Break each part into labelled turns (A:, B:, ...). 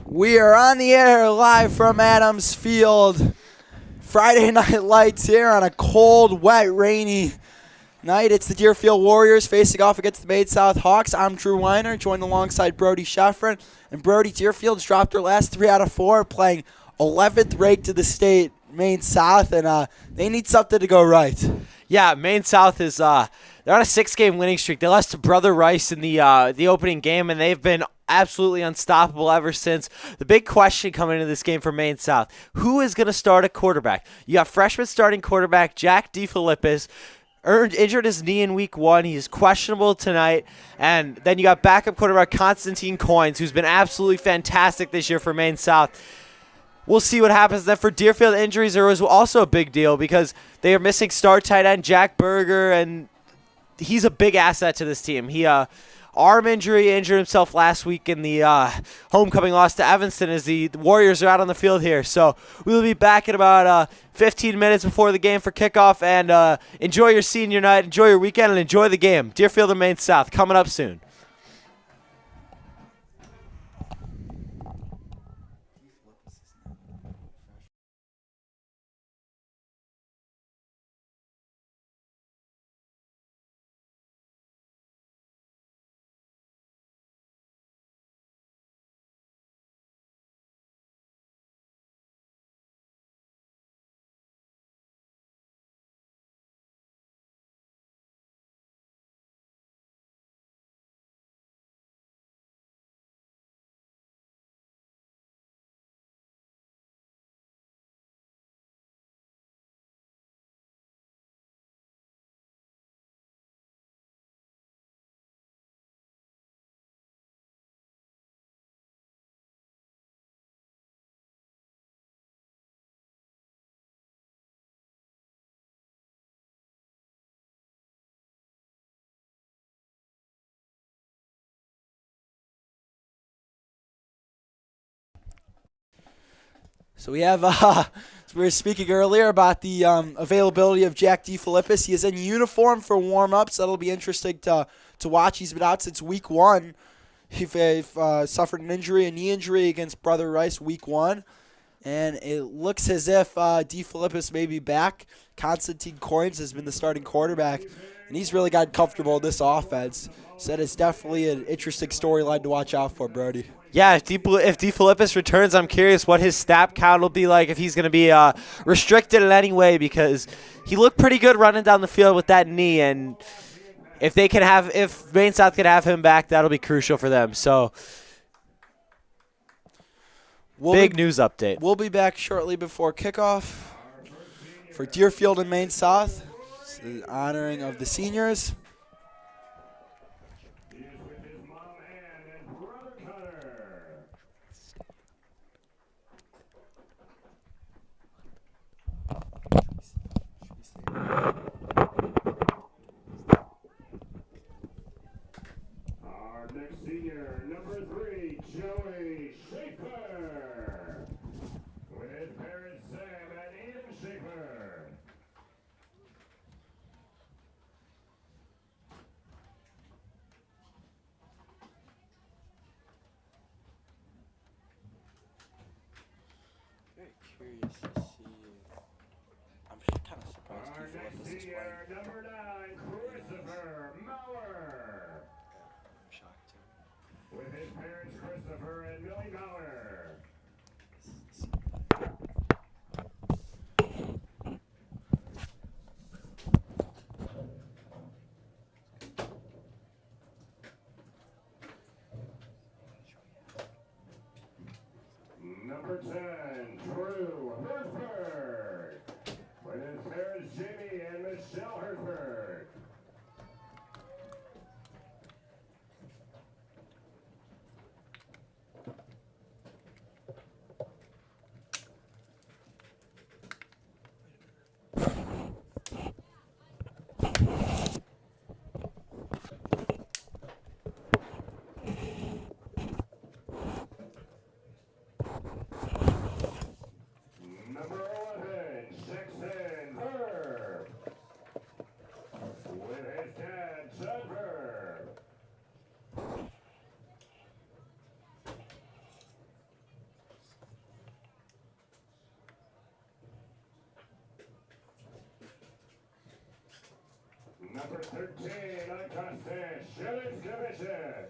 A: We are on the air live from Adams Field. Friday Night Lights here on a cold, wet, rainy night. It's the Deerfield Warriors facing off against the Maine South Hawks. I'm Drew Weiner, joined alongside Brody Sheffrin. And Brody, Deerfield's dropped their last 3 out of 4, playing 11th ranked to the state, Maine South, and they need something to go right.
B: Yeah, Maine South is they're on a 6-game winning streak. They lost to Brother Rice in the opening game, and they've been absolutely unstoppable ever since. The big question coming into this game for Maine South, who is going to start at quarterback? You got freshman starting quarterback Jack DeFilippis, injured his knee in week 1. He's questionable tonight. And then you got backup quarterback Constantine Coins, who's been absolutely fantastic this year for Maine South. We'll see what happens. Then for Deerfield, injuries are also a big deal because they are missing star tight end Jack Berger, and he's a big asset to this team. He arm injury, injured himself last week in the homecoming loss to Evanston as the Warriors are out on the field here. So we'll be back in about 15 minutes before the game for kickoff, and enjoy your senior night, enjoy your weekend, and enjoy the game. Deerfield and Maine South coming up soon.
A: So we have, we were speaking earlier about the availability of Jack DeFilippis. He is in uniform for warm-ups. That'll be interesting to watch. He's been out since week 1. He suffered a knee injury against Brother Rice week 1. And it looks as if DeFilippis may be back. Constantine Coins has been the starting quarterback, and he's really gotten comfortable in this offense. So that is definitely an interesting storyline to watch out for, Brody.
B: Yeah, if DeFilippis returns, I'm curious what his snap count will be like, if he's going to be restricted in any way, because he looked pretty good running down the field with that knee, and if Maine South could have him back, that'll be crucial for them. So big news update.
A: We'll be back shortly before kickoff for Deerfield and Maine South, the honoring of the seniors.
C: Our next senior, number 3, Joey Schaefer, with his parents Sam and Ian Schaefer.
A: Very curious to see. I'm kind of surprised.
C: Our next senior, number 9, Christopher Mauer, with his parents Christopher and Millie Mauer. Number 10, Drew Hertzberg, with his parents Jamie and Michelle Hertzberg. Number 11, Jackson Herb, Number 13, uncontested, Shillings Divisions.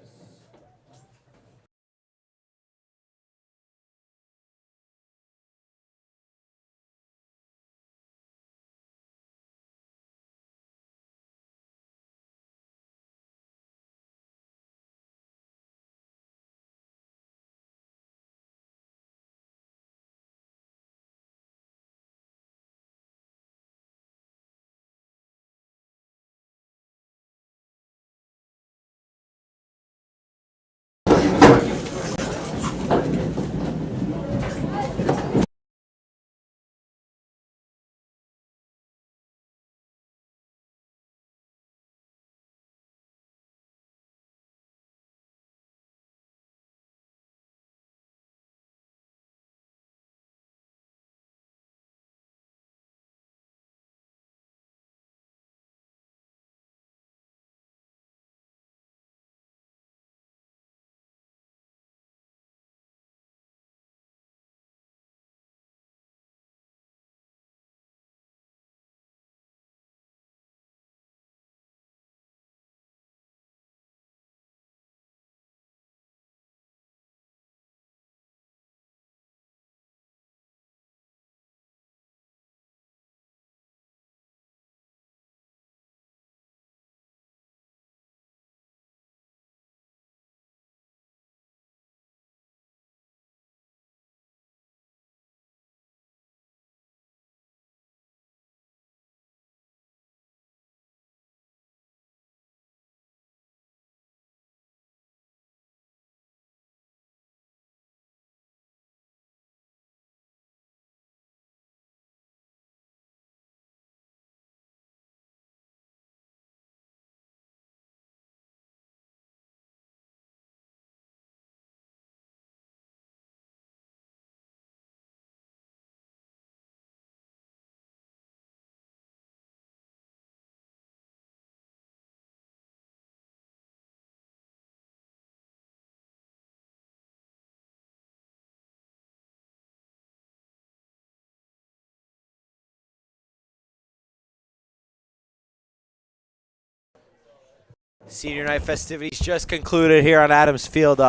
B: Senior night festivities just concluded here on Adams Field.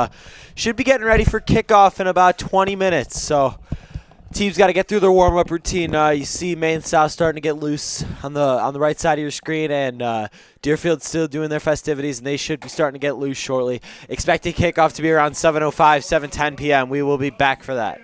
B: Should be getting ready for kickoff in about 20 minutes. So team's got to get through their warm-up routine. You see Maine South starting to get loose on the right side of your screen, and Deerfield still doing their festivities, and they should be starting to get loose shortly. Expecting kickoff to be around 7:05, 7:10 p.m. We will be back for that.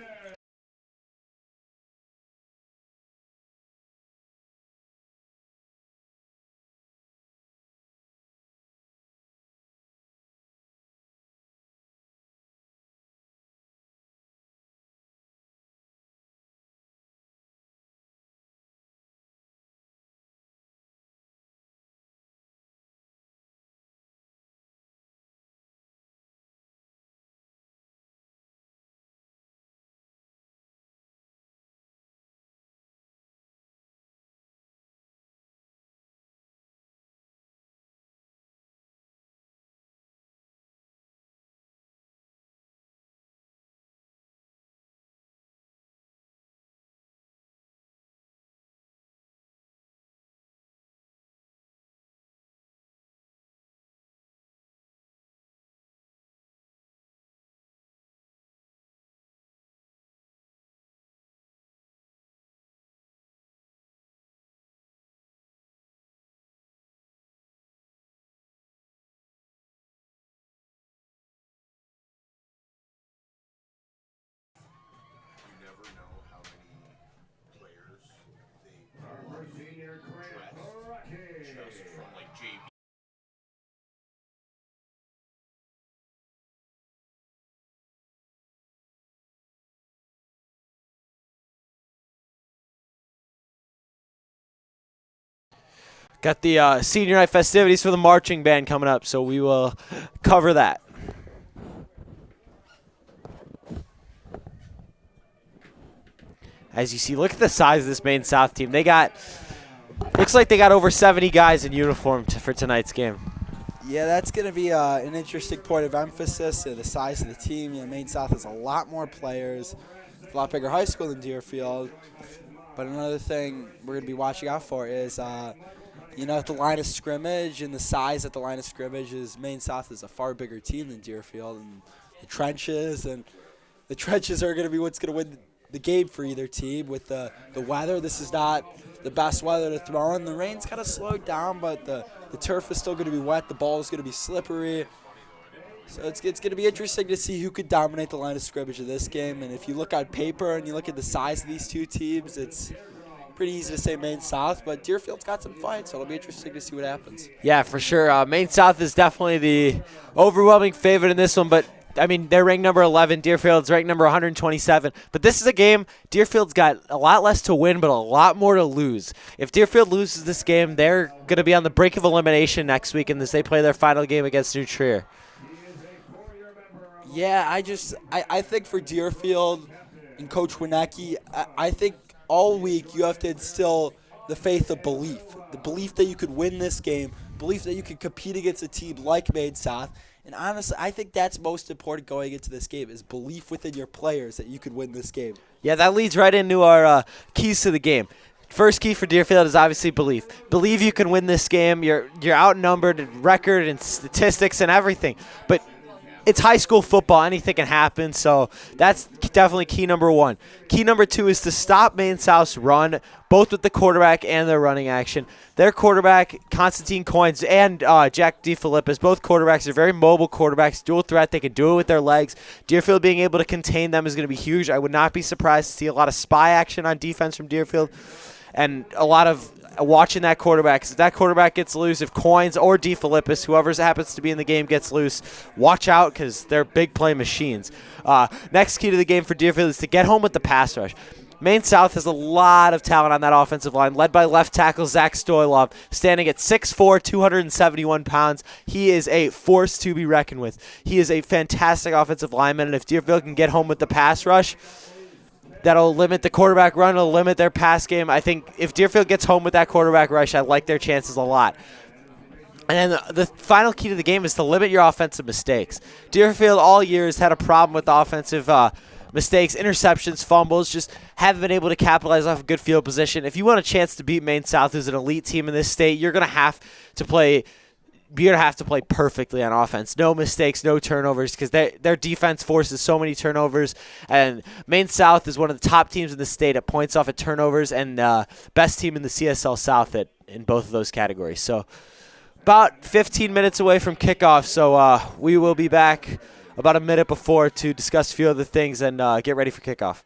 C: Senior Grant Rocky.
B: Got the senior night festivities for the marching band coming up, so we will cover that. As you see, look at the size of this Maine South team. Looks like they got over 70 guys in uniform for tonight's game.
A: Yeah, that's going to be an interesting point of emphasis, the size of the team. Maine South has a lot more players, a lot bigger high school than Deerfield. But another thing we're going to be watching out for is At the line of scrimmage and the size at the line of scrimmage is Maine South is a far bigger team than Deerfield, and the trenches are going to be what's going to win the game for either team. With the weather, this is not the best weather to throw in. The rain's kind of slowed down, but the turf is still going to be wet. The ball is going to be slippery. So it's going to be interesting to see who could dominate the line of scrimmage of this game. And if you look on paper and you look at the size of these two teams, it's pretty easy to say Maine South, but Deerfield's got some fights, so it'll be interesting to see what happens.
B: Yeah, for sure. Maine South is definitely the overwhelming favorite in this one, but I mean, they're ranked number 11. Deerfield's ranked number 127. But this is a game, Deerfield's got a lot less to win, but a lot more to lose. If Deerfield loses this game, they're going to be on the brink of elimination next week as they play their final game against New Trier.
A: Yeah, I think for Deerfield and Coach Winecki, I think all week you have to instill the faith of belief. The belief that you could win this game, belief that you could compete against a team like Maine South. And honestly, I think that's most important going into this game is belief within your players that you could win this game.
B: Yeah, that leads right into our keys to the game. First key for Deerfield is obviously belief. Believe you can win this game. You're outnumbered in record and statistics and everything. But it's high school football. Anything can happen, so that's definitely key number one. Key number two is to stop Maine South's run, both with the quarterback and their running action. Their quarterback, Constantine Coins, and Jack DeFilippis, both quarterbacks are very mobile quarterbacks, dual threat. They can do it with their legs. Deerfield being able to contain them is going to be huge. I would not be surprised to see a lot of spy action on defense from Deerfield and a lot of watching that quarterback. If that quarterback gets loose, if Coins or DeFilippis, whoever happens to be in the game, gets loose, watch out because they're big play machines. Next key to the game for Deerfield is to get home with the pass rush. Maine South has a lot of talent on that offensive line, led by left tackle Zach Stoylov, standing at 6'4", 271 pounds. He is a force to be reckoned with. He is a fantastic offensive lineman, and if Deerfield can get home with the pass rush, that'll limit the quarterback run. It'll limit their pass game. I think if Deerfield gets home with that quarterback rush, I like their chances a lot. And then the final key to the game is to limit your offensive mistakes. Deerfield all year has had a problem with offensive mistakes, interceptions, fumbles, just haven't been able to capitalize off a good field position. If you want a chance to beat Maine South, who's an elite team in this state, you're going to have to play perfectly on offense. No mistakes, no turnovers, because their defense forces so many turnovers. And Maine South is one of the top teams in the state at points off at turnovers and best team in the CSL South in both of those categories. So about 15 minutes away from kickoff, so we will be back about a minute before to discuss a few other things and get ready for kickoff.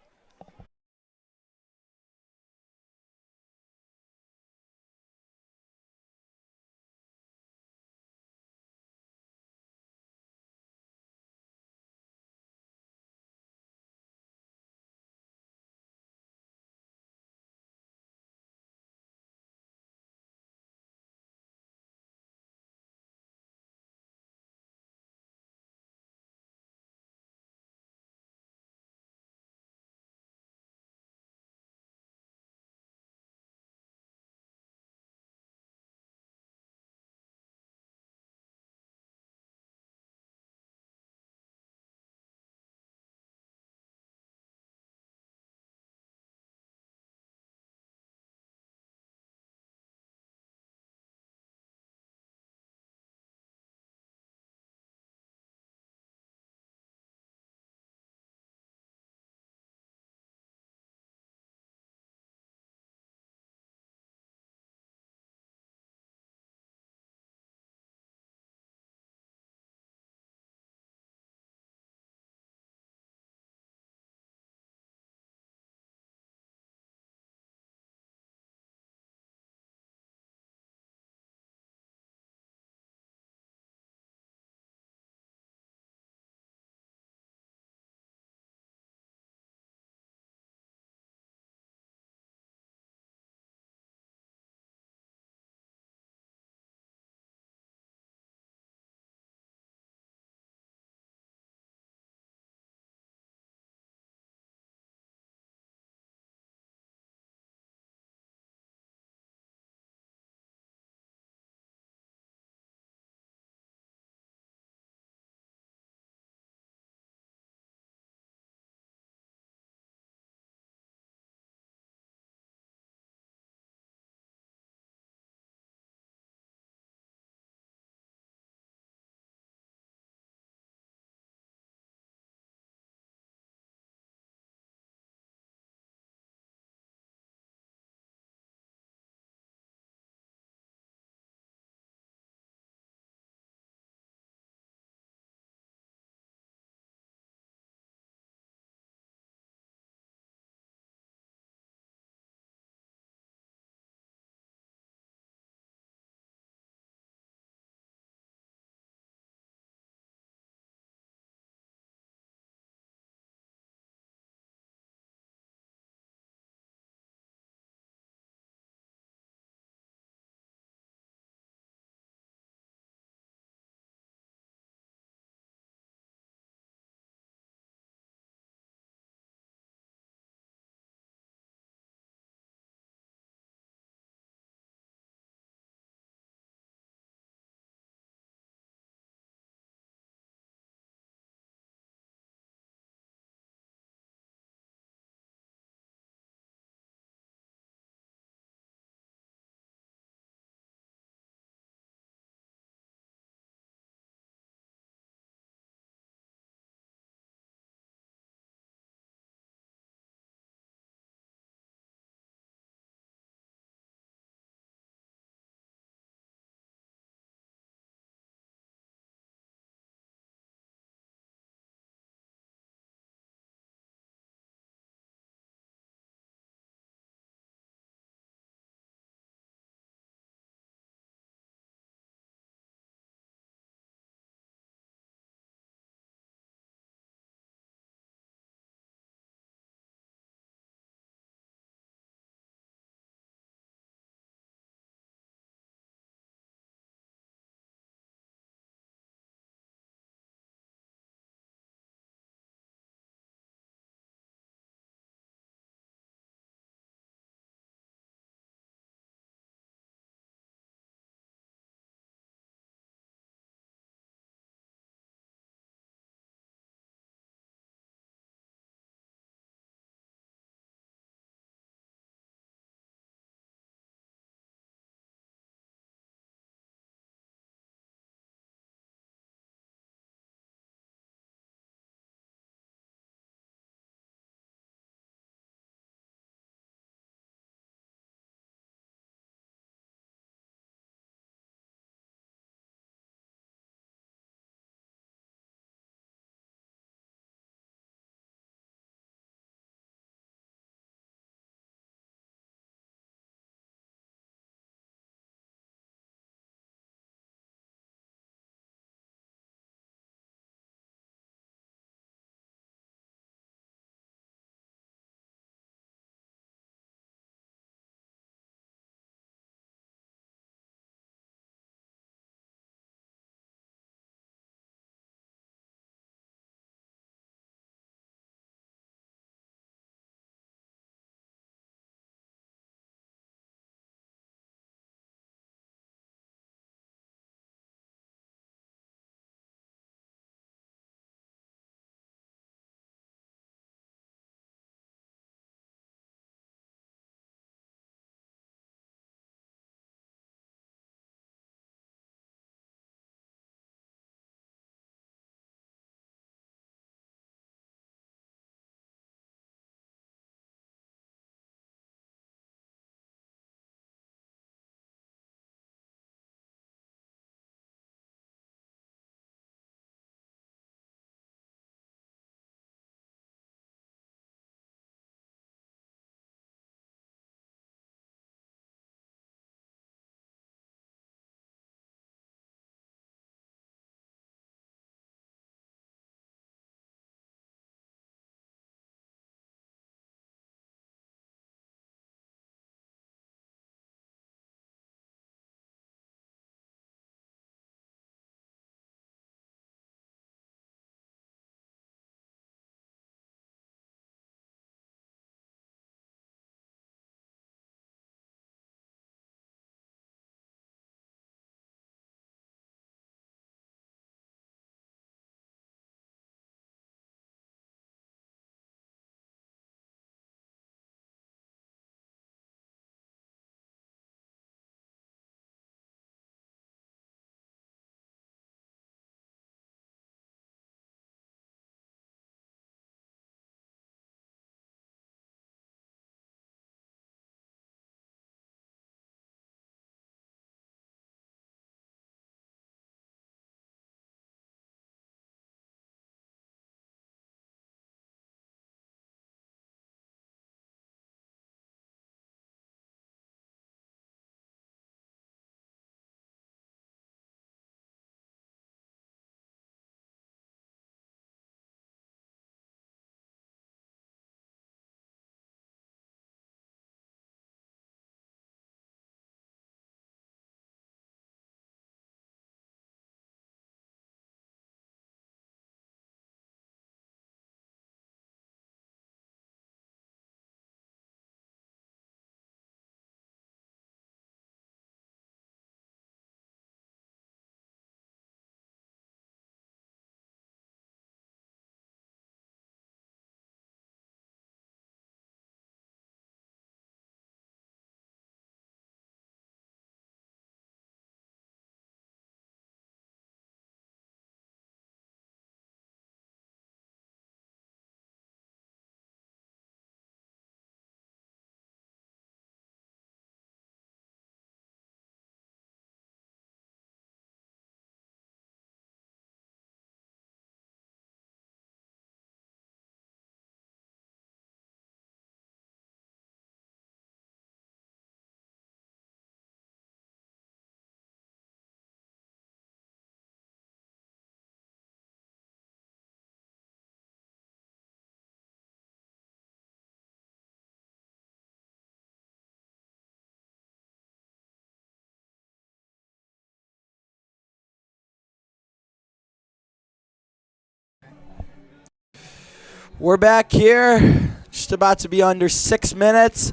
A: We're back here, just about to be under 6 minutes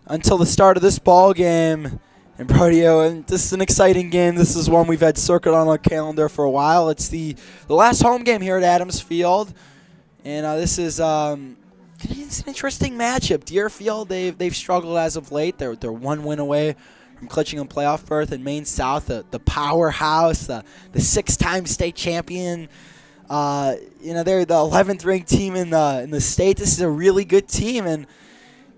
A: until the start of this ball game. And Brodeo, and this is an exciting game. This is one we've had circled on our calendar for a while. It's the last home game here at Adams Field, and this is it's an interesting matchup. Deerfield, they've struggled as of late. They're 1 win away from clinching a playoff berth. And Maine South, the powerhouse, the 6-time state champion. They're the 11th ranked team in the state. This is a really good team, and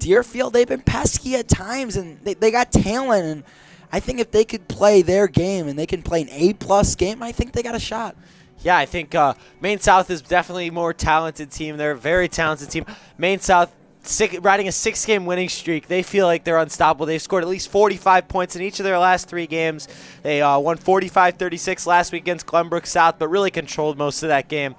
A: Deerfield, they've been pesky at times, and they got talent. And I think if they could play their game and they can play an A+ game, I think they got a shot.
B: Yeah, I think Maine South is definitely a more talented team. They're a very talented team. Maine South riding a 6-game winning streak. They feel like they're unstoppable. They've scored at least 45 points in each of their last 3 games. They won 45-36 last week against Glenbrook South, but really controlled most of that game.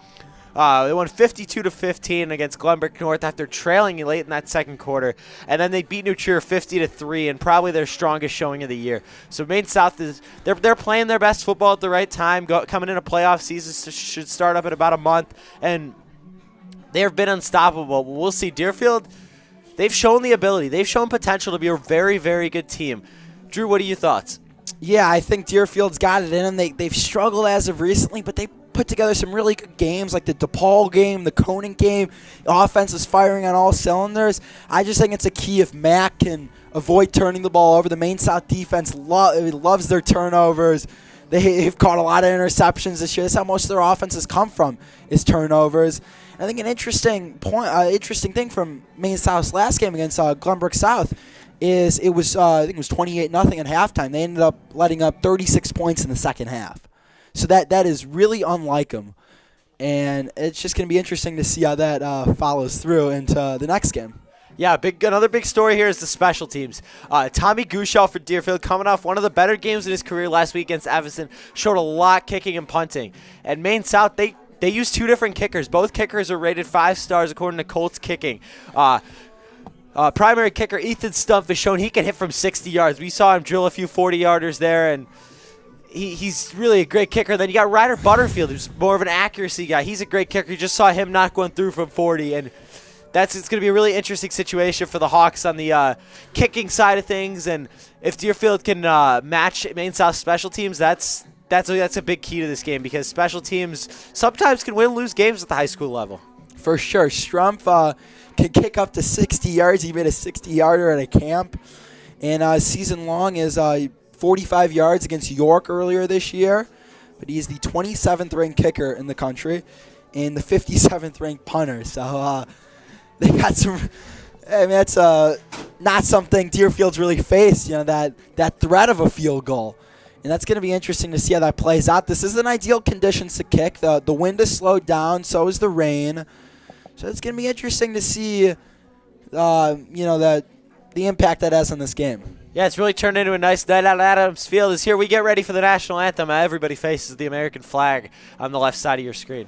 B: They won 52-15 against Glenbrook North after trailing late in that second quarter, and then they beat New Trier 50-3, and probably their strongest showing of the year. So Maine South they're playing their best football at the right time. Coming in a playoff season should start up in about a month, and they've been unstoppable. We'll see. Deerfield, they've shown the ability, they've shown potential to be a very, very good team. Drew, what are your thoughts?
A: Yeah, I think Deerfield's got it in them. They've struggled as of recently, but they put together some really good games, like the DePaul game, the Conant game. The offense is firing on all cylinders. I just think it's a key if Mac can avoid turning the ball over. The Maine South defense loves their turnovers. They've caught a lot of interceptions this year. That's how most of their offenses come from, is turnovers. And I think an interesting thing from Maine South's last game against Glenbrook South is I think it was 28-0 at halftime. They ended up letting up 36 points in the second half. So that is really unlike them. And it's just going to be interesting to see how that follows through into the next game.
B: Yeah, another big story here is the special teams. Tommy Gushel for Deerfield, coming off one of the better games in his career last week against Evanston, showed a lot kicking and punting. And Maine South, they use 2 different kickers. Both kickers are rated 5 stars according to Colts Kicking. Primary kicker Ethan Stumpf has shown he can hit from 60 yards. We saw him drill a few 40-yarders there, and he's really a great kicker. Then you got Ryder Butterfield, who's more of an accuracy guy. He's a great kicker. You just saw him not going through from 40, and it's going to be a really interesting situation for the Hawks on the kicking side of things. And if Deerfield can match Maine South special teams, that's a big key to this game, because special teams sometimes can win and lose games at the high school level.
A: For sure. Strumpf can kick up to 60 yards. He made a 60-yarder at a camp. And season long is 45 yards against York earlier this year. But he's the 27th ranked kicker in the country and the 57th ranked punter. So they got some. I mean, that's not something Deerfield's really faced. That threat of a field goal. And that's going to be interesting to see how that plays out. This isn't ideal conditions to kick. The wind is slowed down. So is the rain. So it's going to be interesting to see, the impact that has on this game.
B: Yeah, it's really turned into a nice night out at Adams Field. As here we get ready for the national anthem. Everybody faces the American flag on the left side of your screen.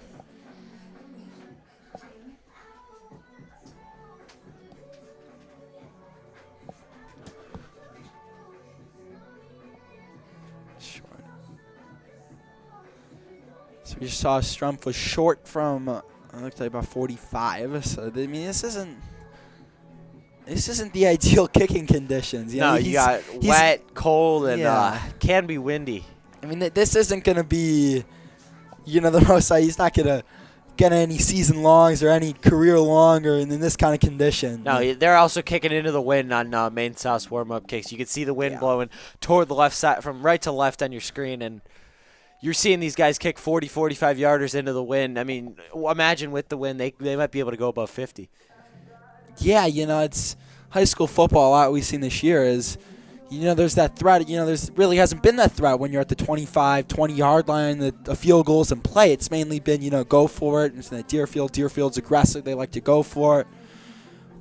A: So we just saw Strumpf was short from, it looked like about 45. So, I mean, this isn't the ideal kicking conditions.
B: You got wet, cold, and can be windy.
A: I mean, this isn't going to be, the most. He's not going to get any season longs or any career long or in this kind of condition.
B: No, they're also kicking into the wind on Maine South's warm-up kicks. You can see the wind blowing toward the left side, from right to left on your screen, and you're seeing these guys kick 40, 45 yarders into the wind. I mean, imagine with the wind, they might be able to go above 50. Yeah,
A: it's high school football. A lot we've seen this year is, there's that threat. There's really hasn't been that threat when you're at the 25, 20-yard line. The field goals in play. It's mainly been, go for it. It's that Deerfield's aggressive. They like to go for it.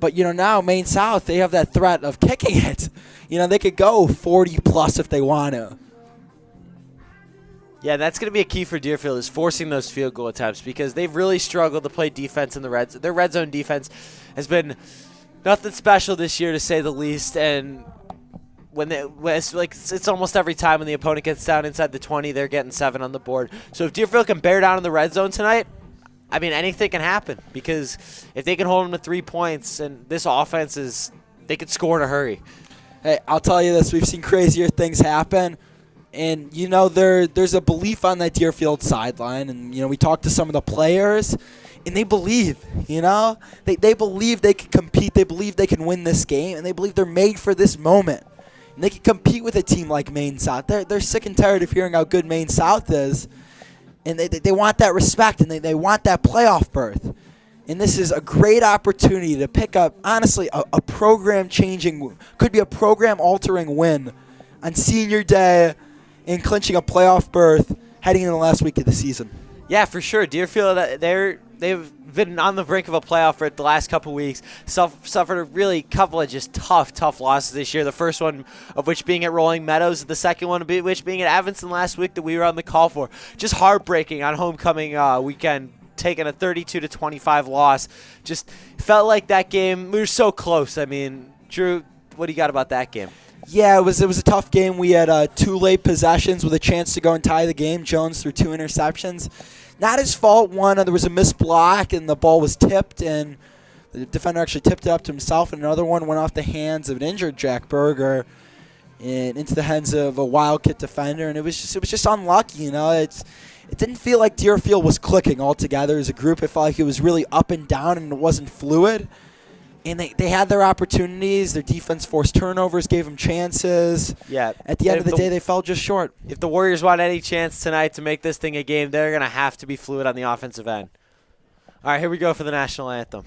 A: But, now Maine South, they have that threat of kicking it. They could go 40-plus if they want to.
B: Yeah, that's going to be a key for Deerfield, is forcing those field goal attempts, because they've really struggled to play defense in the red zone. Their red zone defense has been nothing special this year, to say the least. And it's almost every time when the opponent gets down inside the 20, they're getting 7 on the board. So if Deerfield can bear down in the red zone tonight, I mean, anything can happen because if they can hold them to 3 points, and this offense they could score in a hurry.
A: Hey, I'll tell you this. We've seen crazier things happen. And, there's a belief on that Deerfield sideline. And, we talked to some of the players, and they believe, They believe they can compete. They believe they can win this game, and they believe they're made for this moment. And they can compete with a team like Maine South. They're sick and tired of hearing how good Maine South is. And they want that respect, and they want that playoff berth. And this is a great opportunity to pick up, honestly, a program-changing, could be a program-altering win on senior day and clinching a playoff berth heading into the last week of the season.
B: Yeah, for sure. Deerfield, they've been on the brink of a playoff for the last couple weeks. Suffered a really couple of just tough losses this year. The first one of which being at Rolling Meadows, the second one of which being at Evanston last week that we were on the call for. Just heartbreaking on homecoming weekend, taking a 32-25 loss. Just felt like that game, we were so close. I mean, Drew, what do you got about that game?
A: Yeah, it was a tough game. We had 2 late possessions with a chance to go and tie the game. Jones threw 2 interceptions. Not his fault. One, there was a missed block, and the ball was tipped, and the defender actually tipped it up to himself, and another one went off the hands of an injured Jack Berger and into the hands of a Wildcat defender, and it was just unlucky. It didn't feel like Deerfield was clicking altogether as a group. It felt like it was really up and down, and it wasn't fluid. And they had their opportunities. Their defense forced turnovers, gave them chances.
B: Yeah.
A: At the end of the day, they fell just short.
B: If the Warriors want any chance tonight to make this thing a game, they're going to have to be fluid on the offensive end. All right, here we go for the national anthem.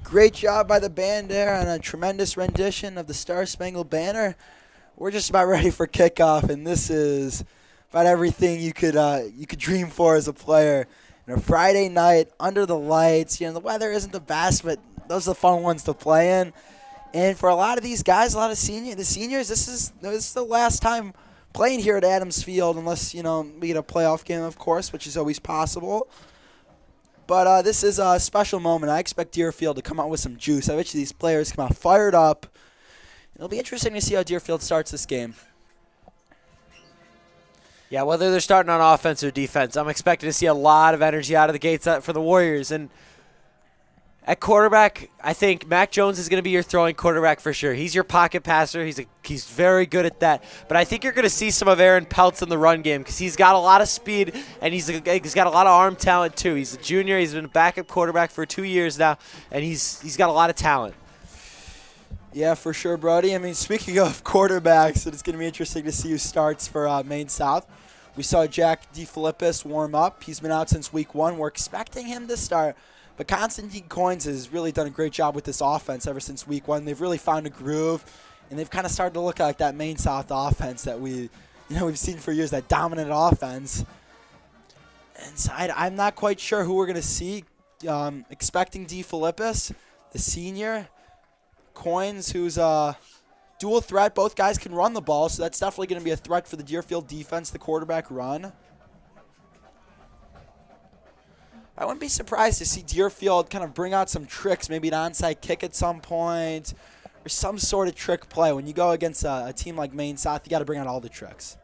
A: Great job by the band there on a tremendous rendition of the Star Spangled Banner. We're just about ready for kickoff, and this is about everything you could dream for as a player. A Friday night under the lights. The weather isn't the best, but those are the fun ones to play in. And for a lot of these guys, the seniors, this is the last time playing here at Adams Field, unless we get a playoff game, of course, which is always possible. But this is a special moment. I expect Deerfield to come out with some juice. I bet you these players come out fired up. It'll be interesting to see how Deerfield starts this game.
B: Yeah, whether they're starting on offense or defense, I'm expecting to see a lot of energy out of the gates for the Warriors. And at quarterback, I think Mac Jones is going to be your throwing quarterback for sure. He's your pocket passer. He's very good at that. But I think you're going to see some of Aaron Peltz in the run game because he's got a lot of speed and he's got a lot of arm talent too. He's a junior. He's been a backup quarterback for 2 years now, and he's got a lot of talent.
A: Yeah, for sure, Brody. I mean, speaking of quarterbacks, it's going to be interesting to see who starts for Maine South. We saw Jack DeFilippis warm up. He's been out since week 1. We're expecting him to start. But Constantine Coins has really done a great job with this offense ever since week 1. They've really found a groove, and they've kind of started to look like that Maine South offense that we've seen for years, that dominant offense. And so I'm not quite sure who we're going to see. Expecting DeFilippis, the senior. Coins, who's a dual threat. Both guys can run the ball, so that's definitely going to be a threat for the Deerfield defense, the quarterback run. I wouldn't be surprised to see Deerfield kind of bring out some tricks, maybe an onside kick at some point or some sort of trick play. When you go against a team like Maine South, you got to bring out all the tricks.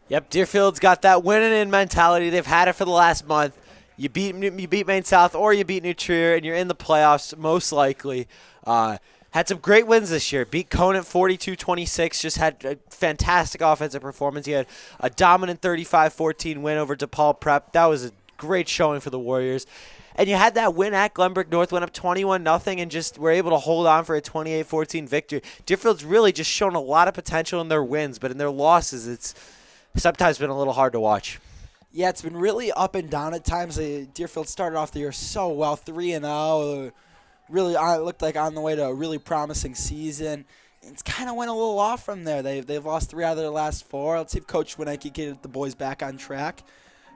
B: Yep, Deerfield's got that winning in mentality. They've had it for the last month. You beat Maine South or you beat New Trier, and you're in the playoffs most likely. Had some great wins this year. Beat Conant 42-26. Just had a fantastic offensive performance. He had a dominant 35-14 win over DePaul Prep. That was a great showing for the Warriors. And you had that win at Glenbrook North, went up 21-0, and just were able to hold on for a 28-14 victory. Deerfield's really just shown a lot of potential in their wins, but in their losses, it's sometimes been a little hard to watch.
A: Yeah, it's been really up and down at times. Deerfield started off the year so well, 3-0. Really looked like on the way to a really promising season. It's kind of went a little off from there. They've lost 3 out of their last 4. Let's see if Coach Winnicke can get the boys back on track.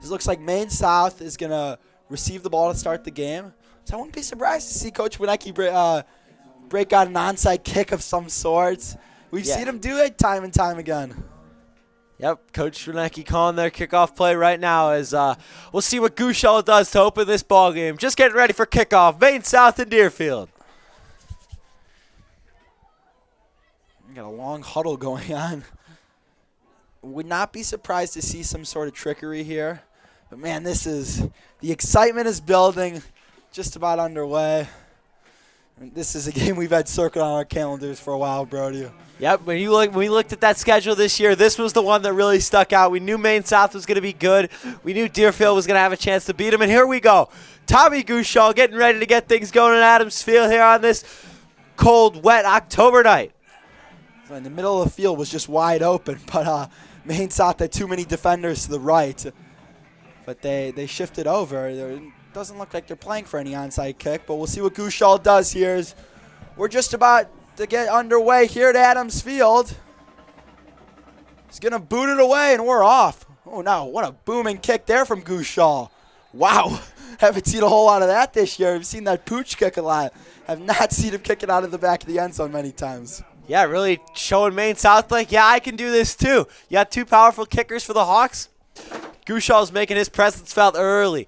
A: It looks like Maine South is going to receive the ball to start the game. So I wouldn't be surprised to see Coach Winnicke break out an onside kick of some sorts. We've seen him do it time and time again.
B: Yep, Coach Winnicke calling their kickoff play right now as we'll see what Gouchal does to open this ball game. Just getting ready for kickoff. Maine South and Deerfield.
A: We got a long huddle going on. Would not be surprised to see some sort of trickery here. But, man, the excitement is building, just about underway. This is a game we've had circled on our calendars for a while, Brody.
B: Yep, when we looked at that schedule this year, this was the one that really stuck out. We knew Maine South was going to be good. We knew Deerfield was going to have a chance to beat them, and here we go. Tommy Gouchal getting ready to get things going in Adams Field here on this cold, wet October night.
A: So in the middle of the field was just wide open, but Maine South had too many defenders to the right. But they shifted over. It doesn't look like they're playing for any onside kick, but we'll see what Gouchal does here. We're just about to get underway here at Adams Field. He's going to boot it away, and we're off. Oh, no, what a booming kick there from Gouchal. Wow, haven't seen a whole lot of that this year. We've seen that pooch kick a lot. Have not seen him kick it out of the back of the end zone many times.
B: Yeah, really showing Maine South like, yeah, I can do this too. You got 2 powerful kickers for the Hawks. Gouchal's making his presence felt early.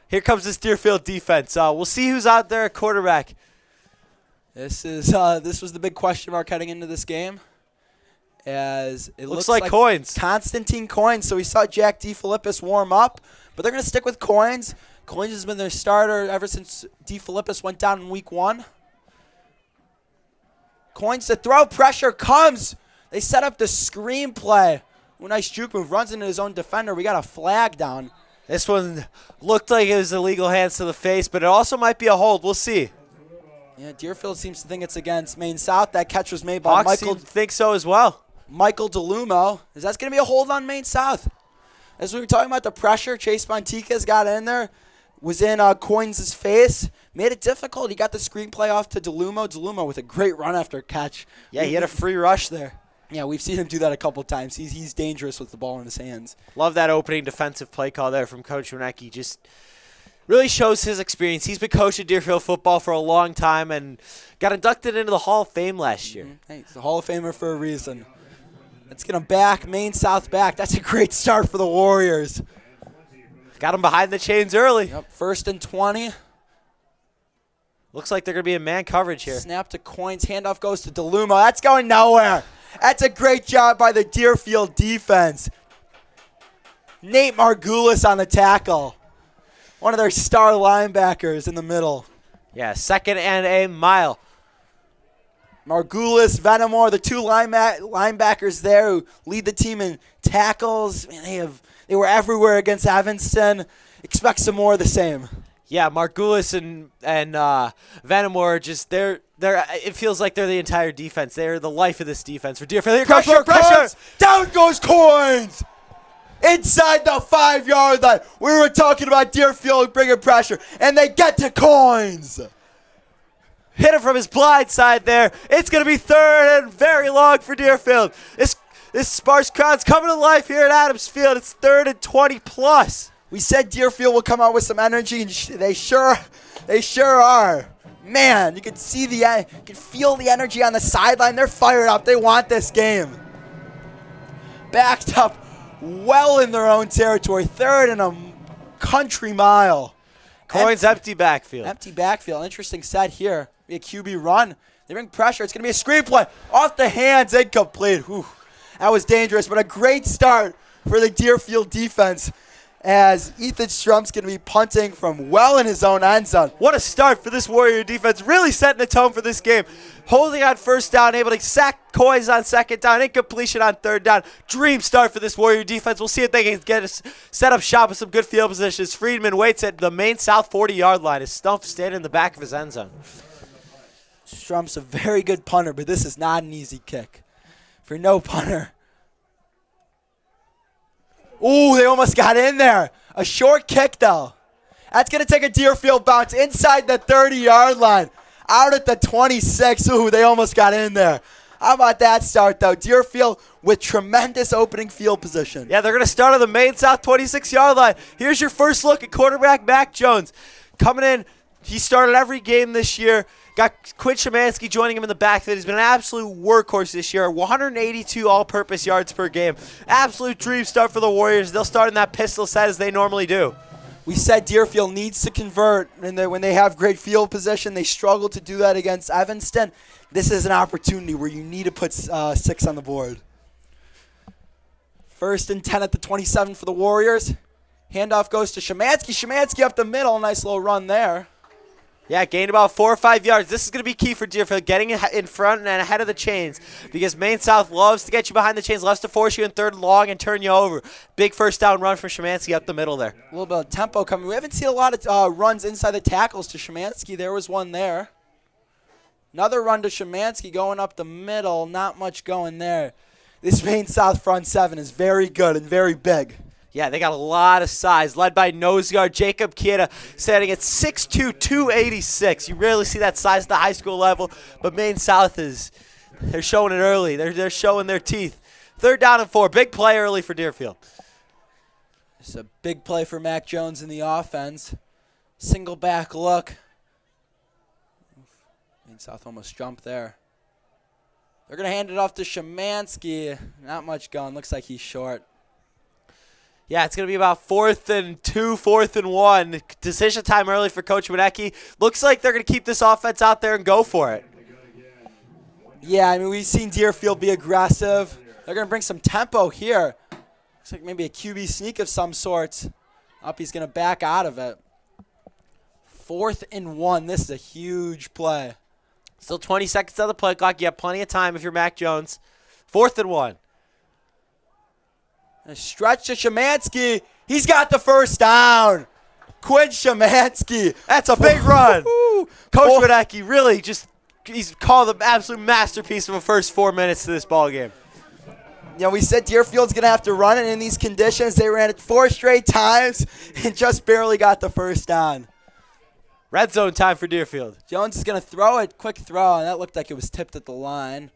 B: Here comes this Deerfield defense. We'll see who's out there at quarterback.
A: This was the big question mark heading into this game, as it looks like
B: Coins.
A: Constantine Coins. So we saw Jack DeFilippis warm up, but they're going to stick with Coins. Coins has been their starter ever since DeFilippis went down in week 1. Coins to throw, pressure comes. They set up the screenplay. Ooh, nice juke move, runs into his own defender. We got a flag down.
B: This one looked like it was illegal hands to the face, but it also might be a hold. We'll see.
A: Yeah, Deerfield seems to think it's against Maine South. That catch was made by
B: Hawks think so as well.
A: Michael DeLumo. Is that going to be a hold on Maine South? As we were talking about the pressure, Chase Montika's got in there. was in Coins' face, made it difficult. He got the screenplay off to DeLumo. DeLumo with a great run after catch.
B: Yeah, he had a free rush there.
A: Yeah, we've seen him do that a couple times. He's dangerous with the ball in his hands.
B: Love that opening defensive play call there from Coach Wienecke. Just really shows his experience. He's been coaching Deerfield football for a long time and got inducted into the Hall of Fame last year.
A: Hey, he's a Hall of Famer for a reason. Let's get him back, Maine South back. That's a great start for the Warriors.
B: Got him behind the chains early.
A: Yep, 1st and 20.
B: Looks like they're going to be in man coverage here.
A: Snap to Coins. Handoff goes to DeLumo. That's going nowhere. That's a great job by the Deerfield defense. Nate Margulis on the tackle. One of their star linebackers in the middle.
B: Yeah, 2nd and a mile.
A: Margulis, Venamore, the two linebackers there who lead the team in tackles. Man, they were everywhere against Evanston. Expect some more of the same.
B: Yeah, Margulis and Venamore just they're it feels like they're the entire defense. They're the life of this defense for Deerfield.
A: Pressure! Down goes Coins! Inside the 5-yard line. We were talking about Deerfield bringing pressure, and they get to Coins.
B: Hit it from his blind side there. It's going to be 3rd and very long for Deerfield. This sparse crowd's coming to life here at Adams Field. It's 3rd and 20 plus.
A: We said Deerfield will come out with some energy, and they sure are. Man, you can feel the energy on the sideline. They're fired up. They want this game. Backed up well in their own territory. 3rd and a country mile.
B: Coins empty backfield.
A: Empty backfield. Interesting set here. Be a QB run. They bring pressure. It's going to be a screenplay. Off the hands, incomplete. Whew. That was dangerous, but a great start for the Deerfield defense as Ethan Strump's going to be punting from well in his own end zone.
B: What a start for this Warrior defense. Really setting the tone for this game. Holding on 1st down, able to sack Coins on 2nd down, incompletion on 3rd down. Dream start for this Warrior defense. We'll see if they can get us set up shop with some good field positions. Friedman waits at the Maine South 40-yard line. His stump standing in the back of his end zone.
A: Strump's a very good punter, but this is not an easy kick for no punter. Ooh, they almost got in there. A short kick, though. That's going to take a Deerfield bounce inside the 30-yard line. Out at the 26. Ooh, they almost got in there. How about that start, though? Deerfield with tremendous opening field position.
B: Yeah, they're going to start on the Maine South 26-yard line. Here's your first look at quarterback Mac Jones. Coming in, he started every game this year. Got Quinn Szymanski joining him in the backfield. He's been an absolute workhorse this year. 182 all-purpose yards per game. Absolute dream start for the Warriors. They'll start in that pistol set as they normally do.
A: We said Deerfield needs to convert, and when they have great field position, they struggle to do that against Evanston. This is an opportunity where you need to put 6 on the board. 1st and 10 at the 27 for the Warriors. Handoff goes to Szymanski. Szymanski up the middle. Nice little run there.
B: Yeah, gained about 4 or 5 yards. This is going to be key for Deerfield, getting in front and ahead of the chains, because Maine South loves to get you behind the chains, loves to force you in 3rd and long and turn you over. Big 1st down run from Szymanski up the middle there.
A: A little bit of tempo coming. We haven't seen a lot of runs inside the tackles to Szymanski. There was one there. Another run to Szymanski going up the middle. Not much going there. This Maine South front 7 is very good and very big.
B: Yeah, they got a lot of size, led by nose guard Jacob Kieta, standing at 6'2", 286. You rarely see that size at the high school level, but Maine South they're showing it early. They're showing their teeth. 3rd down and 4. Big play early for Deerfield.
A: It's a big play for Mac Jones in the offense. Single back look. Maine South almost jumped there. They're going to hand it off to Szymanski. Not much going. Looks like he's short.
B: Yeah, it's going to be about 4th and 2, 4th and 1. Decision time early for Coach Wienecke. Looks like they're going to keep this offense out there and go for it.
A: Yeah, I mean, we've seen Deerfield be aggressive. They're going to bring some tempo here. Looks like maybe a QB sneak of some sort. Up, he's going to back out of it. 4th and 1. This is a huge play.
B: Still 20 seconds on the play clock. You have plenty of time if you're Mac Jones. 4th and 1.
A: A stretch to Szymanski. He's got the 1st down. Quinn Szymanski.
B: That's a big run. Coach Wienecke really he's called an absolute masterpiece of a first 4 minutes to this ball game.
A: You know, we said Deerfield's going to have to run it in these conditions. They ran it 4 straight times and just barely got the first down.
B: Red zone time for Deerfield.
A: Jones is going to throw it. Quick throw, and that looked like it was tipped at the line.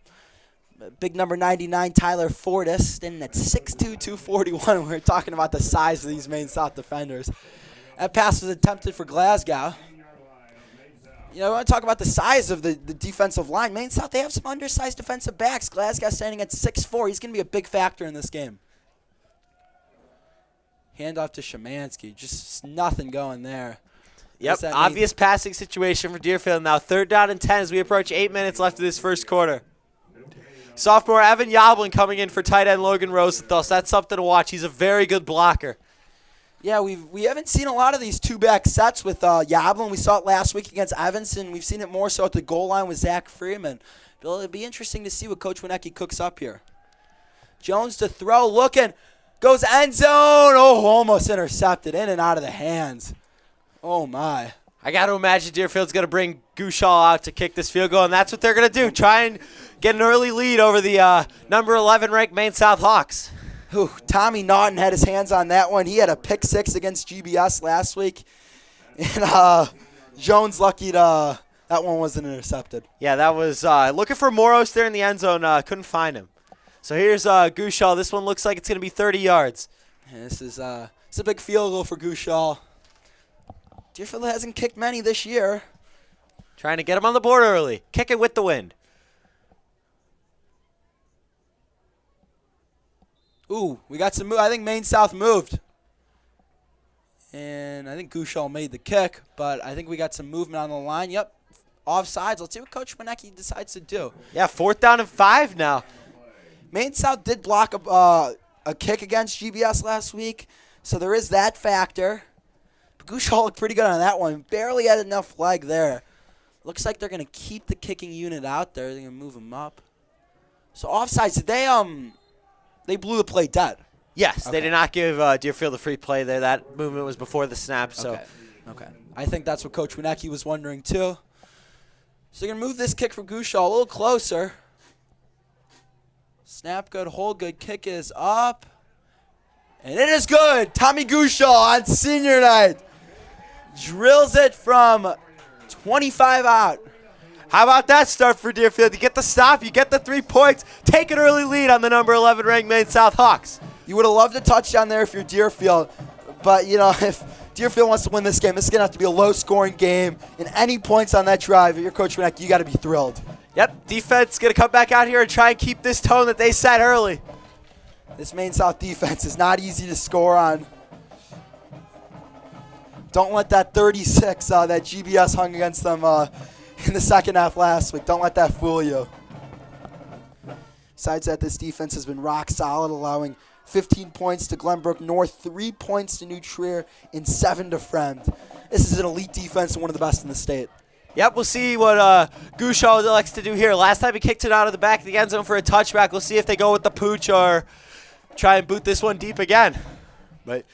A: Big number 99, Tyler Fortis, standing at 6'2", 241. We were talking about the size of these Maine South defenders. That pass was attempted for Glasgow. You know, I want to talk about the size of the defensive line. Maine South, they have some undersized defensive backs. Glasgow standing at 6'4". He's going to be a big factor in this game. Handoff to Shemansky. Just nothing going there.
B: Yep, obvious passing situation for Deerfield now. 3rd down and 10 as we approach 8 minutes left of this first quarter. Sophomore Evan Yoblin coming in for tight end Logan Rosenthal. So that's something to watch. He's a very good blocker.
A: Yeah, we haven't seen a lot of these 2-back sets with Yoblin. We saw it last week against Evanston. We've seen it more so at the goal line with Zach Freeman. Bill, it'll be interesting to see what Coach Winecki cooks up here. Jones to throw, looking, goes end zone. Oh, almost intercepted, in and out of the hands. Oh, my.
B: I got to imagine Deerfield's going to bring Gouchal out to kick this field goal, and that's what they're going to do. Try and get an early lead over the number 11 ranked Maine South Hawks.
A: Ooh, Tommy Naughton had his hands on that one. He had a pick 6 against GBS last week. And Jones lucky that one wasn't intercepted.
B: Yeah, that was looking for Moros there in the end zone. Couldn't find him. So here's Gouchal. This one looks like it's going to be 30 yards.
A: Yeah, this is a big field goal for Gouchal. Deerfield hasn't kicked many this year.
B: Trying to get him on the board early. Kick it with the wind.
A: Ooh, we got some move. I think Maine South moved. And I think Gouchal made the kick, but I think we got some movement on the line. Yep, offsides. Let's see what Coach Winecki decides to do.
B: Yeah, 4th down and 5 now.
A: Maine South did block a kick against GBS last week, so there is that factor. But Gouchal looked pretty good on that one. Barely had enough leg there. Looks like they're going to keep the kicking unit out there. They're going to move him up. So offsides, they blew the play dead.
B: Yes,
A: Okay.
B: they did not give Deerfield a free play there. That movement was before the snap. So
A: Okay. I think that's what Coach Winecki was wondering too. So they're going to move this kick for Gouchal a little closer. Snap good, hold good, kick is up. And it is good. Tommy Gouchal on senior night. Drills it from 25 out.
B: how about that start for Deerfield? You get the stop, you get the 3 points, take an early lead on the number 11 ranked Maine South Hawks.
A: You would have loved a touchdown there if you're Deerfield. But, you know, if Deerfield wants to win this game, this is going to have to be a low-scoring game. And any points on that drive, if you're Coach Winecki, you got to be thrilled.
B: Yep, defense going to come back out here and try and keep this tone that they set early.
A: This Maine South defense is not easy to score on. Don't let that 36 that GBS hung against them in the second half last week. Don't let that fool you. Besides that, this defense has been rock solid, allowing 15 points to Glenbrook North, 3 points to New Trier, and 7 to Friend. This is an elite defense and one of the best in the state.
B: Yep, we'll see what Gouchal likes to do here. Last time he kicked it out of the back of the end zone for a touchback. We'll see if they go with the pooch or try and boot this one deep again. But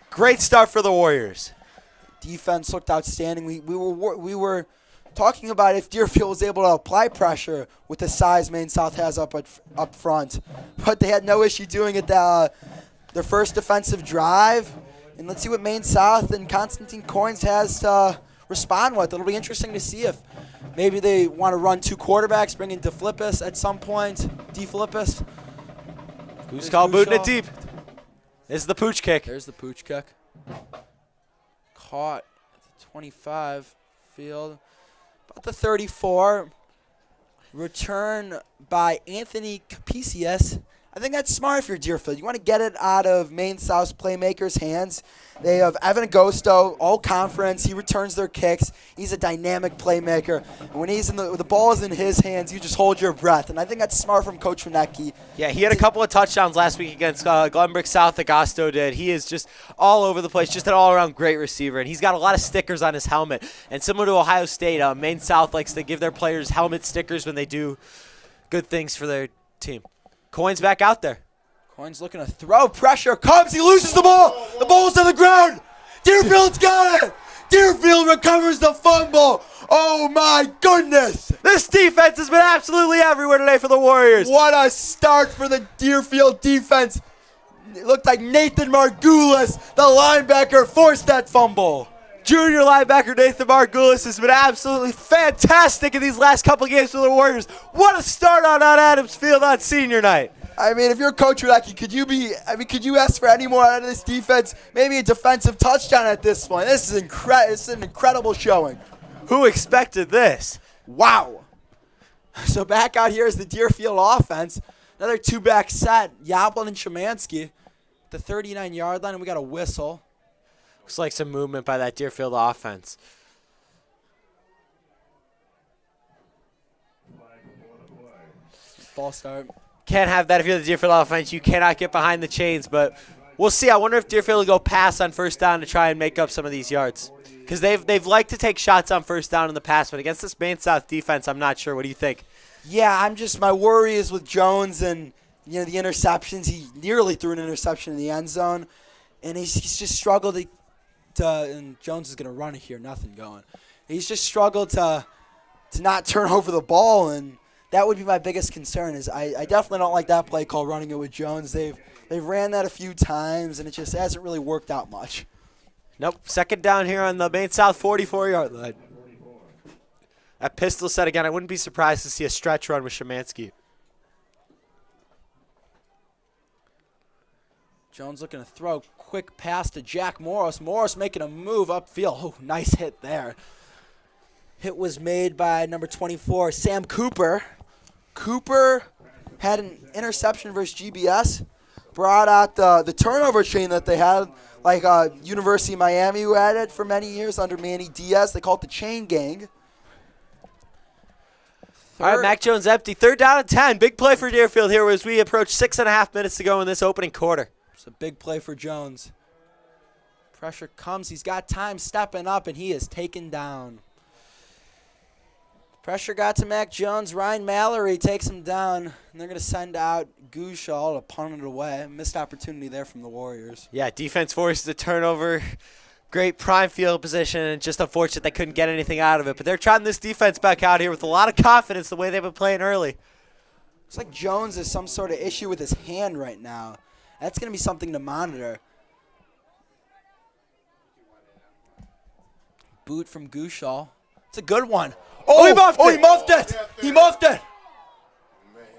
B: great start for the Warriors.
A: Defense looked outstanding. We were talking about if Deerfield was able to apply pressure with the size Maine South has up front, but they had no issue doing it their first defensive drive. And let's see what Maine South and Constantine Coins has to respond with. It'll be interesting to see if maybe they want to run 2 quarterbacks, bring in DeFlippis at some point. DeFlippis.
B: Who's called booting it deep? This is the pooch kick.
A: There's the pooch kick. Caught at the 25 field. About the 34. Return by Anthony Capicius. I think that's smart if you're Deerfield. You want to get it out of Maine South's playmakers' hands. They have Evan Agosto, all conference. He returns their kicks. He's a dynamic playmaker. And when he's the ball is in his hands, you just hold your breath. And I think that's smart from Coach Winecki.
B: Yeah, he had a couple of touchdowns last week against Glenbrook South. Agosto did. He is just all over the place, just an all-around great receiver. And he's got a lot of stickers on his helmet. And similar to Ohio State, Maine South likes to give their players helmet stickers when they do good things for their team. Coins back out there.
A: Coins looking to throw. Pressure comes. He loses the ball. The ball's on the ground. Deerfield's got it. Deerfield recovers the fumble. Oh my goodness.
B: This defense has been absolutely everywhere today for the Warriors.
A: What a start for the Deerfield defense. It looked like Nathan Margulis, the linebacker, forced that fumble.
B: Junior linebacker Nathan Margulis has been absolutely fantastic in these last couple games for the Warriors. What a start on Adams Field on senior night.
A: I mean, if you're Coach Radecki, could you ask for any more out of this defense? Maybe a defensive touchdown at this point. This is an incredible showing.
B: Who expected this?
A: Wow. So back out here is the Deerfield offense. Another two-back set. Yablin and Shemansky. The 39-yard line, and we got a whistle.
B: Looks like some movement by that Deerfield offense.
A: False start.
B: Can't have that if you're the Deerfield offense. You cannot get behind the chains, but we'll see. I wonder if Deerfield will go pass on first down to try and make up some of these yards. Because they've liked to take shots on first down in the past, but against this Maine South defense, I'm not sure. What do you think?
A: Yeah, my worry is with Jones and the interceptions. He nearly threw an interception in the end zone, and he's just struggled to and Jones is going to run it here, nothing going. He's just struggled to not turn over the ball, and that would be my biggest concern. Is I definitely don't like that play call, running it with Jones. They've ran that a few times, and it just hasn't really worked out much.
B: Nope. Second down here on the Maine South 44-yard line. That pistol set again. I wouldn't be surprised to see a stretch run with Shemansky.
A: Jones looking to throw. Quick pass to Jack Morris. Morris making a move upfield. Oh, nice hit there. Hit was made by number 24, Sam Cooper. Cooper had an interception versus GBS. Brought out the turnover chain that they had, like University of Miami, who had it for many years under Manny Diaz. They call it the chain gang.
B: All right, Mac Jones empty. Third down and 10. Big play for Deerfield here as we approach 6.5 minutes to go in this opening quarter.
A: It's a big play for Jones. Pressure comes. He's got time stepping up, and he is taken down. Pressure got to Mac Jones. Ryan Mallory takes him down, and they're going to send out Gushall to punt it away. Missed opportunity there from the Warriors.
B: Yeah, defense forces a turnover. Great prime field position, and just unfortunate they couldn't get anything out of it. But they're trying this defense back out here with a lot of confidence the way they've been playing early.
A: Looks like Jones has some sort of issue with his hand right now. That's going to be something to monitor. Boot from Gushall. It's a good one.
B: Oh, he muffed it.
A: He muffed it. He muffed it.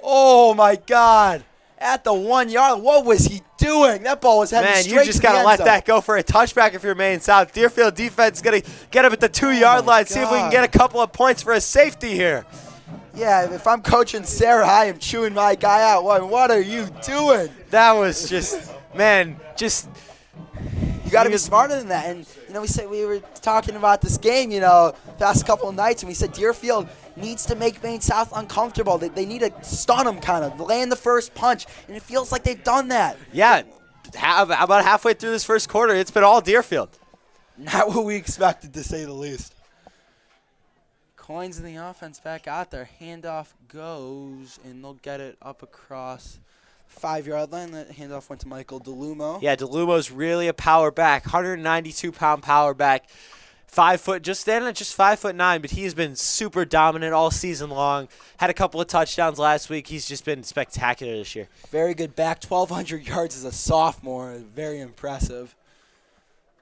A: Oh, my God. At the 1 yard. What was he doing? That ball was heading straight to the end zone.
B: Man, you just got to let that go for a touchback if you're Maine South. Deerfield defense is going to get him at the 2-yard line. See if we can get a couple of points for a safety here.
A: Yeah, if I'm coaching Sarah, I am chewing my guy out. What are you doing?
B: That was just, man, just.
A: You got to be smarter than that. And, we were talking about this game, the past couple of nights, and we said Deerfield needs to make Maine South uncomfortable. They need to stun them, kind of, land the first punch, and it feels like they've done that.
B: Yeah, about halfway through this first quarter, it's been all Deerfield.
A: Not what we expected, to say the least. Coins in the offense back out there. Handoff goes, and they'll get it up across 5-yard line. That handoff went to Michael DeLumo.
B: Yeah, DeLumo's really a power back, 192-pound power back. 5 foot, just standing at just 5'9", but he's been super dominant all season long. Had a couple of touchdowns last week. He's just been spectacular this year.
A: Very good back, 1,200 yards as a sophomore. Very impressive.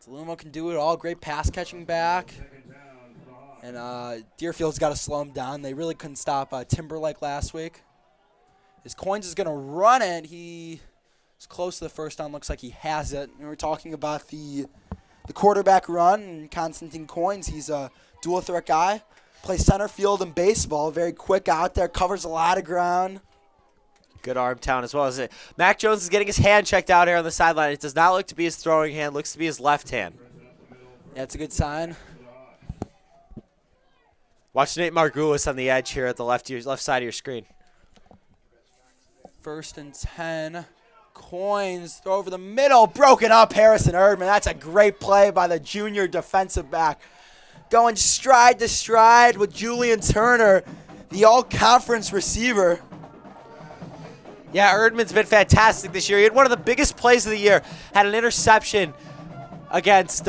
A: DeLumo can do it all. Great pass catching back. And Deerfield's got to slow him down. They really couldn't stop Timberlake last week. His Coins is going to run it. He is close to the first down. Looks like he has it. And we're talking about the quarterback run. And Constantine Coins, he's a dual threat guy. Plays center field in baseball. Very quick out there. Covers a lot of ground.
B: Good arm talent as well as it. Mac Jones is getting his hand checked out here on the sideline. It does not look to be his throwing hand. Looks to be his left hand.
A: That's a good sign.
B: Watch Nate Margulis on the edge here at the left side of your screen.
A: 1st and 10. Coins throw over the middle. Broken up, Harrison Erdman. That's a great play by the junior defensive back. Going stride to stride with Julian Turner, the all-conference receiver.
B: Yeah, Erdman's been fantastic this year. He had one of the biggest plays of the year. Had an interception against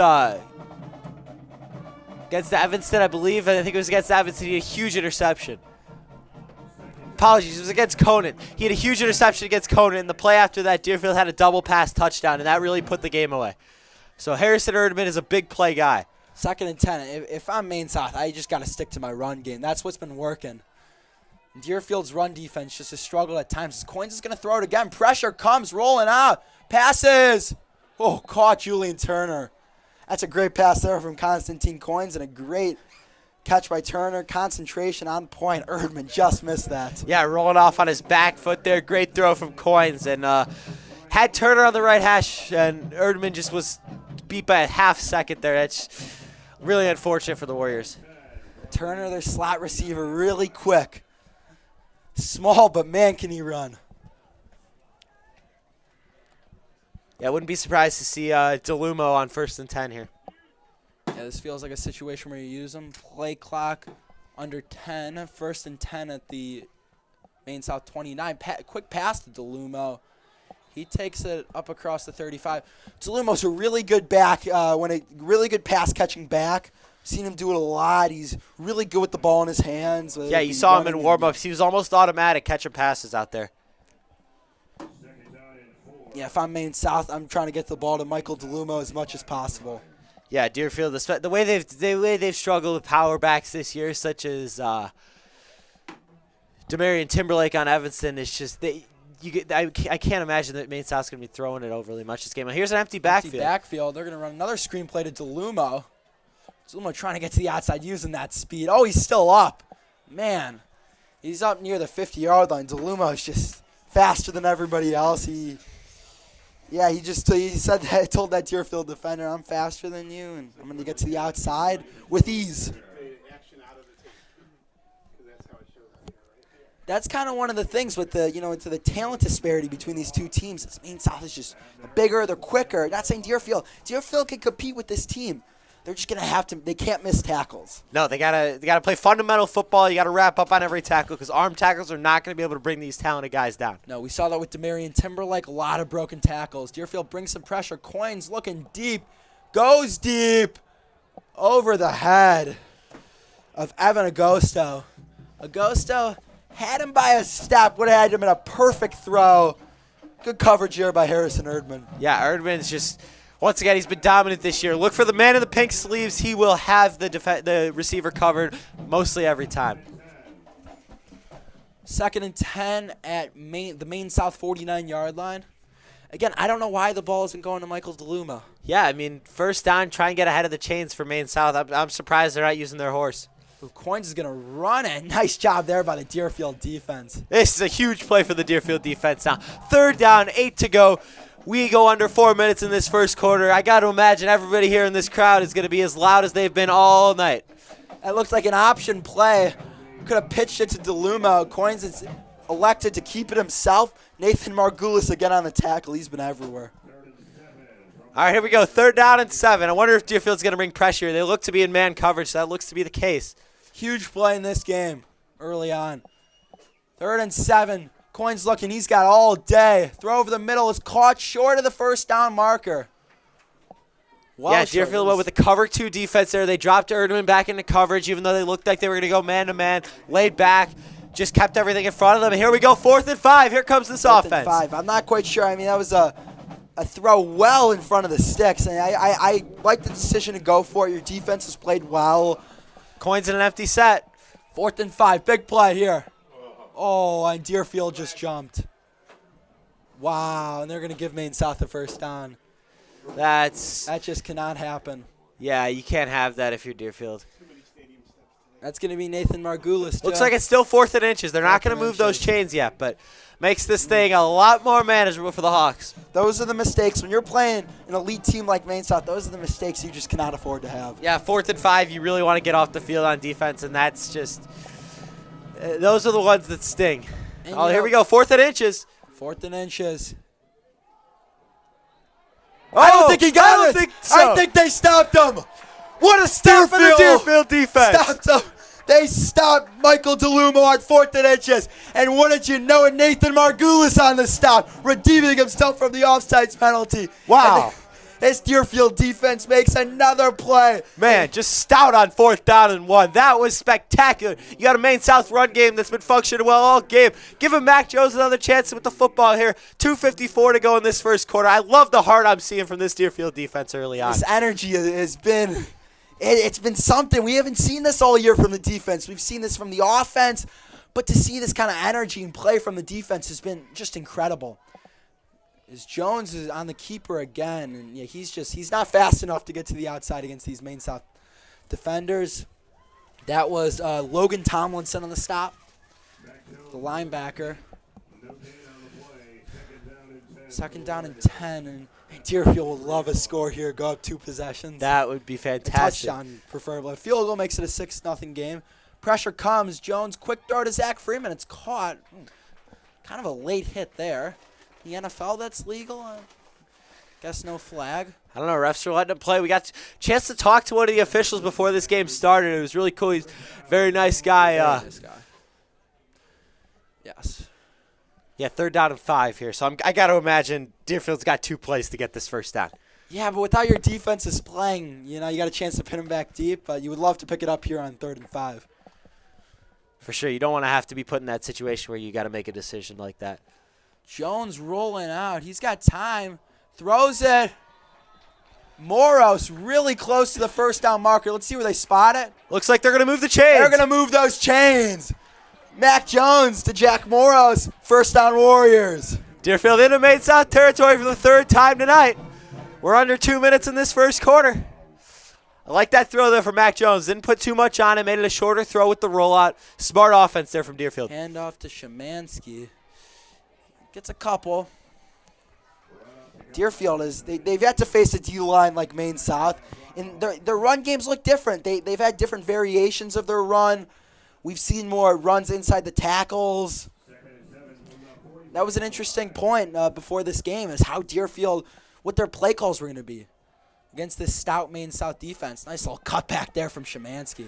B: Against the Evanston, I believe. I think it was against Evanston. He had a huge interception. Apologies, it was against Conan. He had a huge interception against Conan, and the play after that, Deerfield had a double pass touchdown, and that really put the game away. So Harrison Erdman is a big play guy.
A: 2nd and 10. If I'm Maine South, I just got to stick to my run game. That's what's been working. Deerfield's run defense just a struggle at times. Coins is going to throw it again. Pressure comes, rolling out. Passes. Oh, caught Julian Turner. That's a great pass there from Constantine Coins and a great catch by Turner. Concentration on point. Erdman just missed that.
B: Yeah, rolling off on his back foot there. Great throw from Coins. And had Turner on the right hash, and Erdman just was beat by a half second there. That's really unfortunate for the Warriors.
A: Turner, their slot receiver, really quick. Small, but man, can he run.
B: Yeah, I wouldn't be surprised to see DeLumo on 1st and 10 here.
A: Yeah, this feels like a situation where you use them. Play clock under 10. 1st and 10 at the Maine South 29. Quick pass to DeLumo. He takes it up across the 35. DeLumo's a really good back, really good pass catching back. Seen him do it a lot. He's really good with the ball in his hands.
B: Yeah, you saw him in warm-ups. He was almost automatic catching passes out there.
A: Yeah, if I'm Maine South, I'm trying to get the ball to Michael DeLumo as much as possible.
B: Yeah, Deerfield, the way they've struggled with power backs this year, such as Demarion Timberlake on Evanston, is just I can't imagine that Maine South's going to be throwing it overly much this game. Here's an empty backfield.
A: They're going to run another screenplay to DeLumo. DeLumo trying to get to the outside using that speed. Oh, he's still up. Man, he's up near the 50-yard line. DeLumo is just faster than everybody else. He said that, I told that Deerfield defender, I'm faster than you, and I'm going to get to the outside with ease. That's kind of one of the things with the talent disparity between these two teams. Maine South is just bigger, they're quicker. Not saying Deerfield. Deerfield can compete with this team. They're just gonna have to. They can't miss tackles.
B: No, they gotta play fundamental football. You gotta wrap up on every tackle because arm tackles are not gonna be able to bring these talented guys down.
A: No, we saw that with Demarion Timberlake. A lot of broken tackles. Deerfield brings some pressure. Coins looking deep, goes deep, over the head of Evan Agosto. Agosto had him by a step. Would have had him in a perfect throw. Good coverage here by Harrison Erdman.
B: Yeah, Erdman's just. Once again, he's been dominant this year. Look for the man in the pink sleeves. He will have the receiver covered mostly every time.
A: 2nd and 10 at the Maine South 49-yard line. Again, I don't know why the ball isn't going to Michael DeLumo.
B: Yeah, I mean, 1st down, try and get ahead of the chains for Maine South. I'm surprised they're not using their horse.
A: Coins is going to run it. Nice job there by the Deerfield defense.
B: This is a huge play for the Deerfield defense now. 3rd down, 8 to go. We go under 4 minutes in this first quarter. I got to imagine everybody here in this crowd is going to be as loud as they've been all night.
A: That looks like an option play. Could have pitched it to DeLumo. Coins is elected to keep it himself. Nathan Margulis again on the tackle. He's been everywhere.
B: All right, here we go. 3rd down and 7. I wonder if Deerfield's going to bring pressure. They look to be in man coverage, so that looks to be the case.
A: Huge play in this game early on. 3rd and 7. Coins looking, he's got all day. Throw over the middle is caught short of the 1st down marker.
B: Yeah, Deerfield went with the cover 2 defense there. They dropped Erdman back into coverage, even though they looked like they were going to go man-to-man. Laid back, just kept everything in front of them. And here we go, 4th and 5. Here comes this offense.
A: 4th and 5. I'm not quite sure. I mean, that was a throw well in front of the sticks. And I like the decision to go for it. Your defense has played well.
B: Coins in an empty set.
A: 4th and 5. Big play here. Oh, and Deerfield just jumped. Wow, and they're going to give Maine South the 1st down. That just cannot happen.
B: Yeah, you can't have that if you're Deerfield.
A: That's going to be Nathan Margulis.
B: Looks like it's still 4th and inches. They're not going to move those chains yet, but makes this thing a lot more manageable for the Hawks.
A: Those are the mistakes. When you're playing an elite team like Maine South, those are the mistakes you just cannot afford to have.
B: Yeah, 4th and 5, you really want to get off the field on defense, and that's just those are the ones that sting.
A: And
B: here we go, 4th and inches.
A: 4th and inches.
B: Oh,
A: I don't think he got it.
B: So.
A: I think they stopped him.
B: What a stop for the Deerfield defense.
A: Stopped him. They stopped Michael DeLumo on 4th and inches. And wouldn't you know it, Nathan Margulis on the stop, redeeming himself from the offsides penalty.
B: Wow.
A: This Deerfield defense makes another play.
B: Man, just stout on 4th down and 1. That was spectacular. You got a Maine South run game that's been functioning well all game. Giving Mac Jones another chance with the football here. 2:54 to go in this first quarter. I love the heart I'm seeing from this Deerfield defense early on.
A: This energy has been, it's been something. We haven't seen this all year from the defense. We've seen this from the offense, but to see this kind of energy and play from the defense has been just incredible. As Jones is on the keeper again, and yeah, he's not fast enough to get to the outside against these Maine South defenders. That was Logan Tomlinson on the stop, the linebacker. Second down and 10, and Deerfield would love a score here. Go up 2 possessions.
B: That would be
A: A
B: fantastic.
A: touchdown, preferably. A field goal makes it a 6-0 game. Pressure comes. Jones, quick throw to Zach Freeman. It's caught. Kind of a late hit there. The NFL, that's legal. Guess no flag.
B: I don't know. Refs are letting him play. We got a chance to talk to one of the officials before this game started. It was really cool. He's a very nice guy.
A: This guy. Yes.
B: Yeah, 3rd down and 5 here. So I got to imagine Deerfield's got 2 plays to get this first down.
A: Yeah, but without your defense is playing, you got a chance to pin him back deep. But you would love to pick it up here on 3rd and 5.
B: For sure. You don't want to have to be put in that situation where you got to make a decision like that.
A: Jones rolling out. He's got time. Throws it. Moros really close to the 1st down marker. Let's see where they spot it.
B: Looks like they're going to move the chains.
A: They're going to move those chains. Mac Jones to Jack Moros. 1st down Warriors.
B: Deerfield into Maine South territory for the 3rd time tonight. We're under 2 minutes in this first quarter. I like that throw there from Mac Jones. Didn't put too much on it. Made it a shorter throw with the rollout. Smart offense there from Deerfield.
A: Hand off to Szymanski. Gets a couple. Deerfield they've yet to face a D-line like Maine South. And their run games look different. They've had different variations of their run. We've seen more runs inside the tackles. That was an interesting point before this game, is how Deerfield, what their play calls were going to be against this stout Maine South defense. Nice little cutback there from Szymanski.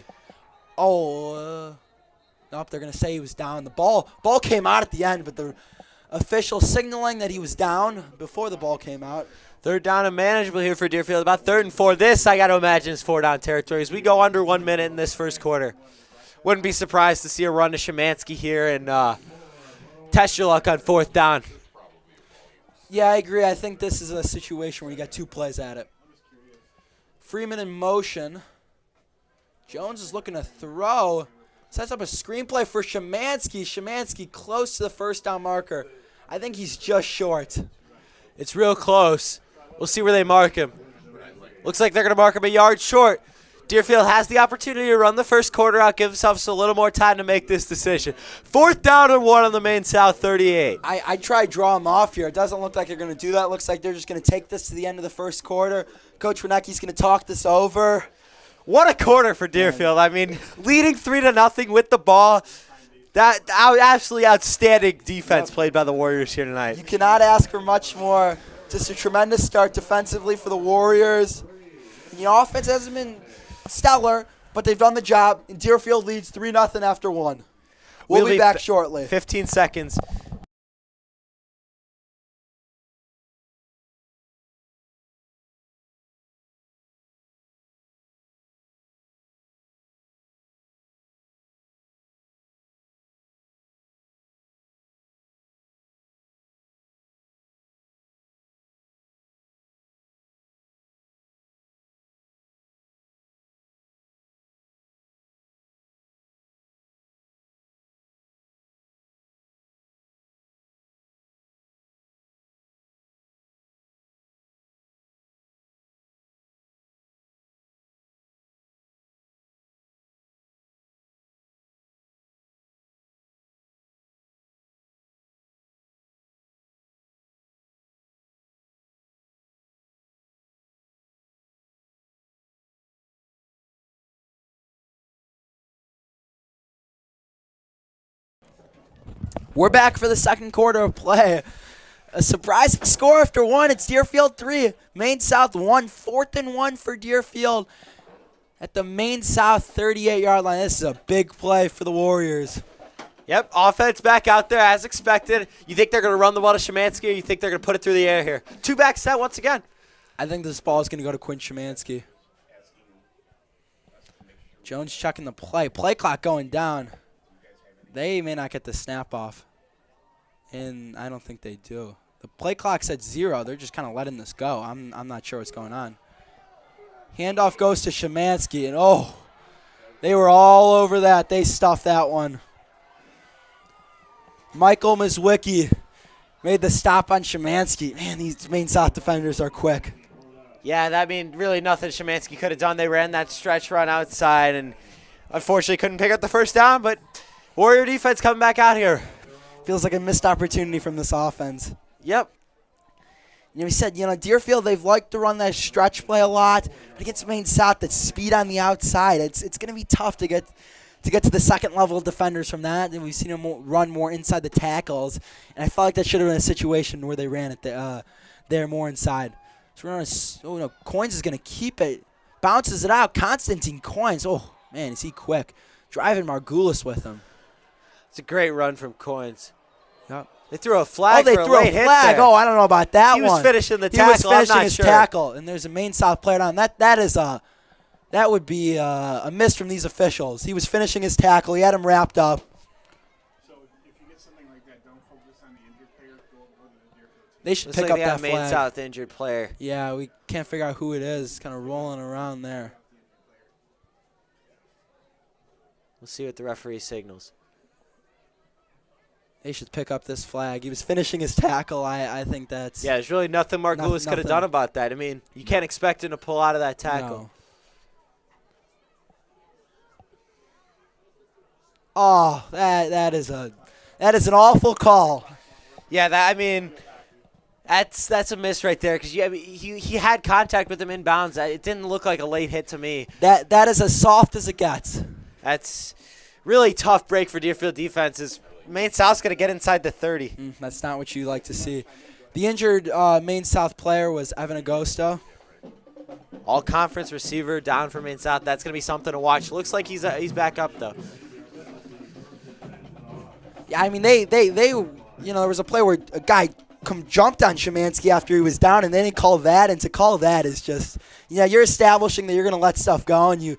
A: Nope, they're going to say he was down. The ball came out at the end, but the official signaling that he was down before the ball came out.
B: 3rd down and manageable here for Deerfield. About 3rd and 4. This, I got to imagine, is 4-down territory as we go under 1 minute in this first quarter. Wouldn't be surprised to see a run to Szymanski here and test your luck on 4th down.
A: Yeah, I agree. I think this is a situation where you got 2 plays at it. Freeman in motion. Jones is looking to throw. Sets up a screenplay for Szymanski. Szymanski close to the 1st down marker. I think he's just short.
B: It's real close. We'll see where they mark him. Looks like they're going to mark him a yard short. Deerfield has the opportunity to run the first quarter out, give themselves a little more time to make this decision. 4th down and 1 on the Maine South 38.
A: I tried draw him off here. It doesn't look like they're going to do that. It looks like they're just going to take this to the end of the first quarter. Coach Wienecke's going to talk this over.
B: What a quarter for Deerfield. I mean, leading 3-0 with the ball. That absolutely outstanding defense played by the Warriors here tonight.
A: You cannot ask for much more. Just a tremendous start defensively for the Warriors. And the offense hasn't been stellar, but they've done the job. And Deerfield leads 3-0 after 1. We'll be back shortly.
B: 15 seconds.
A: We're back for the second quarter of play. A surprising score after 1. It's Deerfield 3, Maine South 1. 4th and 1 for Deerfield at the Maine South 38-yard line. This is a big play for the Warriors.
B: Yep, offense back out there as expected. You think they're going to run the ball to Szymanski, or you think they're going to put it through the air here? 2-back set once again.
A: I think this ball is going to go to Quinn Szymanski. Jones checking the play. Play clock going down. They may not get the snap off. And I don't think they do. The play clock's at 0. They're just kind of letting this go. I'm not sure what's going on. Handoff goes to Szymanski. And, oh, they were all over that. They stuffed that one. Michael Mizwicki made the stop on Szymanski. Man, these Maine South defenders are quick.
B: Yeah, that really nothing Szymanski could have done. They ran that stretch run outside and unfortunately couldn't pick up the first down, but Warrior defense coming back out here.
A: Feels like a missed opportunity from this offense.
B: Yep.
A: We said, Deerfield, they've liked to run that stretch play a lot, but against Maine South, that speed on the outside, it's going to be tough to get to the second level of defenders from that. And we've seen them run more inside the tackles, and I felt like that should have been a situation where they ran it there more inside. So Coins is going to keep it, bounces it out. Constantine Coins, oh man, is he quick, driving Margulis with him.
B: It's a great run from Coins.
A: Yep.
B: They threw a flag.
A: They
B: for
A: threw
B: a late
A: a flag.
B: hit there.
A: Oh, I don't know about that one.
B: He was finishing the tackle.
A: He was finishing
B: I'm not
A: his
B: sure.
A: tackle, and there's a Maine South player down. That would be a miss from these officials. He was finishing his tackle. He had him wrapped up.
D: So if you get something like that, don't focus on the injured player. Go to the Deerfield team.
A: They should
B: Looks
A: pick
B: like
A: up
B: they
A: that
B: have Maine
A: flag.
B: South injured player.
A: Yeah, we can't figure out who it is. It's kind of rolling around there.
B: We'll see what the referee signals.
A: They should pick up this flag. He was finishing his tackle. I think that's...
B: Yeah, there's really nothing Mark Lewis could have done about that. I mean, you can't expect him to pull out of that tackle.
A: No. Oh, that is an awful call.
B: Yeah, that's a miss right there because he had contact with him inbounds. It didn't look like a late hit to me.
A: That is as soft as it gets.
B: That's really tough break for Deerfield defenses. Maine South's going to get inside the 30.
A: That's not what you like to see. The injured Maine South player was Evan Agosto.
B: All-conference receiver down for Maine South. That's going to be something to watch. Looks like he's back up, though.
A: Yeah, I mean, they there was a play where a guy jumped on Szymanski after he was down, and then he called that, and to call that is just, you're establishing that you're going to let stuff go, and you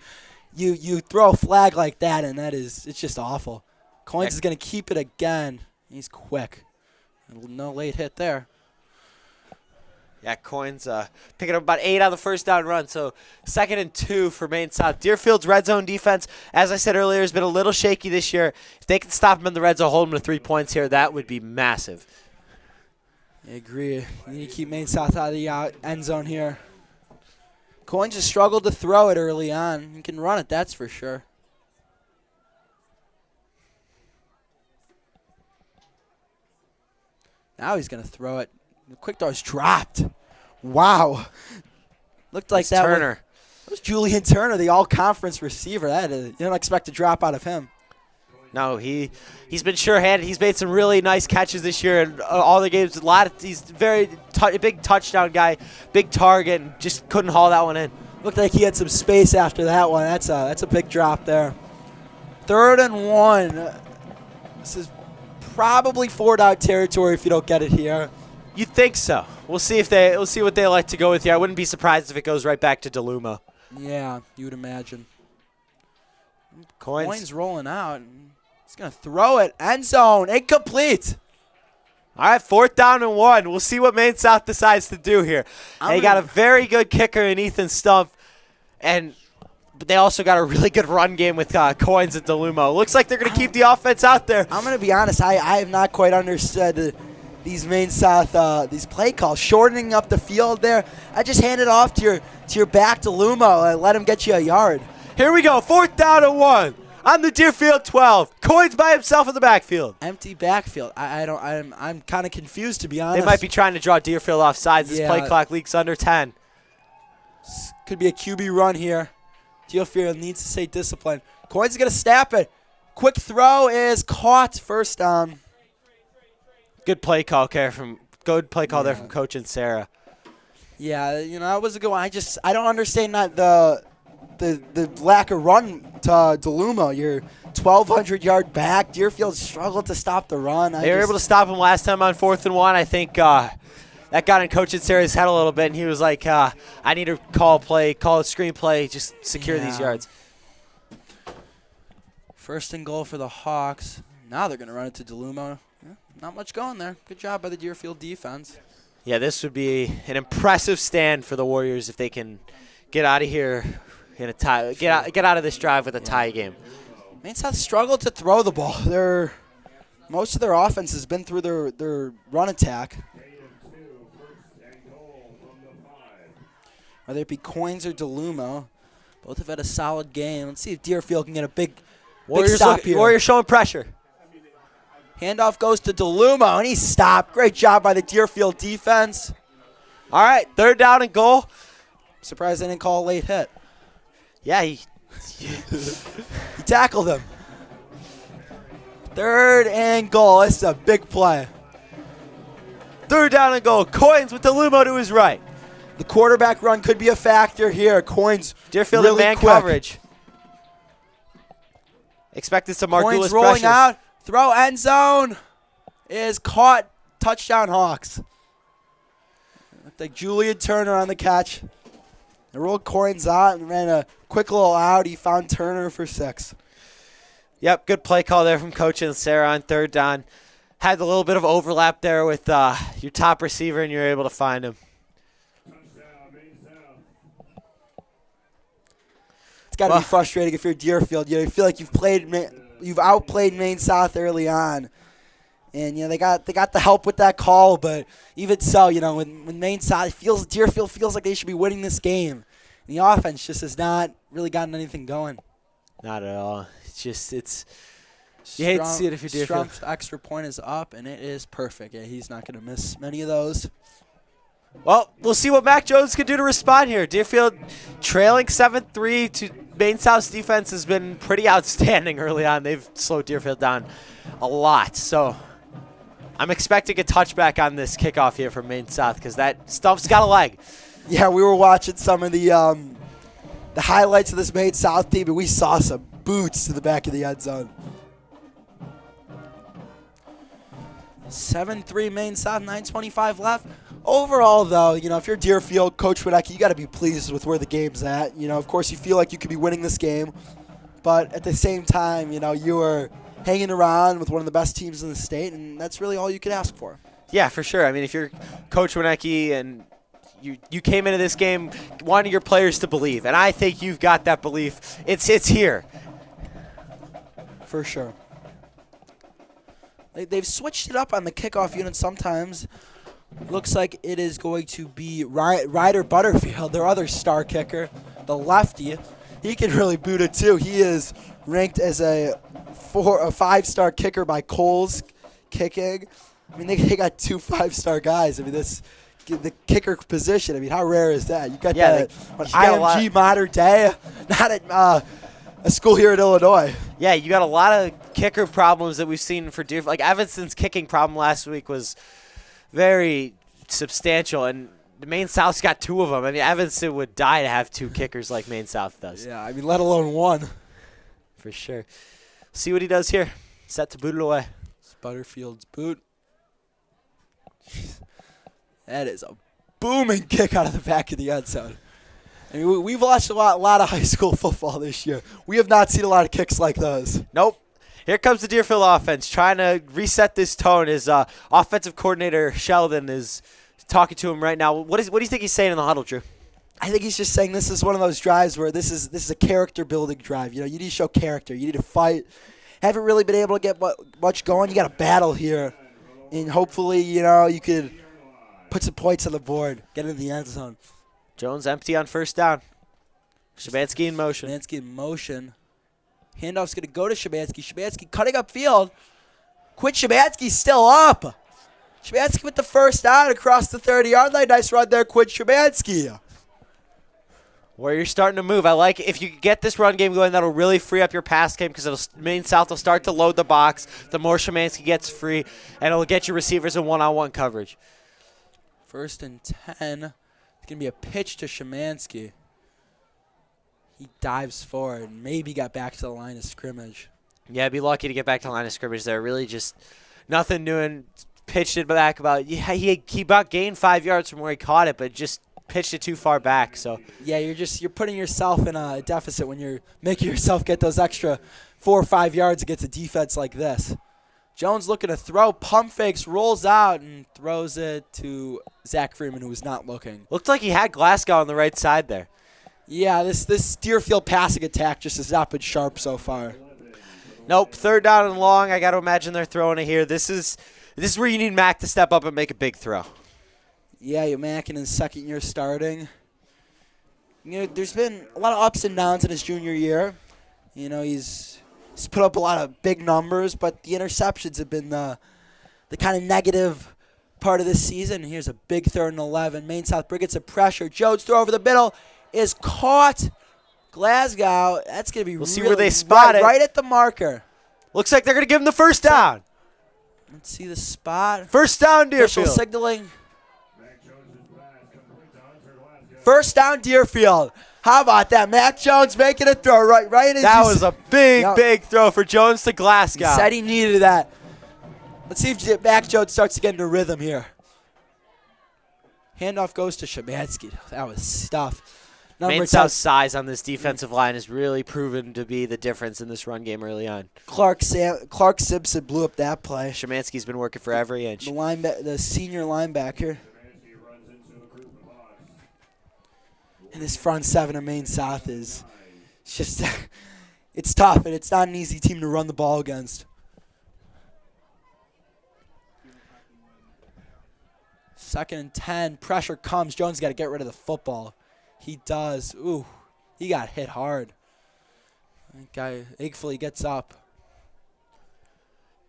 A: throw a flag like that, and it's just awful. Coins is going to keep it again. He's quick. No late hit there.
B: Yeah, Coins picking up about 8 on the first down run, so 2nd and 2 for Maine South. Deerfield's red zone defense, as I said earlier, has been a little shaky this year. If they can stop them in the red zone, hold them to 3 points here, that would be massive.
A: I agree. You need to keep Maine South out of the end zone here. Coins has struggled to throw it early on. He can run it, that's for sure. Now he's going to throw it. The quick throw's dropped. Wow. Looked like that
B: Turner.
A: was Julian Turner, the all-conference receiver. You don't expect a drop out of him.
B: No, he's been sure-handed. He's made some really nice catches this year in all the games. He's very big touchdown guy, big target, and just couldn't haul that one in.
A: Looked like he had some space after that one. That's a big drop there. 3rd and 1. This is probably 4-down territory if you don't get it here.
B: You'd think so. We'll see what they like to go with here. I wouldn't be surprised if it goes right back to DeLuma.
A: Yeah, you would imagine.
B: Coins
A: rolling out. He's going to throw it. End zone. Incomplete.
B: All right, 4th down and 1. We'll see what Maine South decides to do here. They got a very good kicker in Ethan Stump, but they also got a really good run game with Coins and DeLumo. Looks like they're going to keep the offense out there.
A: I'm going to be honest. I have not quite understood these Maine South these play calls, shortening up the field there. I just hand it off to your back DeLumo and let him get you a yard.
B: Here we go, 4th down and 1 on the Deerfield 12. Coins by himself in the backfield.
A: Empty backfield. I'm kind of confused, to be honest.
B: They might be trying to draw Deerfield off sides. This play clock leaks under 10.
A: Could be a QB run here. Deerfield needs to stay disciplined. Coins is going to snap it. Quick throw is caught. 1st down.
B: Good play call there from Coach and Sarah.
A: Yeah, that was a good one. I don't understand the lack of run to DeLuma. Your 1,200-yard back. Deerfield struggled to stop the run.
B: They were able to stop him last time on 4th and 1. I think that got in Coach Sarah's head a little bit, and he was like, I need to call a screenplay, just secure these yards.
A: First and goal for the Hawks. Now they're going to run it to DeLumo. Yeah, not much going there. Good job by the Deerfield defense.
B: Yeah, this would be an impressive stand for the Warriors if they can get out of here in a tie. Get out of this drive with a tie game.
A: Maine South struggled to throw the ball. Most of their offense has been through their run attack. Whether it be Coins or DeLumo, both have had a solid game. Let's see if Deerfield can get a big stop here.
B: Warriors showing pressure.
A: Handoff goes to DeLumo, and he's stopped. Great job by the Deerfield defense.
B: All right, 3rd down and goal.
A: Surprised they didn't call a late hit.
B: Yeah, he
A: tackled him. 3rd and goal. This is a big play.
B: 3rd down and goal. Coins with DeLumo to his right.
A: The quarterback run could be a factor here. Coins
B: Deerfield
A: really
B: in man
A: quick.
B: coverage. Expected some
A: Coins
B: Margulis
A: rolling
B: pressure.
A: out. Throw end zone is caught. Touchdown Hawks. Looked like Julian Turner on the catch. They rolled Coins out and ran a quick little out. He found Turner for 6.
B: Yep, good play call there from Coach and Sarah on 3rd down. Had a little bit of overlap there with your top receiver, and you're able to find him.
A: It's got to be frustrating if you're Deerfield. You feel like you've outplayed Maine South early on, and they got the help with that call. But even so, when Maine South Deerfield feels like they should be winning this game, and the offense just has not really gotten anything going.
B: Not at all. You hate to see it if you're Deerfield.
A: Strump's extra point is up, and it is perfect. Yeah, he's not going to miss many of those.
B: Well, we'll see what Mac Jones can do to respond here. Deerfield trailing 7-3 to Maine South's defense has been pretty outstanding early on. They've slowed Deerfield down a lot. So I'm expecting a touchback on this kickoff here from Maine South because that stuff's got a leg.
A: Yeah, we were watching some of the highlights of this Maine South team, and we saw some boots to the back of the end zone. 7-3 Maine South, 9:25 left. Overall, though, if you're Deerfield, Coach Wadecki, you got to be pleased with where the game's at. Of course, you feel like you could be winning this game, but at the same time, you are hanging around with one of the best teams in the state, and that's really all you could ask for.
B: Yeah, for sure. I mean, if you're Coach Wadecki and you came into this game wanting your players to believe, and I think you've got that belief. It's here.
A: For sure. They've switched it up on the kickoff unit sometimes. Looks like it is going to be Ryder Butterfield, their other star kicker, the lefty. He can really boot it too. He is ranked as a 5-star kicker by Coles Kicking. I mean, they got 2 5-star guys. I mean, the kicker position. I mean, how rare is that? You got that on IMG Modern Day, not at a school here in Illinois.
B: Yeah, you got a lot of kicker problems that we've seen for Deerfield. Like Evanston's kicking problem last week was very substantial, and the Maine South's got 2 of them. I mean, Evanston would die to have 2 kickers like Maine South does.
A: Yeah, I mean, let alone 1.
B: For sure. See what he does here. Set to boot it away.
A: It's Butterfield's boot. Jeez. That is a booming kick out of the back of the end zone. I mean, we've watched a lot of high school football this year. We have not seen a lot of kicks like those.
B: Nope. Here comes the Deerfield offense trying to reset this tone. His offensive coordinator, Sheldon, is talking to him right now. What do you think he's saying in the huddle, Drew?
A: I think he's just saying this is one of those drives where this is a character-building drive. You need to show character. You need to fight. Haven't really been able to get much going. You got to battle here. And hopefully, you could put some points on the board, get in the end zone.
B: Jones empty on 1st down. Shabansky in motion.
A: Shabansky in motion. Handoff's going to go to Shabansky. Shabansky cutting upfield. Quinn Shabansky's still up. Shabansky with the 1st down across the 30-yard line. Nice run there, Quinn Shabansky.
B: Where you're starting to move. I like it. If you get this run game going, that'll really free up your pass game because Maine South will start to load the box. The more Shabansky gets free, and it'll get your receivers in one-on-one coverage.
A: 1st and 10. It's going to be a pitch to Shabansky. He dives forward and maybe got back to the line of scrimmage.
B: Yeah, be lucky to get back to the line of scrimmage there. Really just nothing doing. pitched it back he about gained 5 yards from where he caught it, but just pitched it too far back. So
A: Yeah, you're putting yourself in a deficit when you're making yourself get those extra 4 or 5 yards against a defense like this. Jones looking to throw, pump fakes, rolls out, and throws it to Zach Freeman, who was not looking.
B: looked like he had Glasgow on the right side there.
A: Yeah, this Deerfield passing attack just has not been sharp so far.
B: Nope, 3rd down and long. I got to imagine they're throwing it here. This is where you need Mac to step up and make a big throw.
A: Yeah, you're Mac in his second year starting. You know, there's been a lot of ups and downs in his junior year. You know, he's put up a lot of big numbers, but the interceptions have been the kind of negative part of this season. Here's a big 3rd and 11. Maine South gets a pressure. Jones throw over the middle is caught. Glasgow, that's going to be
B: We'll see where they spot
A: right,
B: it.
A: right at the marker.
B: Looks like they're going to give him the 1st down.
A: Let's see the spot.
B: 1st down,
A: Official
B: Deerfield.
A: signaling. 1st down, Deerfield. How about that? Mac Jones making a throw right as
B: That
A: you
B: was
A: s-
B: a big,
A: Yep.
B: big throw for Jones to
A: He
B: Glasgow.
A: said he needed that. Let's see if Mac Jones starts to get into rhythm here. Handoff goes to Szymanski. That was stuff.
B: Maine
A: 10,
B: South's size on this defensive line has really proven to be the difference in this run game early on.
A: Clark Simpson blew up that play.
B: Szymanski's been working for every inch.
A: The senior linebacker. And this front 7 of Maine South is just it's tough, and it's not an easy team to run the ball against. 2nd and 10. Pressure comes. Jones got to get rid of the football. He does. Ooh, he got hit hard. That guy thankfully gets up.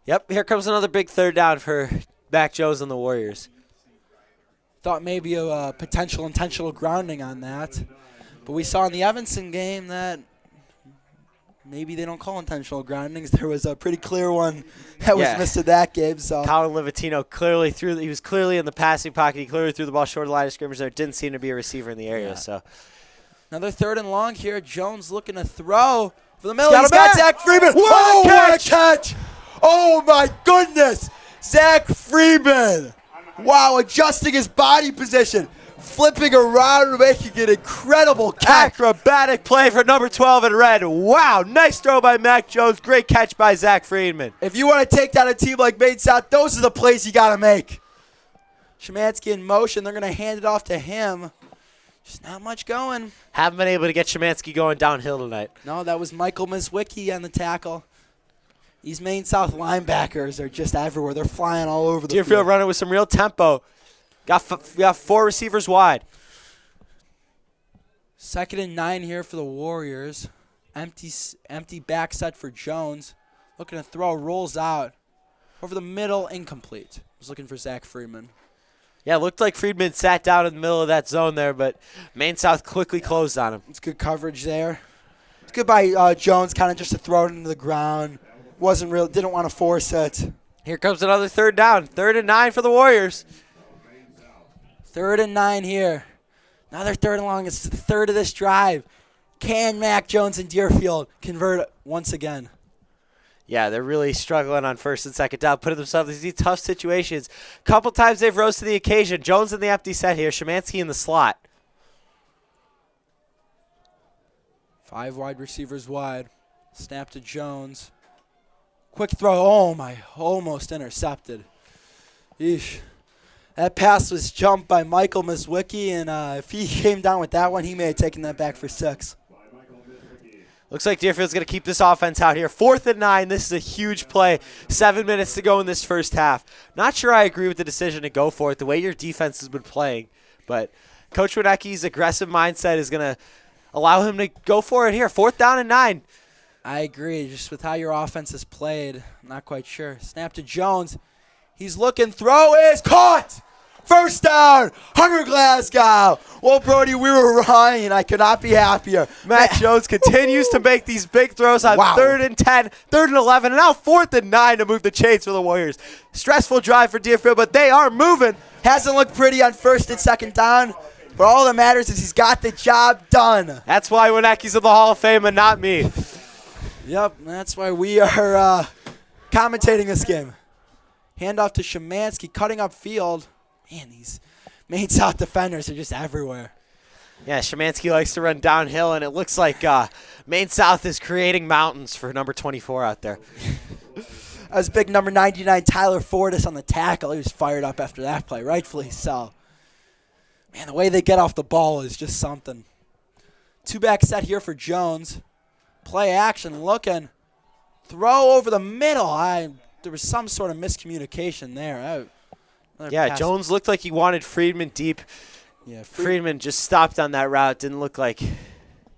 B: Yep, here comes another big 3rd down for Mac Jones and the Warriors.
A: Thought maybe a potential intentional grounding on that. But we saw in the Evanston game that maybe they don't call intentional groundings. There was a pretty clear one that was missed in that game. So
B: Colin Livatino clearly he was clearly in the passing pocket. He clearly threw the ball short of the line of scrimmage. There didn't seem to be a receiver in the area.
A: Yeah.
B: So
A: another 3rd and long here. Jones looking to throw for the middle.
B: got
A: He's
B: him
A: got
B: back.
A: Zach Freeman.
B: What a
A: What a catch! Oh my goodness! Zach Freeman. Wow, adjusting his body position, flipping around, making an incredible catch.
B: acrobatic play for number 12 in red. Wow, nice throw by Mac Jones. Great catch by Zach Friedman.
A: If you want to take down a team like Maine South, those are the plays you got to make. Szymanski in motion. They're going to hand it off to him. Just not much going.
B: Haven't been able to get Szymanski going downhill tonight.
A: No, that was Michael Miswicki on the tackle. These Maine South linebackers are just everywhere. They're flying all over the
B: Deerfield
A: field.
B: running with some real tempo. Got 4 receivers wide.
A: 2nd and 9 here for the Warriors. Empty back set for Jones. Looking to throw, rolls out. Over the middle, incomplete. Was looking for Zach Freeman.
B: Yeah, looked like Friedman sat down in the middle of that zone there, but Maine South quickly closed on him.
A: It's good coverage there. It's good by Jones, kind of just to throw it into the ground. Didn't want to force it.
B: Here comes another 3rd down. 3rd and 9 for the Warriors.
A: 3rd and 9 here. Another 3rd and long. It's the 3rd of this drive. Can Mac Jones and Deerfield convert once again?
B: Yeah, they're really struggling on 1st and 2nd down, putting themselves in these tough situations. Couple times they've rose to the occasion. Jones in the empty set here. Szymanski in the slot.
A: 5 wide receivers wide. Snap to Jones. Quick throw. Oh, my. Almost intercepted. Eesh. That pass was jumped by Michael Miswicki, and if he came down with that one, he may have taken that back for 6.
B: Looks like Deerfield's going to keep this offense out here. 4th and 9. This is a huge play. 7 minutes to go in this first half. Not sure I agree with the decision to go for it, the way your defense has been playing. But Coach Winecki's aggressive mindset is going to allow him to go for it here. 4th down and 9.
A: I agree. Just with how your offense has played, I'm not quite sure. Snap to Jones. He's looking. Throw is caught. 1st down. Hunter Glasgow. Well, Brody, we were wrong, and I could not be happier.
B: Mac Jones continues to make these big throws on
A: Wow.
B: 3rd and 10, 3rd and 11, and now 4th and 9 to move the chains for the Warriors. Stressful drive for Deerfield, but they are moving.
A: Hasn't looked pretty on 1st and 2nd down, but all that matters is he's got the job done.
B: That's why Winecki's in the Hall of Fame and not me.
A: Yep, that's why we are commentating this game. Handoff to Szymanski, cutting up field. Man, these Maine South defenders are just everywhere.
B: Yeah, Szymanski likes to run downhill, and it looks like Maine South is creating mountains for number 24 out there.
A: That was big number 99, Tyler Fortis on the tackle. He was fired up after that play, rightfully so. Man, the way they get off the ball is just something. Two-back set here for Jones. Play action, looking. Throw over the middle. There was some sort of miscommunication there.
B: Yeah, Jones looked like he wanted Friedman deep.
A: Yeah,
B: Friedman just stopped on that route. Didn't look like.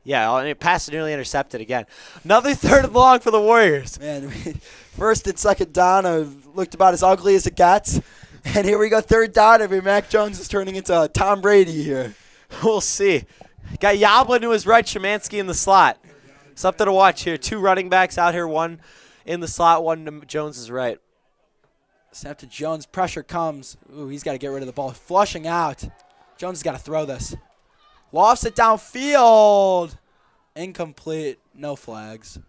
B: Yeah, and it passed nearly intercepted again. Another 3rd and long for the Warriors.
A: Man, first and second down looked about as ugly as it gets. And here we go, 3rd down. Mac Jones is turning into Tom Brady here.
B: We'll see. Got Yoblin to his right, Szymanski in the slot. Something to watch here. 2 running backs out here, one in the slot, one to Jones' right.
A: Snap to Jones. Pressure comes. Ooh, he's got to get rid of the ball. Flushing out. Jones has got to throw this. Lofts it downfield. Incomplete. No flags.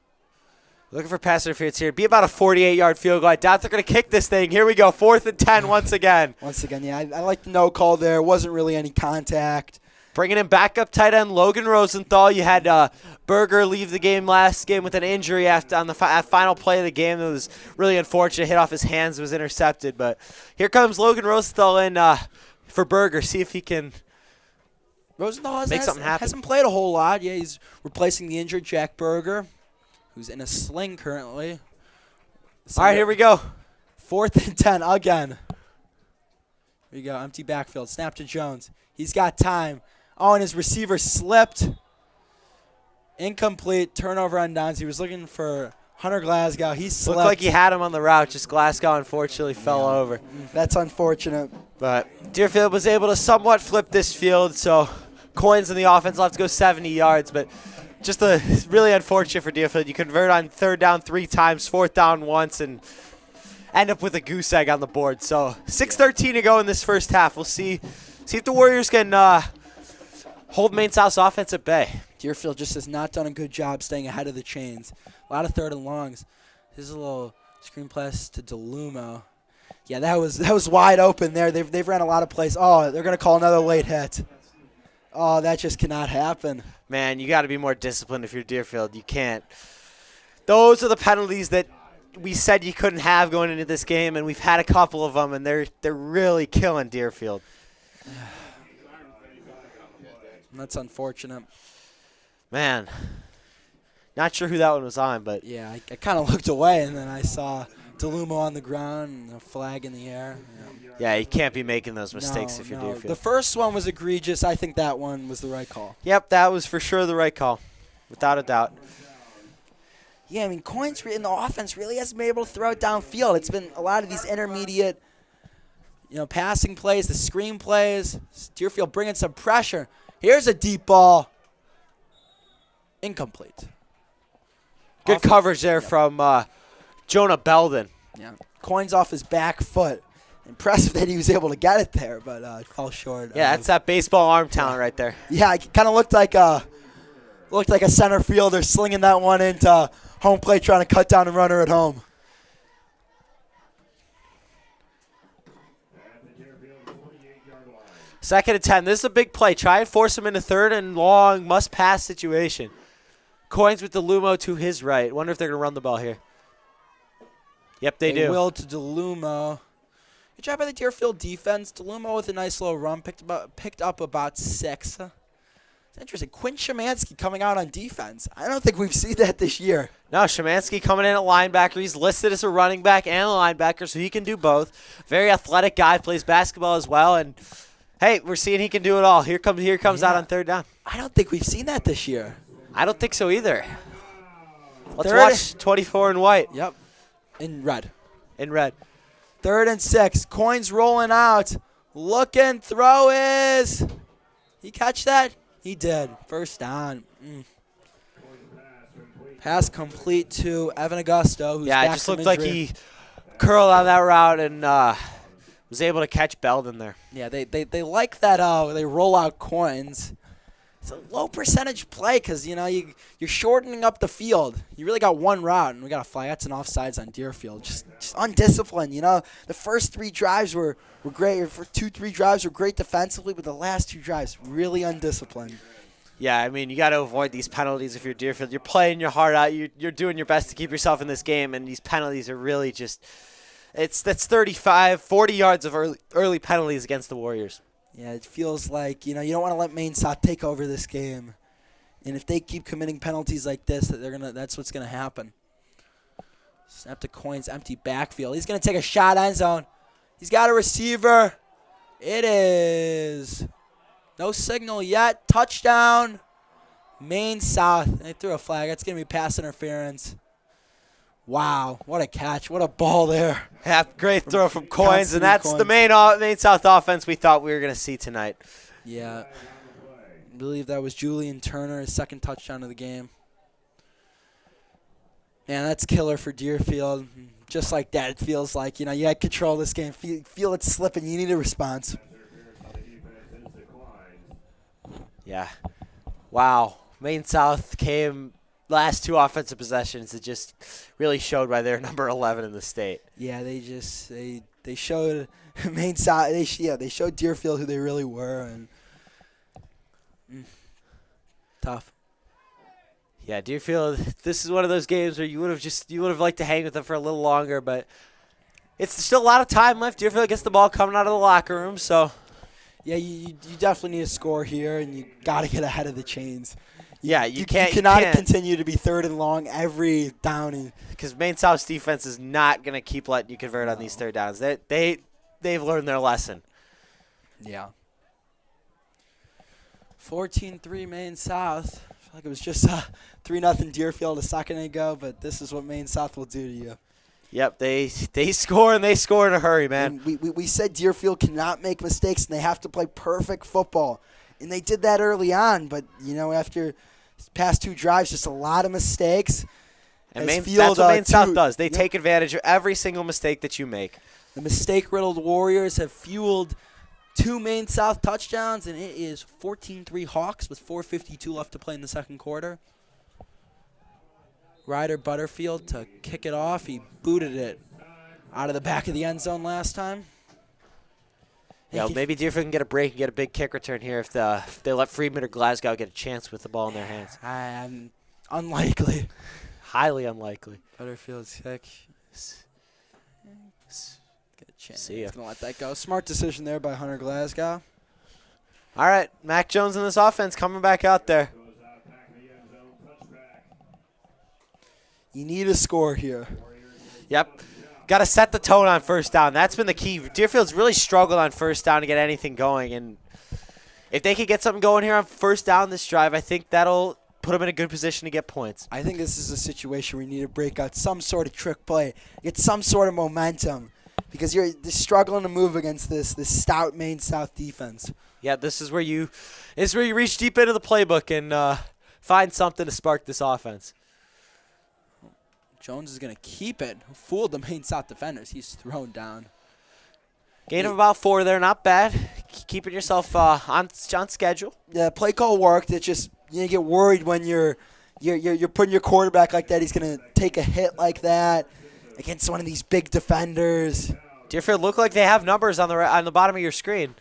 B: Looking for pass interference here. Be about a 48-yard field goal. I doubt they're going to kick this thing. Here we go. 4th and 10 once again.
A: Once again, yeah, I like the no call there. Wasn't really any contact.
B: Bringing in backup tight end Logan Rosenthal. You had Berger leave the game last game with an injury on the final play of the game. That was really unfortunate. Hit off his hands, was intercepted. But here comes Logan Rosenthal in for Berger. See if he can
A: Rosenthal
B: make something happen.
A: Hasn't played a whole lot. Yeah, he's replacing the injured Jack Berger, who's in a sling currently.
B: All right, here we go.
A: 4th and 10 again. Here we go. Empty backfield. Snap to Jones. He's got time. Oh, and his receiver slipped. Incomplete. Turnover on downs. He was looking for Hunter Glasgow. He slipped.
B: Looked like he had him on the route. Just Glasgow unfortunately fell over.
A: That's unfortunate.
B: But Deerfield was able to somewhat flip this field, so Coins in the offense will have to go 70 yards. But just really unfortunate for Deerfield. You convert on 3rd down 3 times, 4th down once, and end up with a goose egg on the board. So 6:13 to go in this first half. We'll see if the Warriors can hold Maine South's offense at bay.
A: Deerfield just has not done a good job staying ahead of the chains. A lot of 3rd and longs. Here's a little screen pass to DeLumo. Yeah, that was wide open there. They've ran a lot of plays. Oh, they're going to call another late hit. Oh, that just cannot happen.
B: Man, you got to be more disciplined if you're Deerfield. You can't. Those are the penalties that we said you couldn't have going into this game, and we've had a couple of them, and they're really killing Deerfield.
A: That's unfortunate.
B: Man, not sure who that one was on, but
A: yeah, I kind of looked away, and then I saw DeLumo on the ground and a flag in the air.
B: Yeah, you can't be making those mistakes if you're Deerfield.
A: The first one was egregious. I think that one was the right call.
B: Yep, that was for sure the right call, without a doubt.
A: Yeah, I mean, Coins in the offense really hasn't been able to throw it downfield. It's been a lot of these intermediate, passing plays, the screen plays. Deerfield bringing some pressure. Here's a deep ball. Incomplete.
B: Good coverage there from Jonah Belden.
A: Yeah, Coins off his back foot. Impressive that he was able to get it there, but it fell short.
B: Yeah, that's that baseball arm talent right there.
A: Yeah, it kind of looked like a center fielder slinging that one into home plate, trying to cut down a runner at home.
B: Second and 10. This is a big play. Try and force him into 3rd and long, must-pass situation. Coins with DeLumo to his right. Wonder if they're going to run the ball here. Yep, they do.
A: Will to DeLumo. Good job by the Deerfield defense. DeLumo with a nice little run. Picked up about 6. It's interesting. Quinn Szymanski coming out on defense. I don't think we've seen that this year.
B: No, Szymanski coming in at linebacker. He's listed as a running back and a linebacker, so he can do both. Very athletic guy. Plays basketball as well. And, hey, we're seeing he can do it all. Here comes out on 3rd down.
A: I don't think we've seen that this year.
B: I don't think so either. Let's watch 24 in white.
A: Yep. In red.
B: In red.
A: 3rd and 6. Coins rolling out. Looking. Throw is. He catch that? He did. First down. Pass complete to Evan Augusto. Who's
B: yeah, it just looked like he curled on that route and was able to catch Belden there.
A: Yeah, they like that. They roll out Coins. it's a low percentage play because, you're shortening up the field. You really got one route, and we got a flag. That's an offsides on Deerfield. Just undisciplined, The first 3 drives were great. For 2-3 drives were great defensively, but the last 2 drives, really undisciplined.
B: Yeah, I mean, you got to avoid these penalties if you're Deerfield. You're playing your heart out. You're doing your best to keep yourself in this game, and these penalties are really just that's 35, 40 yards of early penalties against the Warriors.
A: Yeah, it feels like, you don't want to let Maine South take over this game. And if they keep committing penalties like this, that's what's going to happen. Snap to Coins, empty backfield. He's going to take a shot, end zone. He's got a receiver. It is no signal yet. Touchdown, Maine South. They threw a flag. That's going to be pass interference. Wow, what a catch. What a ball there.
B: Yeah, great throw from Coins, and that's the Maine South offense we thought we were going to see tonight.
A: Yeah, I believe that was Julian Turner, his second touchdown of the game. Man, that's killer for Deerfield. Just like that, it feels like, you had control of this game. Feel it slipping. You need a response.
B: Yeah. Wow. Maine South came last 2 offensive possessions. It just really showed why they're number 11 in the state.
A: Yeah, they showed Maine South. They showed Deerfield who they really were, and tough.
B: Yeah, Deerfield. This is one of those games where you would have liked to hang with them for a little longer, but it's still a lot of time left. Deerfield gets the ball coming out of the locker room, so
A: yeah, you definitely need a score here, and you got to get ahead of the chains.
B: Yeah,
A: you cannot continue to be 3rd and long every down.
B: Because Maine South's defense is not going to keep letting you convert on these 3rd downs. They've learned their lesson.
A: Yeah. 14-3 Maine South. I feel like it was just 3-0 Deerfield a second ago, but this is what Maine South will do to you.
B: Yep, they score, and they score in a hurry, man.
A: And we said Deerfield cannot make mistakes, and they have to play perfect football. And they did that early on, but, after past 2 drives, just a lot of mistakes.
B: And that's what Maine South does. They take advantage of every single mistake that you make.
A: The mistake-riddled Warriors have fueled 2 Maine South touchdowns, and it is 14-3 Hawks with 4:52 left to play in the second quarter. Ryder Butterfield to kick it off. He booted it out of the back of the end zone last time.
B: Yeah, maybe Deerfield can get a break and get a big kick return here if they let Friedman or Glasgow get a chance with the ball in their hands.
A: Unlikely.
B: Highly unlikely.
A: Butterfield's kick. Get a chance.
B: See ya.
A: He's going to let that go. Smart decision there by Hunter Glasgow.
B: All right, Mac Jones in this offense coming back out there.
A: You need a score here.
B: Yep. Got to set the tone on first down. That's been the key. Deerfield's really struggled on first down to get anything going. And if they could get something going here on first down this drive, I think that'll put them in a good position to get points.
A: I think this is a situation where you need to break out some sort of trick play, get some sort of momentum, because you're struggling to move against this stout Maine South defense.
B: Yeah, this is where you reach deep into the playbook and find something to spark this offense.
A: Jones is going to keep it. Fooled the Maine South defenders. He's thrown down.
B: Gain of about 4 there, not bad. Keeping yourself on schedule.
A: Yeah, play call worked. It's just you get worried when you're putting your quarterback like that. He's going to take a hit like that against one of these big defenders.
B: Deerfield look like they have numbers on the bottom of your screen.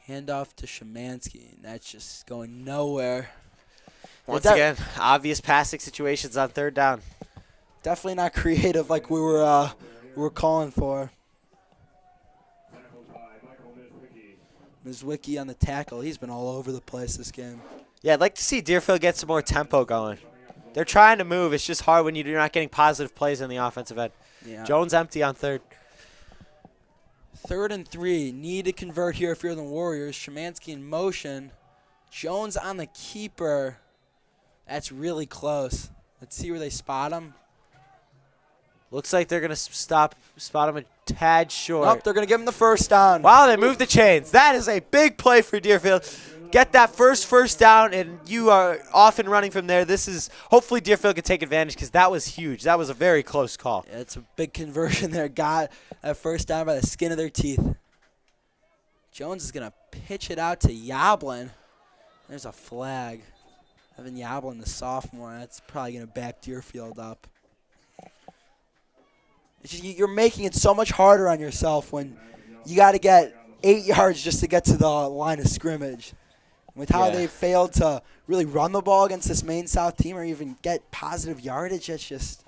A: Handoff to Szymanski, and that's just going nowhere.
B: Once again, obvious passing situations on 3rd down.
A: Definitely not creative like we were calling for. Mizwicki on the tackle. He's been all over the place this game.
B: Yeah, I'd like to see Deerfield get some more tempo going. They're trying to move. It's just hard when you're not getting positive plays on the offensive end.
A: Yeah.
B: Jones empty on 3rd.
A: 3rd and 3. Need to convert here if you're the Warriors. Szymanski in motion. Jones on the keeper. That's really close. Let's see where they spot him.
B: Looks like they're going to spot him a tad short.
A: Nope, they're going to give him the first down.
B: Wow, they moved the chains. That is a big play for Deerfield. Get that first down, and you are off and running from there. This is hopefully Deerfield can take advantage because that was huge. That was a very close call.
A: Yeah, it's a big conversion there. Got that first down by the skin of their teeth. Jones is going to pitch it out to Yablin. There's a flag. Evan Yablin, the sophomore, that's probably going to back Deerfield up. It's just, you're making it so much harder on yourself when you got to get 8 yards just to get to the line of scrimmage. With how they failed to really run the ball against this Maine South team or even get positive yardage, it's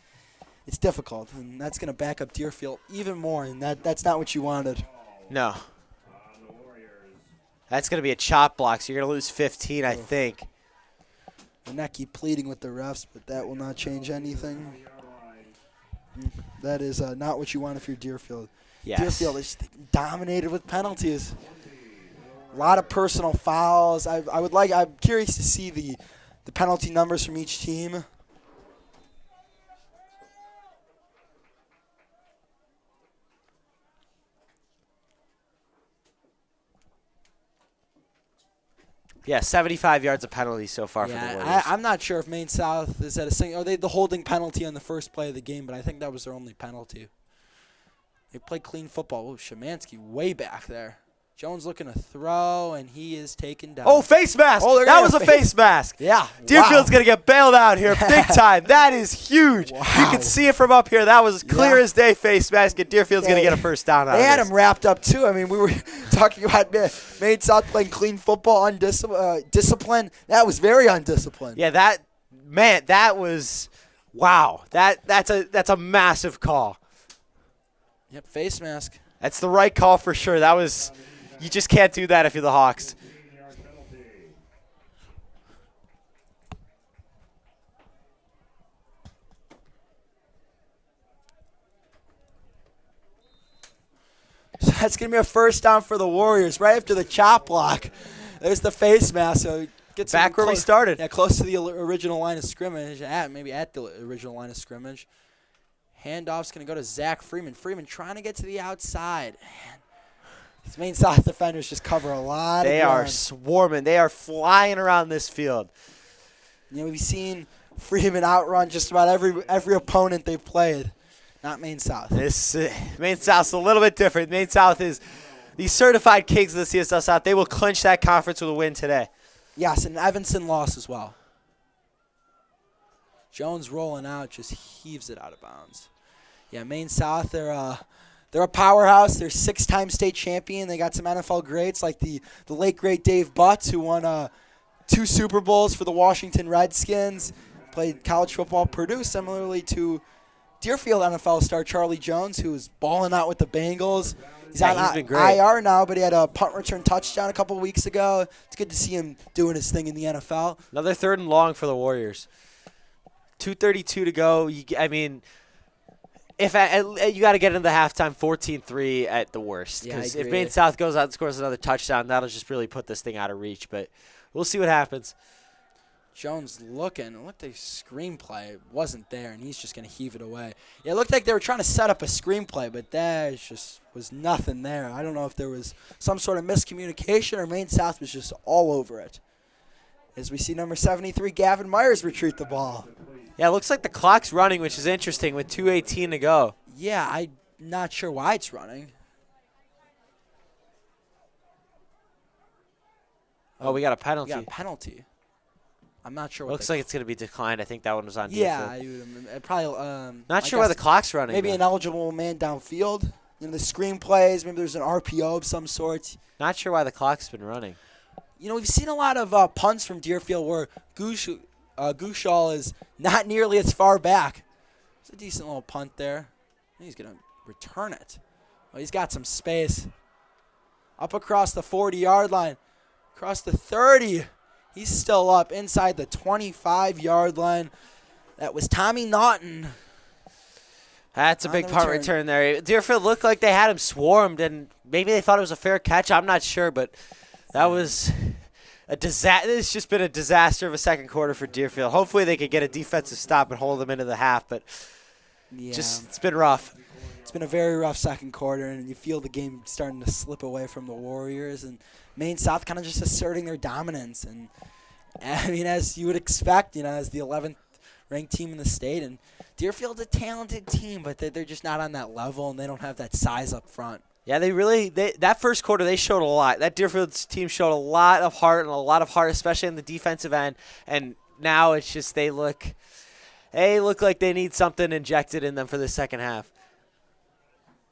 A: difficult. And that's going to back up Deerfield even more, and that's not what you wanted.
B: No. That's going to be a chop block, so you're going to lose 15, I think.
A: And not keep pleading with the refs, but that will not change anything. That is not what you want if you're Deerfield.
B: Yes.
A: Deerfield is dominated with penalties. A lot of personal fouls. I'm curious to see the penalty numbers from each team.
B: Yeah, 75 yards of penalties so far for the Warriors.
A: I'm not sure if Maine South is at a single. Are they the holding penalty on the first play of the game? But I think that was their only penalty. They played clean football. Oh, Szymanski way back there. Jones looking to throw, and he is taken down.
B: Oh, face mask.
A: Oh,
B: that was a face mask.
A: Yeah.
B: Deerfield's going to get bailed out here big time. That is huge.
A: Wow.
B: You can see it from up here. That was clear as day face mask, and Deerfield's going to get a first down out of
A: They had
B: this.
A: him wrapped up, too. I mean, we were talking about Maine South playing clean football, discipline. That was very undisciplined.
B: Yeah, that was wow. That's a massive call.
A: Yep, face mask.
B: That's the right call for sure. That was you just can't do that if you're the Hawks.
A: So that's going to be a first down for the Warriors right after the chop block. There's the face mask. So gets
B: Back where we started.
A: Yeah, close to the original line of scrimmage. Maybe at the original line of scrimmage. Handoff's going to go to Zach Freeman. Freeman trying to get to the outside. Man, these Maine South defenders just cover a lot of ground.
B: They are swarming. They are flying around this field.
A: You know, we've seen Freeman outrun just about every opponent they've played. Not Maine South.
B: Maine South's a little bit different. Maine South is the certified kings of the CSL South. They will clinch that conference with a win today.
A: Yes, and Evanston lost as well. Jones rolling out, just heaves it out of bounds. Yeah, Maine South, they're a powerhouse. They're 6-time state champion. They got some NFL greats like the late great Dave Butts, who won 2 Super Bowls for the Washington Redskins. Played college football at Purdue, similarly to Deerfield NFL star Charlie Jones, who is balling out with the Bengals. He's
B: been great.
A: IR now, but he had a punt return touchdown a couple of weeks ago. It's good to see him doing his thing in the NFL.
B: Another 3rd and long for the Warriors. 2:32 to go. If you got to get into the halftime 14-3 at the worst.
A: Yeah, I
B: Because
A: agree.
B: if Maine South goes out and scores another touchdown, that'll just really put this thing out of reach. But we'll see what happens.
A: Jones looking. It looked like a screenplay wasn't there, and he's just going to heave it away. Yeah, it looked like they were trying to set up a screenplay, but there just was nothing there. I don't know if there was some sort of miscommunication or Maine South was just all over it. As we see number 73, Gavin Myers, retrieve the ball.
B: Yeah, it looks like the clock's running, which is interesting with 2:18 to go.
A: Yeah, I'm not sure why it's running.
B: Oh, we got a penalty.
A: We got a penalty. I'm not sure what
B: Looks like it's going to be declined. I think that one was on
A: Yeah,
B: Deerfield.
A: probably.
B: Not sure why the clock's running.
A: Maybe
B: though.
A: an eligible man downfield. You know, the screenplays. Maybe there's an RPO of some sort.
B: Not sure why the clock's been running.
A: You know, we've seen a lot of punts from Deerfield where Gushall is not nearly as far back. It's a decent little punt there. He's going to return it. Well, he's got some space. Up across the 40-yard line. Across the 30. He's still up inside the 25-yard line. That was Tommy Naughton.
B: That's a
A: On
B: big
A: the
B: punt
A: return.
B: return there. Deerfield looked like they had him swarmed, and maybe they thought it was a fair catch. I'm not sure, but that was a disaster. It's just been a disaster of a second quarter for Deerfield. Hopefully they could get a defensive stop and hold them into the half, but
A: Yeah.
B: it's been rough.
A: It's been a very rough second quarter, and you feel the game starting to slip away from the Warriors. And Maine South kind of just asserting their dominance. And, I mean, as you would expect, you know, as the 11th ranked team in the state. And Deerfield's a talented team, but they're just not on that level, and they don't have that size up front.
B: Yeah, that first quarter they showed a lot. That Deerfield team showed a lot of heart especially in the defensive end. And now it's just they look like they need something injected in them for the second half.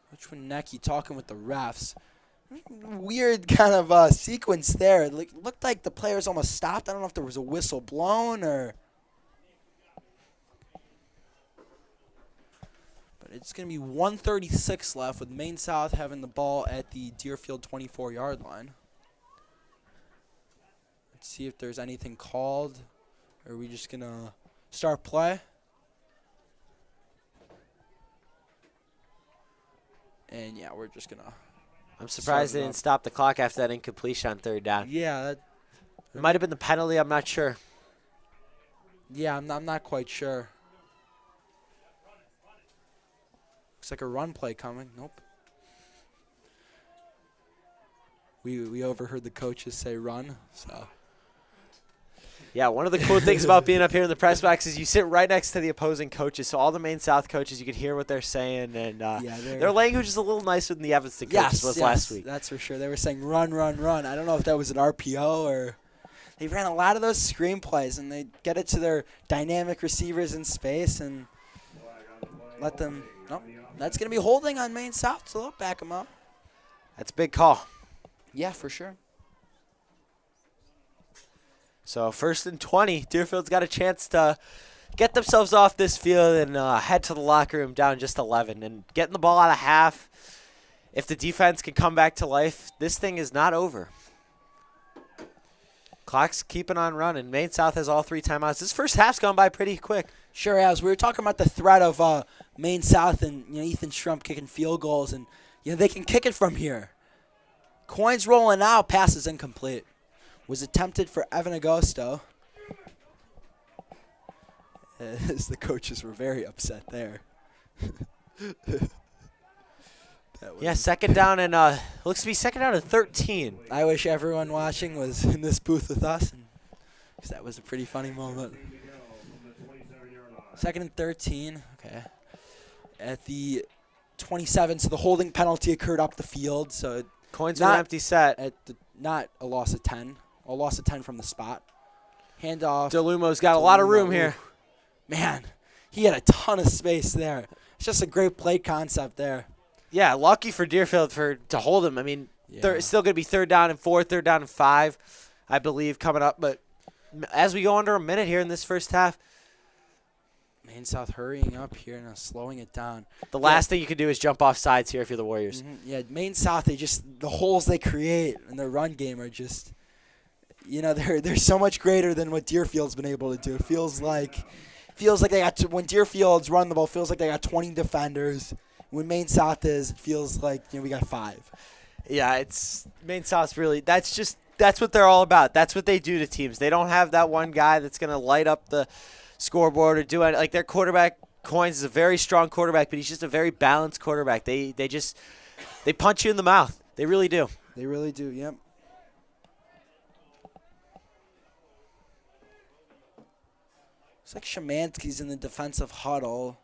A: Coach Winecki talking with the refs. Weird kind of sequence there. It looked like the players almost stopped. I don't know if there was a whistle blown or. But it's going to be 1:36 left with Maine South having the ball at the Deerfield 24-yard line. Let's see if there's anything called. Or are we just going to start play? And, yeah, we're just going to.
B: I'm surprised they didn't stop the clock after that incompletion on third down.
A: Yeah.
B: It might have been the penalty. I'm not sure.
A: Yeah, I'm not quite sure. Looks like a run play coming. Nope. We overheard the coaches say run, so.
B: Yeah, one of the cool things about being up here in the press box is you sit right next to the opposing coaches. So all the Maine South coaches, you can hear what they're saying, and their language is a little nicer than the Evanston coaches was last week.
A: That's for sure. They were saying run, run, run. I don't know if that was an RPO or they ran a lot of those screen plays, and they get it to their dynamic receivers in space and let them. Nope, that's going to be holding on Maine South, so they'll back them up.
B: That's a big call.
A: Yeah, for sure.
B: So 1st and 20, Deerfield's got a chance to get themselves off this field and head to the locker room down just 11. And getting the ball out of half, if the defense can come back to life, this thing is not over. Clock's keeping on running. Maine South has all 3 timeouts. This first half's gone by pretty quick.
A: Sure has. We were talking about the threat of Maine South and Ethan Schrump kicking field goals, and they can kick it from here. Coins rolling out, pass is incomplete. Was attempted for Evan Agosto. As the coaches were very upset there.
B: Yeah, second down and looks to be second down and 13.
A: I wish everyone watching was in this booth with us, because that was a pretty funny moment. 2nd and 13. Okay. At the 27, so the holding penalty occurred up the field. So
B: Coins were an empty set.
A: Not a loss of 10. A loss of 10 from the spot. Handoff.
B: DeLumo's got a lot of room here.
A: Man, he had a ton of space there. It's just a great play concept there.
B: Yeah, lucky for Deerfield to hold him. I mean, it's still going to be 3rd down and 4, 3rd down and 5, I believe, coming up. But as we go under a minute here in this first half,
A: Maine South hurrying up here and slowing it down.
B: The last thing you can do is jump off sides here if you're the Warriors.
A: Mm-hmm. Yeah, Maine South, the holes they create in their run game are just, they're so much greater than what Deerfield's been able to do. It feels like they got when Deerfield's run the ball, feels like they got 20 defenders. When Maine South it feels like we got 5.
B: Yeah, it's Maine South's really that's what they're all about. That's what they do to teams. They don't have that one guy that's going to light up the scoreboard or do it. Like their quarterback, Coins, is a very strong quarterback, but he's just a very balanced quarterback. They punch you in the mouth. They really do.
A: They really do. Yep. Looks like Shemansky's in the defensive huddle.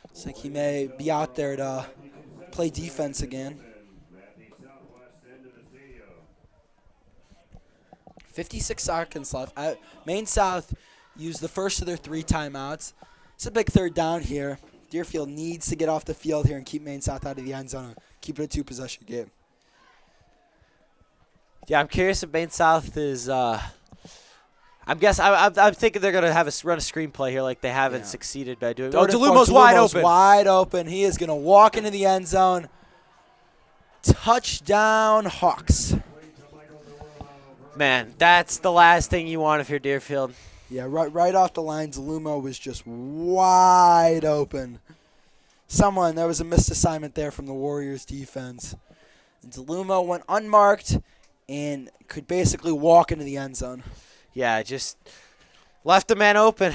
A: Looks like he may be out there to play defense again. 56 seconds left. Maine South used the first of their 3 timeouts. It's a big 3rd down here. Deerfield needs to get off the field here and keep Maine South out of the end zone. Keep it a 2-possession game.
B: Yeah, I'm curious if Maine South is. I'm thinking they're gonna run a screenplay here like they haven't succeeded by doing. DeLumo's wide open.
A: Wide open. He is gonna walk into the end zone. Touchdown, Hawks.
B: Man, that's the last thing you want if you're Deerfield.
A: Yeah, right off the line, DeLumo was just wide open. There was a missed assignment there from the Warriors defense. And DeLumo went unmarked and could basically walk into the end zone.
B: Yeah, just left the man open.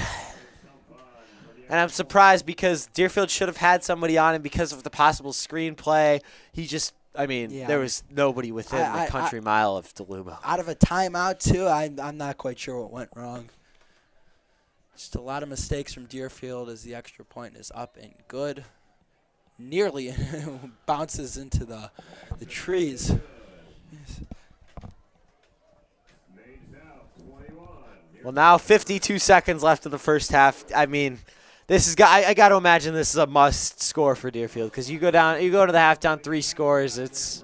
B: And I'm surprised because Deerfield should have had somebody on him because of the possible screenplay. There was nobody within the country mile of DeLumo.
A: Out of a timeout, too, I'm not quite sure what went wrong. Just a lot of mistakes from Deerfield as the extra point is up and good. nearly bounces into the trees.
C: Maine South 21.
B: Well, now 52 seconds left in the first half. I mean, this is I got to imagine this is a must score for Deerfield because you go to the half down 3 scores. It's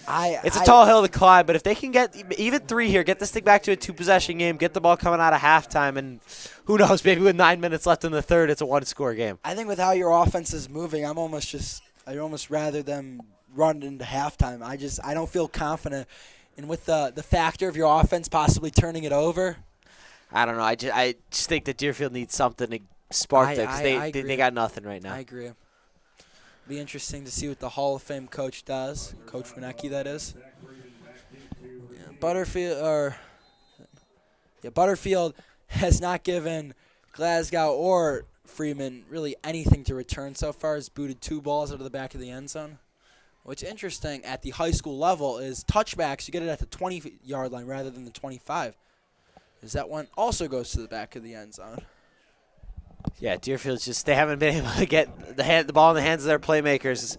B: a tall hill to climb, but if they can get even 3 here, get this thing back to a 2-possession game, get the ball coming out of halftime, and who knows, maybe with 9 minutes left in the third, it's a 1-score game.
A: I think with how your offense is moving, I'd almost rather them run into halftime. I don't feel confident, and with the factor of your offense possibly turning it over.
B: I don't know. I just think that Deerfield needs something to spark them because they got nothing right now.
A: I agree. Be interesting to see what the Hall of Fame coach does, Coach Winecki, that is. Butterfield has not given Glasgow or Freeman really anything to return so far. He's booted 2 balls out of the back of the end zone. What's interesting at the high school level is touchbacks, you get it at the 20-yard line rather than the 25. Is that one also goes to the back of the end zone.
B: Yeah, Deerfield's they haven't been able to get the ball in the hands of their playmakers.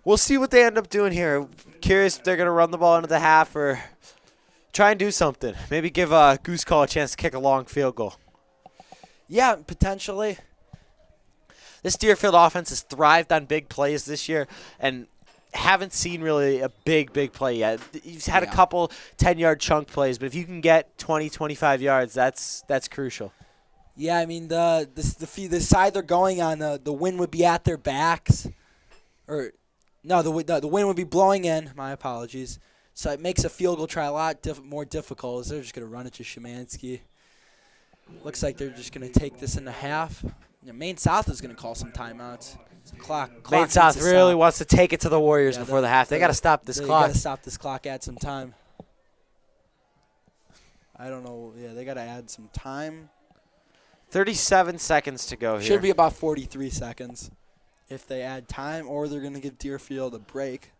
B: We'll see what they end up doing here. Curious if they're going to run the ball into the half or try and do something. Maybe give Goose Call a chance to kick a long field goal.
A: Yeah, potentially.
B: This Deerfield offense has thrived on big plays this year and haven't seen really a big play yet. He's had a couple 10-yard chunk plays, but if you can get 20, 25 yards, that's crucial.
A: Yeah, I mean the side they're going on, the wind would be at their backs, or no, the wind would be blowing in. My apologies. So it makes a field goal try a lot more difficult. As they're just gonna run it to Szymanski. Looks like they're just gonna take this into half. Maine South is gonna call some timeouts. Clock
B: Maine South really wants to take it to the Warriors before the half. They got to stop this clock.
A: They got to stop this clock. Add some time. I don't know. Yeah, they got to add some time.
B: 37 seconds to go here.
A: Should be about 43 seconds if they add time, or they're going to give Deerfield a break.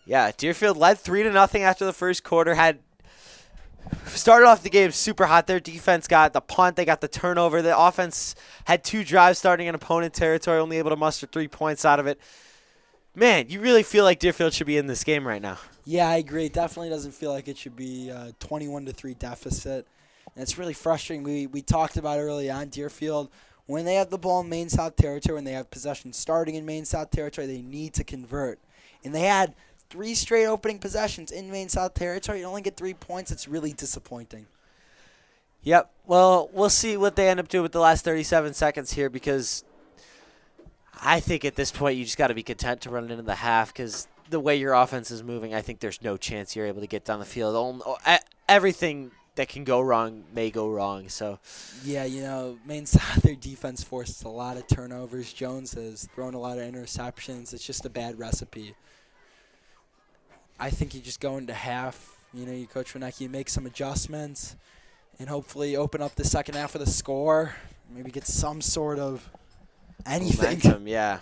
B: Yeah, Deerfield led 3-0 after the first quarter. Started off the game super hot. Their defense got the punt. They got the turnover. The offense had 2 drives starting in opponent territory, only able to muster 3 points out of it. Man, you really feel like Deerfield should be in this game right now.
A: Yeah, I agree. It definitely doesn't feel like it should be a 21-3 deficit. And it's really frustrating. We talked about early on, Deerfield, when they have the ball in Maine South territory, when they have possession starting in Maine South territory, they need to convert. And they had 3 straight opening possessions in Maine South territory. You only get 3 points. It's really disappointing.
B: Yep. Well, we'll see what they end up doing with the last 37 seconds here because I think at this point you just got to be content to run it into the half because the way your offense is moving, I think there's no chance you're able to get down the field. Everything that can go wrong may go wrong. So,
A: yeah, Maine South, their defense forces a lot of turnovers. Jones has thrown a lot of interceptions. It's just a bad recipe. I think you just go into half. You Coach Winecki, you make some adjustments, and hopefully open up the second half with a score. Maybe get some sort of anything.
B: Momentum, yeah.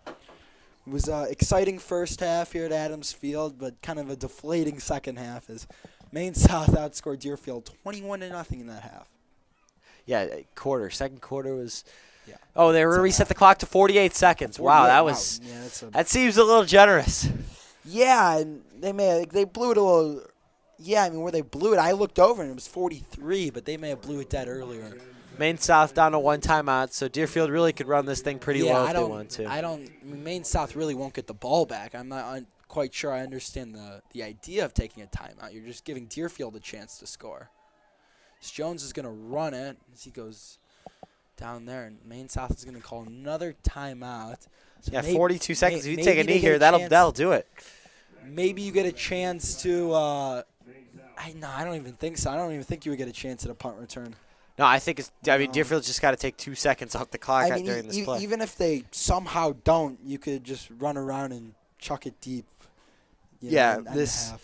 A: It was an exciting first half here at Adams Field, but kind of a deflating second half as Maine South outscored Deerfield 21-0 in that half.
B: Yeah, second quarter was.
A: Yeah.
B: Oh, they reset the clock to 48 seconds. Wow, that was.
A: Yeah,
B: that seems a little generous.
A: Yeah, and they blew it a little. Yeah, I mean where they blew it, I looked over and it was 43, but they may have blew it dead earlier.
B: Maine South down to 1 timeout, so Deerfield really could run this thing pretty low if they want to.
A: Maine South really won't get the ball back. I'm not quite sure I understand the idea of taking a timeout. You're just giving Deerfield a chance to score. Jones is going to run it as he goes down there, and Maine South is going to call another timeout. So
B: 42 seconds. If you take a knee here, that'll do it.
A: Maybe you get a chance to. I don't even think so. I don't even think you would get a chance at a punt return.
B: No, I think Deerfield's just got to take 2 seconds off the clock during this play.
A: Even if they somehow don't, you could just run around and chuck it deep.
B: This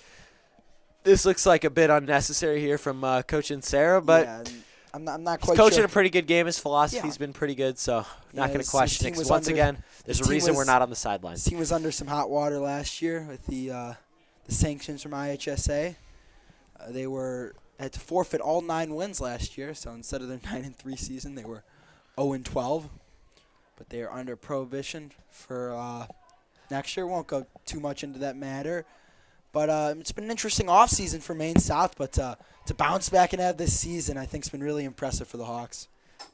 B: looks like a bit unnecessary here from Coach Sarah, but
A: yeah, I'm not quite
B: he's coaching
A: sure.
B: a pretty good game. His philosophy's been pretty good, so not going to question it. Once again, there's a reason we're not on the sidelines.
A: His team was under some hot water last year with the sanctions from IHSA. They were had to forfeit all 9 wins last year. So instead of their 9-3 season, they were 0-12. But they are under prohibition for next year. Won't go too much into that matter. But it's been an interesting offseason for Maine South. But to bounce back and have this season, I think has been really impressive for the Hawks.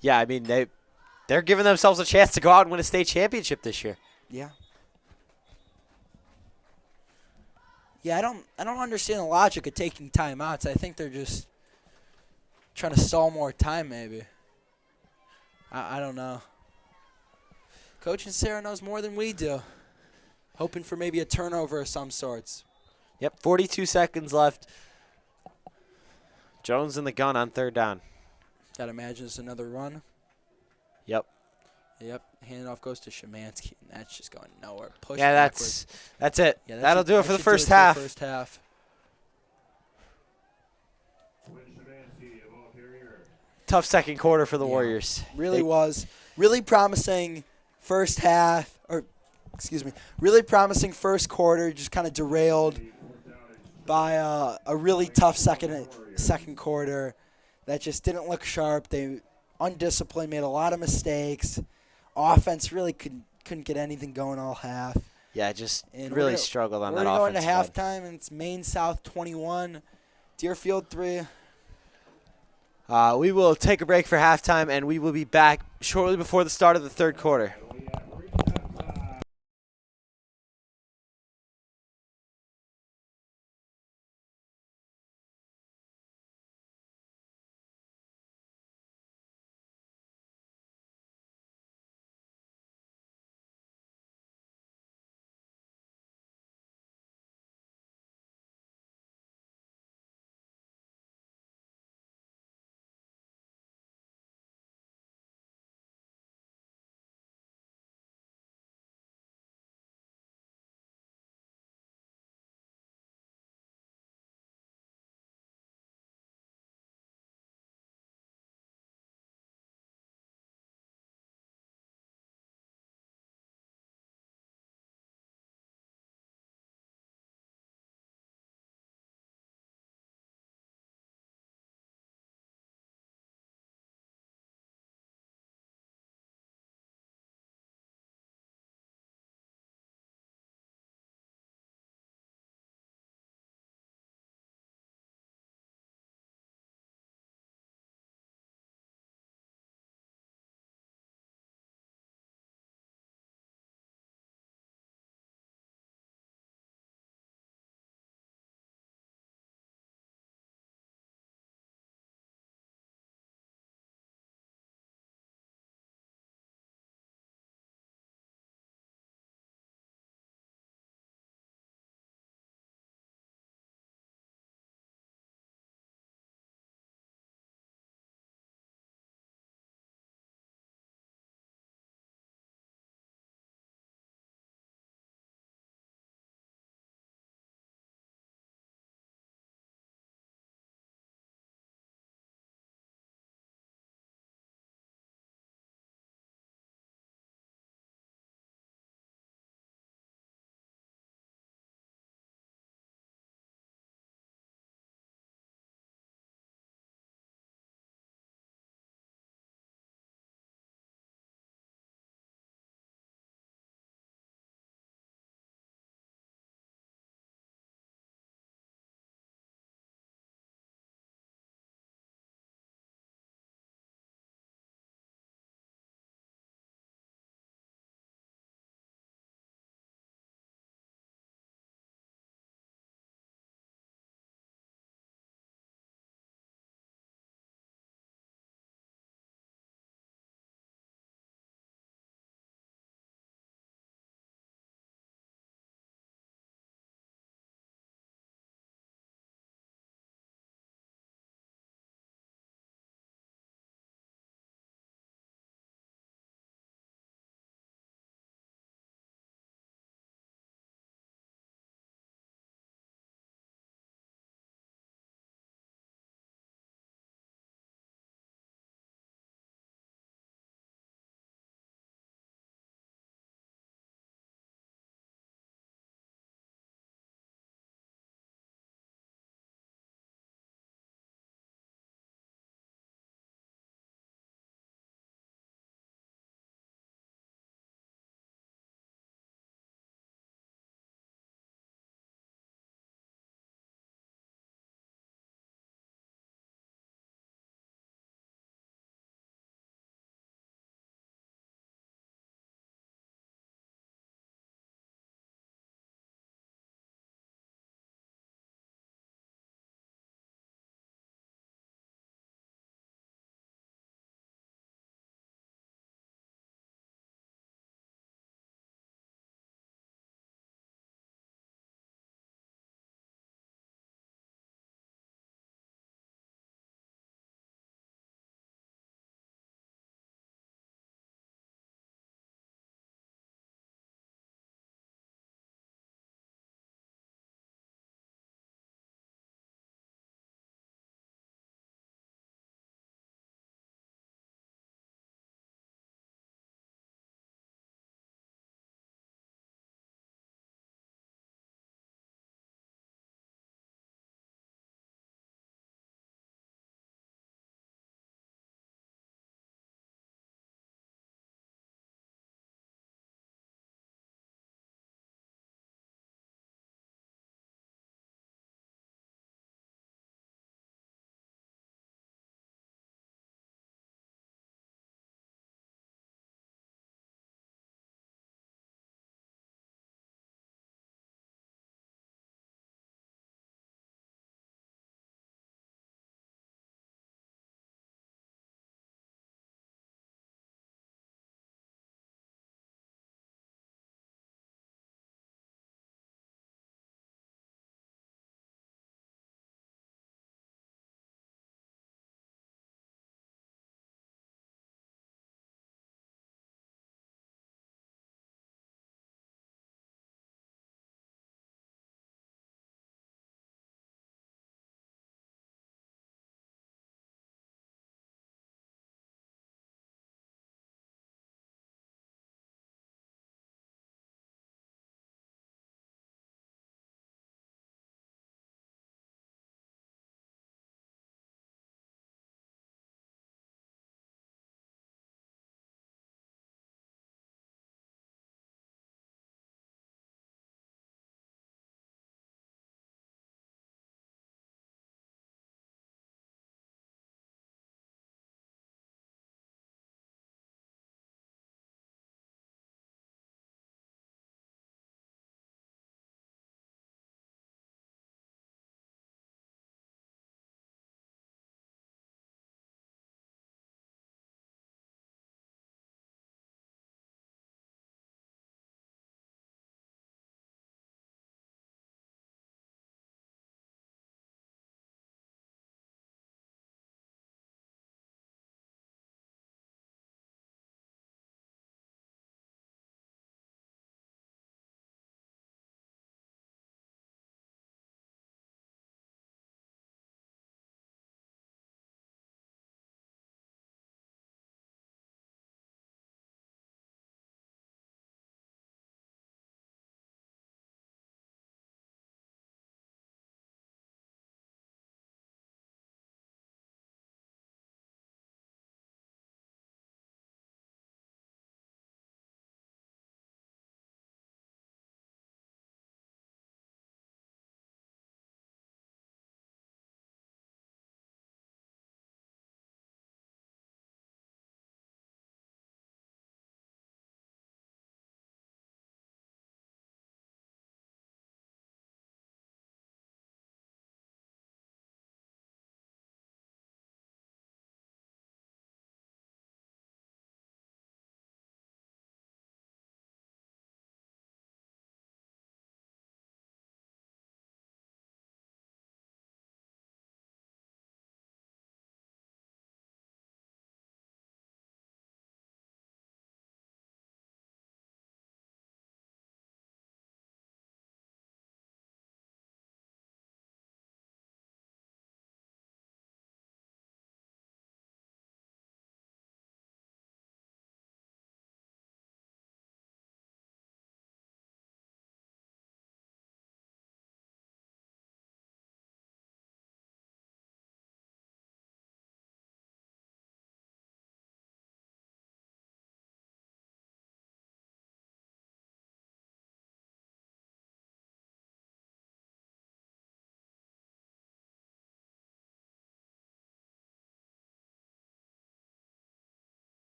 B: Yeah, I mean, they're giving themselves a chance to go out and win a state championship this year.
A: Yeah. Yeah, I don't understand the logic of taking timeouts. I think they're just trying to stall more time, maybe. I don't know. Coach and Sarah knows more than we do. Hoping for maybe a turnover of some sorts.
B: Yep, 42 seconds left. Jones in the gun on 3rd down.
A: Gotta imagine it's another run.
B: Yep.
A: Yep. Handoff goes to Shemansky, and that's just going nowhere. Push
B: Yeah,
A: backwards.
B: that's it.
A: Yeah,
B: That'll do it for the first half.
A: First half.
B: Tough second quarter for the
A: Yeah.
B: Warriors.
A: Really was. Really promising first half, really promising first quarter, just kind of derailed by a really tough second quarter that just didn't look sharp. They undisciplined, made a lot of mistakes. Offense really couldn't get anything going all half.
B: Yeah, just
A: And
B: really struggled on that
A: offense. We're going to
B: offensive
A: halftime, and it's Maine South 21, Deerfield 3.
B: We will take a break for halftime, and we will be back shortly before the start of the 3rd quarter.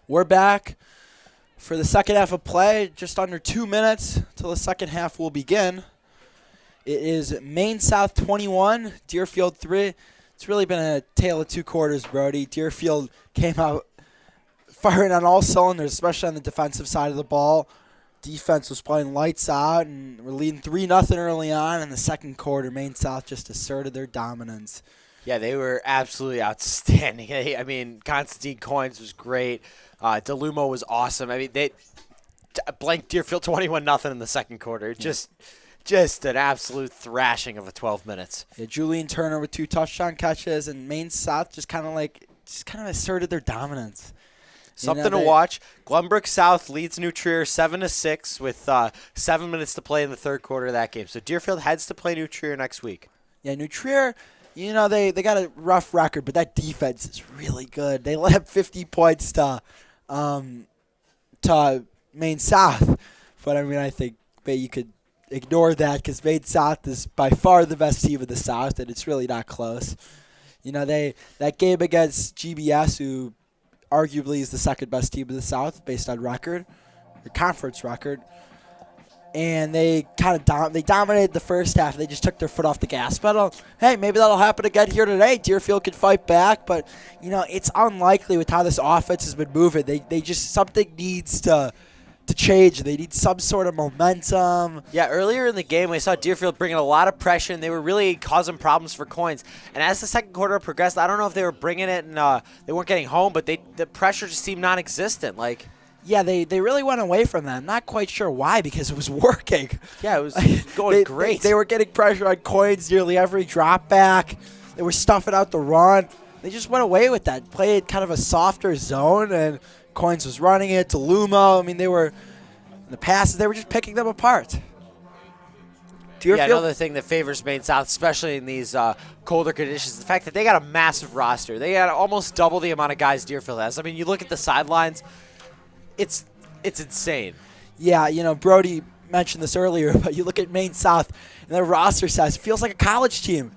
A: We're back for the second half of play. Just under 2 minutes till the second half will begin. It is Maine South 21, Deerfield 3. It's really been a tale of two quarters, Brody. Deerfield came out firing on all cylinders, especially on the defensive side of the ball. Defense was playing lights out, and we're leading 3-0 early on. In the second quarter, Maine South just asserted their dominance.
B: Yeah, they were absolutely outstanding. I mean, Constantine Coins was great. DeLumo was awesome. I mean, they blanked Deerfield 21-0 in the second quarter. Just an absolute thrashing of a 12 minutes.
A: Yeah, Julian Turner with 2 touchdown catches, and Maine South just kind of asserted their dominance.
B: Something to watch. Glenbrook South leads New Trier 7-6 with 7 minutes to play in the third quarter of that game. So Deerfield heads to play New Trier next week.
A: Yeah, New Trier, they got a rough record, but that defense is really good. They let up 50 points to Maine South. But, I mean, I think you could ignore that because Maine South is by far the best team in the South, and it's really not close. That game against GBS, who arguably is the second best team in the South based on record, the conference record, and they kind of they dominated the first half. They just took their foot off the gas pedal. Hey, maybe that'll happen again here today. Deerfield could fight back, but it's unlikely with how this offense has been moving. They just something needs to change. They need some sort of momentum.
B: Yeah, earlier in the game, we saw Deerfield bringing a lot of pressure, and they were really causing problems for Coins. And as the second quarter progressed, I don't know if they were bringing it and they weren't getting home, but the pressure just seemed non-existent.
A: Yeah, they really went away from that. I'm not quite sure why, because it was working.
B: Yeah, it was going great.
A: They were getting pressure on Coins nearly every drop back. They were stuffing out the run. They just went away with that. Played kind of a softer zone, and Coins was running it to Lumo. I mean, they were in the passes. They were just picking them apart.
B: Yeah, another thing that favors Maine South, especially in these colder conditions, is the fact that they got a massive roster. They got almost double the amount of guys Deerfield has. I mean, you look at the sidelines, it's insane.
A: Yeah, Brody mentioned this earlier, but you look at Maine South, and their roster size feels like a college team.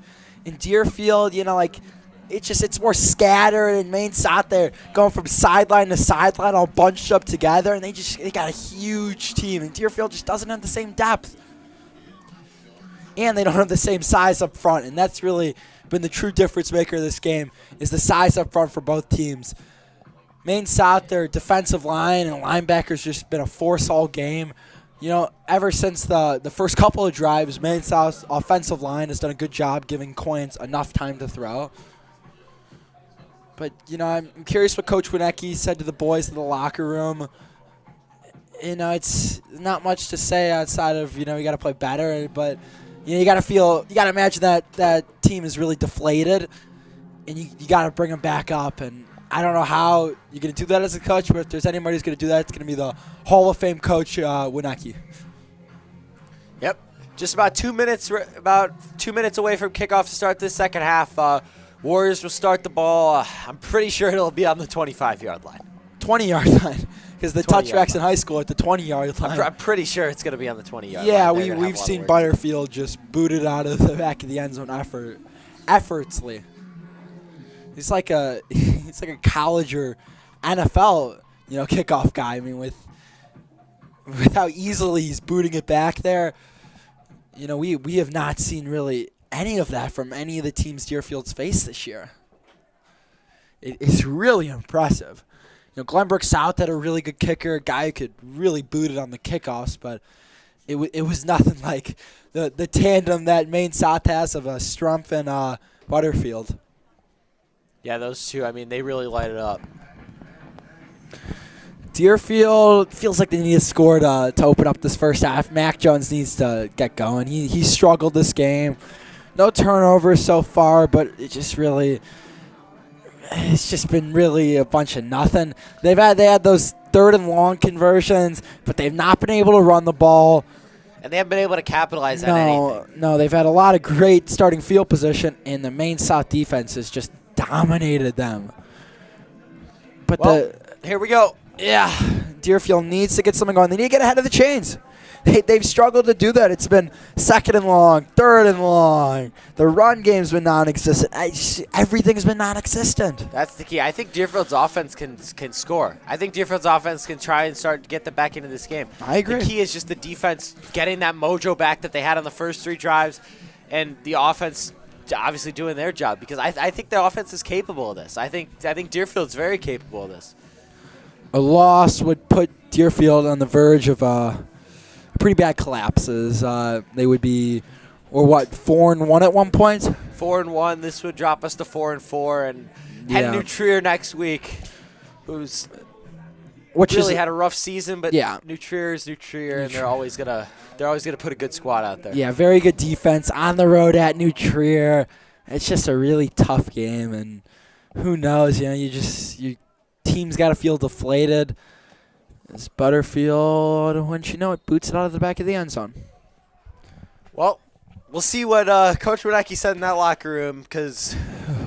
A: In Deerfield, it's more scattered, and Maine South, they're going from sideline to sideline all bunched up together, and they got a huge team, and Deerfield just doesn't have the same depth. And they don't have the same size up front, and that's really been the true difference maker of this game, is the size up front for both teams. Maine South, their defensive line and linebackers just been a force all game. Ever since the first couple of drives, Maine South's offensive line has done a good job giving Coins enough time to throw. But, I'm curious what Coach Winecki said to the boys in the locker room. It's not much to say outside of, you got to play better. But, you got to imagine that team is really deflated. And you got to bring them back up. And I don't know how you're going to do that as a coach, but if there's anybody who's going to do that, it's going to be the Hall of Fame coach, Winecki.
B: Yep. Just about 2 minutes away from kickoff to start this second half. Warriors will start the ball. I'm pretty sure it'll be on the 25-yard line.
A: 20-yard line, because the touchbacks in high school at the 20-yard line.
B: I'm pretty sure it's going to be on the 20-yard line.
A: Yeah, we've seen Butterfield just booted out of the back of the end zone effortlessly. He's like a college or NFL kickoff guy. I mean, with how easily he's booting it back there. We have not seen really any of that from any of the teams Deerfield's faced this year. It's really impressive. Glenbrook South had a really good kicker, a guy who could really boot it on the kickoffs, but it was nothing like the tandem that Maine South has of Strumpf and Butterfield.
B: Yeah, those two, I mean, they really light it up.
A: Deerfield feels like they need a score to open up this first half. Mac Jones needs to get going. He struggled this game. No turnovers so far, but it's just been really a bunch of nothing. They had those 3rd and long conversions, but they've not been able to run the ball.
B: And they haven't been able to capitalize on anything.
A: No, they've had a lot of great starting field position, and the Maine South defense has just dominated them. But
B: here we go.
A: Yeah, Deerfield needs to get something going. They need to get ahead of the chains. they've struggled to do that. It's been second and long, third and long. The run game's been non-existent. Everything's been non-existent.
B: That's the key. I think Deerfield's offense can score. I think Deerfield's offense can try and start to get them back into this game.
A: I agree.
B: The key is just the defense getting that mojo back that they had on the first 3 drives, and the offense obviously doing their job, because I think the offense is capable of this. I think Deerfield's very capable of this.
A: A loss would put Deerfield on the verge of pretty bad collapses. They would be, or what, 4-1 at one point?
B: 4-1. This would drop us to 4-4, and head New Trier next week, who's really had a rough season, but New Trier is New Trier, and they're always gonna put a good squad out there.
A: Yeah, very good defense on the road at New Trier. It's just a really tough game, and who knows? You know, your team's got to feel deflated. As Butterfield, wouldn't you know it, boots it out of the back of the end zone.
B: Well, we'll see what Coach Wadecki said in that locker room, because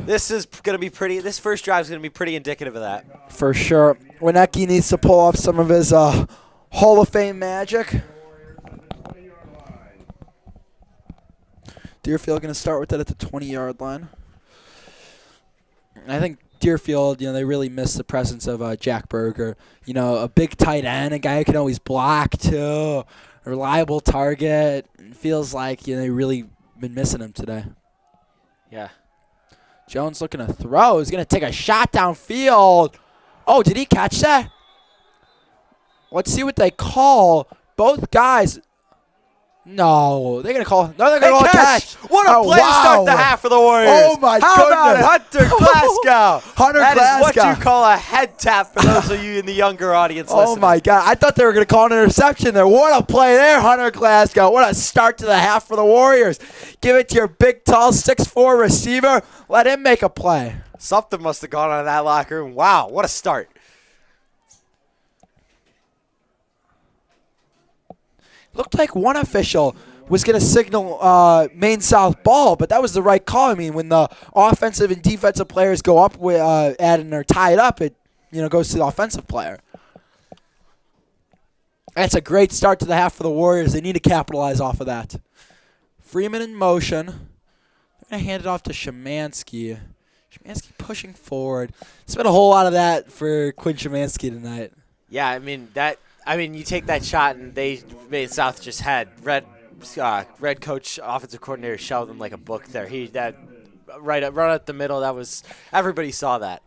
B: this is going to be pretty. This first drive is going to be pretty indicative of that.
A: For sure. Wadecki needs to pull off some of his Hall of Fame magic. Deerfield going to start with it at the 20-yard line. I think Deerfield, they really miss the presence of Jack Berger. A big tight end, a guy who can always block too, a reliable target. It feels like they really been missing him today.
B: Yeah.
A: Jones looking to throw. He's going to take a shot downfield. Oh, did he catch that? Let's see what they call. Both guys. No, they're going to call. No, they're going to call a catch.
B: What a play to start the half for the Warriors.
A: Oh, my goodness.
B: How about Hunter Glasgow?
A: That
B: is what you call a head tap for those of you in the younger audience listening.
A: Oh, my God. I thought they were going to call an interception there. What a play there, Hunter Glasgow. What a start to the half for the Warriors. Give it to your big, tall, 6'4" receiver. Let him make a play.
B: Something must have gone on in that locker room. Wow, what a start.
A: Looked like one official was going to signal Maine South ball, but that was the right call. I mean, when the offensive and defensive players go up with and are tied up, it goes to the offensive player. That's a great start to the half for the Warriors. They need to capitalize off of that. Freeman in motion. They're going to hand it off to Szymanski. Szymanski pushing forward. It's been a whole lot of that for Quinn Szymanski tonight.
B: Yeah, I mean, you take that shot, and Maine South just had red coach, offensive coordinator shelled them like a book there. Right up the middle. That was, everybody saw that.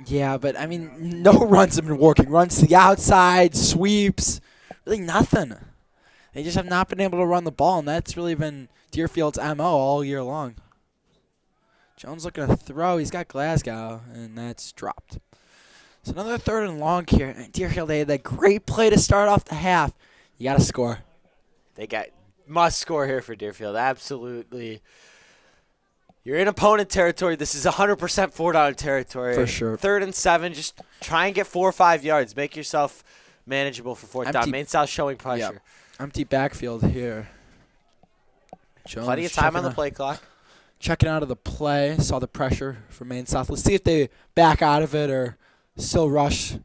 A: Yeah, but I mean, no runs have been working. Runs to the outside, sweeps, really nothing. They just have not been able to run the ball, and that's really been Deerfield's MO all year long. Jones looking to throw. He's got Glasgow, and that's dropped. So another third and long here. Deerfield, they had that great play to start off the half. You got to score.
B: They must score here for Deerfield. Absolutely. You're in opponent territory. This is 100% four-down territory.
A: For sure.
B: 3rd and 7. Just try and get 4 or 5 yards. Make yourself manageable for 4th down. Maine South showing pressure.
A: Yep. Empty backfield here. Jones
B: plenty of time on the play clock.
A: Checking out of the play. Saw the pressure for Maine South. Let's see if they back out of it or still rush.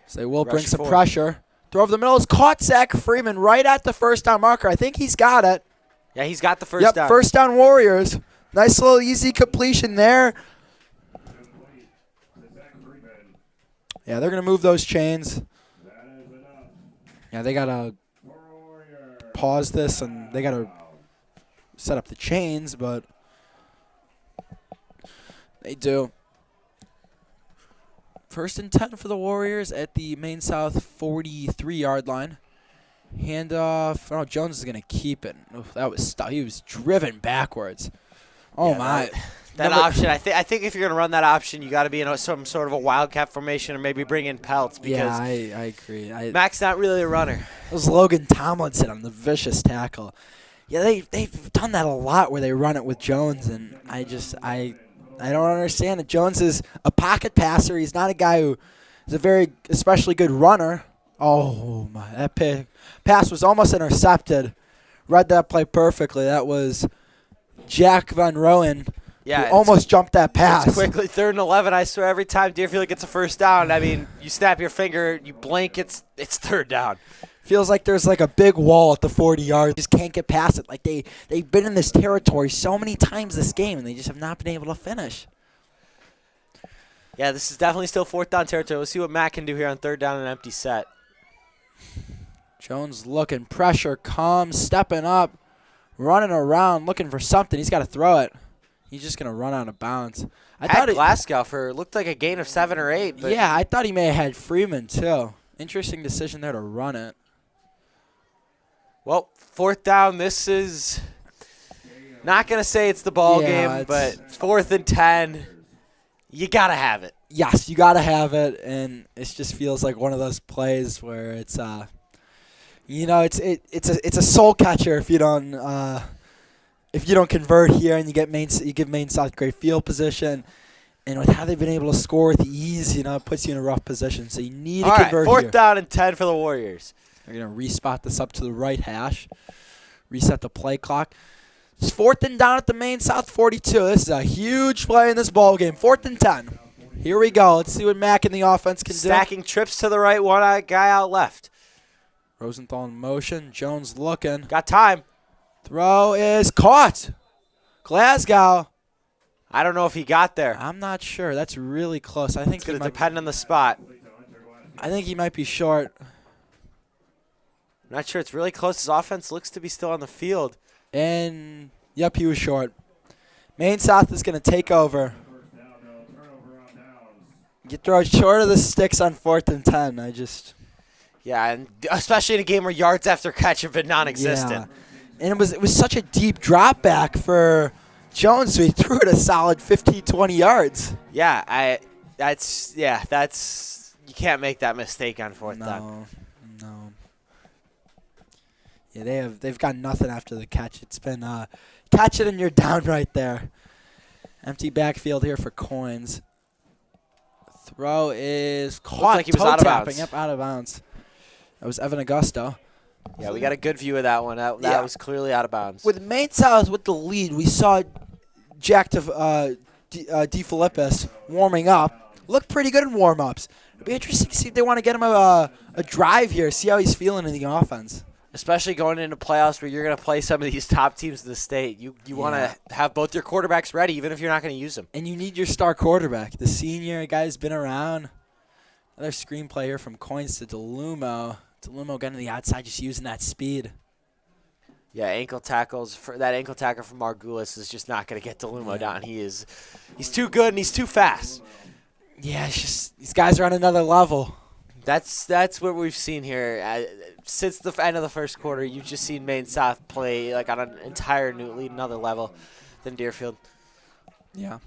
A: So they will bring some pressure. Throw over the middle is caught. Zach Freeman right at the first down marker. I think he's got it.
B: Yeah, he's got the first down.
A: First down Warriors. Nice little easy completion there. Yeah, they're going to move those chains. Yeah, they got to pause this and they got to set up the chains, but they do. 1st and 10 for the Warriors at the Maine South 43-yard line. Handoff. Oh, Jones is going to keep it. Oh, that was he was driven backwards. Oh, yeah, my.
B: That option, I think if you're going to run that option, you got to be in some sort of a wildcat formation or maybe bring in Peltz. Because
A: yeah, I agree.
B: Mac's not really a runner.
A: It was Logan Tomlinson on the vicious tackle. Yeah, they've done that a lot where they run it with Jones, and I don't understand it. Jones is a pocket passer. He's not a guy who is a very especially good runner. Oh, my. That pass was almost intercepted. Read that play perfectly. That was Jack Van Roen who almost jumped that pass.
B: Quickly, 3rd and 11. I swear every time Deerfield gets a first down, I mean, you snap your finger, you blink, it's 3rd down.
A: Feels like there's like a big wall at the 40 yards. Just can't get past it. Like they've been in this territory so many times this game, and they just have not been able to finish.
B: Yeah, this is definitely still 4th down territory. Let's see what Matt can do here on 3rd down and an empty set.
A: Jones looking, pressure comes, stepping up, running around, looking for something. He's got to throw it. He's just going to run out of bounds. I
B: Had
A: thought
B: Glasgow for looked like a gain of 7 or 8. But
A: yeah, I thought he may have had Freeman too. Interesting decision there to run it.
B: Well, 4th down. This is not going to say it's the ball game, but 4th and 10. You got to have it.
A: Yes, you got to have it, and it just feels like one of those plays where it's it's a soul catcher if you don't convert here and you give Maine South great field position, and with how they've been able to score with ease, it puts you in a rough position. So you need to convert
B: All right, 4th
A: here.
B: down and 10 for the Warriors.
A: They're gonna respot this up to the right hash, reset the play clock. It's 4th and down at the Maine South 42. This is a huge play in this ball game. 4th and 10. Here we go. Let's see what Mack and the offense can do.
B: Stacking trips to the right, one guy out left.
A: Rosenthal in motion. Jones looking.
B: Got time.
A: Throw is caught. Glasgow.
B: I don't know if he got there.
A: I'm not sure. That's really close. I think
B: It's going to depend on the spot.
A: I think he might be short.
B: I'm not sure. It's really close. His offense looks to be still on the field.
A: And, yep, he was short. Maine South is going to take over. You throw it short of the sticks on 4th and 10.
B: Yeah, and especially in a game where yards after catch have been non-existent.
A: Yeah. And it was such a deep drop back for Jones, so he threw it a solid 15, 20 yards.
B: Yeah, that's you can't make that mistake on 4th down.
A: No. Yeah, they've got nothing after the catch. It's been catch it and you're down right there. Empty backfield here for Coins. Throw is caught.
B: Looked like he was out of bounds.
A: Yep, out of bounds. That was Evan Augusto.
B: Yeah, we got a good view of that one. That was clearly out of bounds.
A: With Maine South with the lead, we saw Jack DeFilippis warming up. Looked pretty good in warm-ups. It'll be interesting to see if they want to get him a drive here, see how he's feeling in the offense.
B: Especially going into playoffs where you're going to play some of these top teams in the state. You want to have both your quarterbacks ready, even if you're not going to use them.
A: And you need your star quarterback. The senior guy's been around. Another screenplay here from Coins to DeLumo. DeLumo getting to the outside, just using that speed.
B: Yeah, ankle tackles. That ankle tackle from Margulis is just not going to get DeLumo down. He's too good and he's too fast.
A: Yeah, it's just these guys are on another level.
B: That's what we've seen here. Since the end of the first quarter, you've just seen Maine South play like on an entirely another level than Deerfield.
A: Yeah.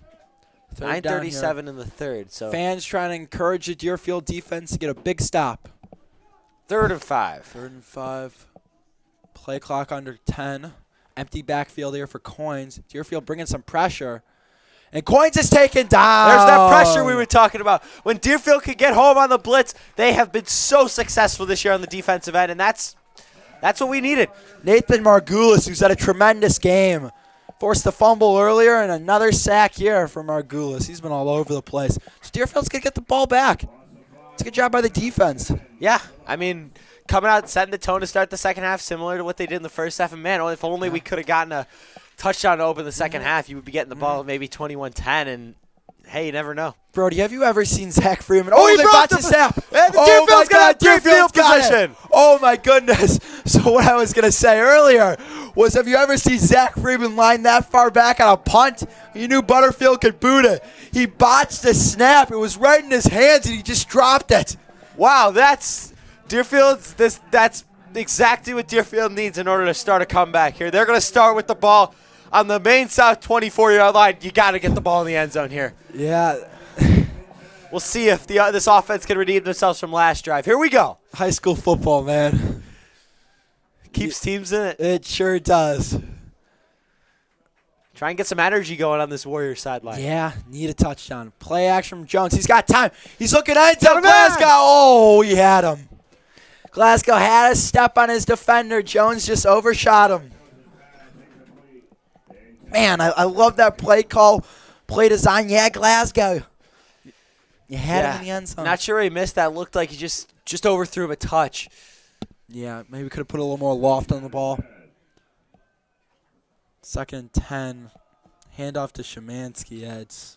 B: 9:37 in the third. So
A: fans trying to encourage the Deerfield defense to get a big stop.
B: 3rd and 5.
A: 3rd and 5. Play clock under 10. Empty backfield here for Coins. Deerfield bringing some pressure. And Coins is taken down.
B: There's that pressure we were talking about. When Deerfield could get home on the blitz, they have been so successful this year on the defensive end, and that's what we needed.
A: Nathan Margulis, who's had a tremendous game, forced a fumble earlier and another sack here for Margulis. He's been all over the place. So Deerfield's going to get the ball back. It's a good job by the defense.
B: Yeah, I mean, coming out and setting the tone to start the second half, similar to what they did in the first half. And, man, if only we could have gotten a touchdown to open the second half, you would be getting the ball maybe 21-10, and, hey, you never know.
A: Brody, have you ever seen Zach Freeman?
B: Oh, he
A: they
B: brought
A: brought the snap.
B: And Deerfield's got a great field position.
A: Oh, my goodness. So what I was going to say earlier was, have you ever seen Zach Freeman line that far back on a punt? You knew Butterfield could boot it. He botched the snap. It was right in his hands, and he just dropped it.
B: Wow, that's exactly what Deerfield needs in order to start a comeback here. They're going to start with the ball on the Maine South 24-yard line. You got to get the ball in the end zone here.
A: Yeah.
B: We'll see if this offense can redeem themselves from last drive. Here we go.
A: High school football, man.
B: Keeps teams in it.
A: It sure does.
B: Try and get some energy going on this Warriors sideline.
A: Yeah, need a touchdown. Play action from Jones. He's got time. He's looking at Glasgow. Oh, he had him. Glasgow had a step on his defender. Jones just overshot him. Man, I love that play call, play design. Yeah, Glasgow. You had him in the end zone.
B: Not sure he missed that. Looked like he just overthrew him a touch.
A: Yeah, maybe could have put a little more loft on the ball. 2nd and 10. Handoff to Szymanski. Yeah, it's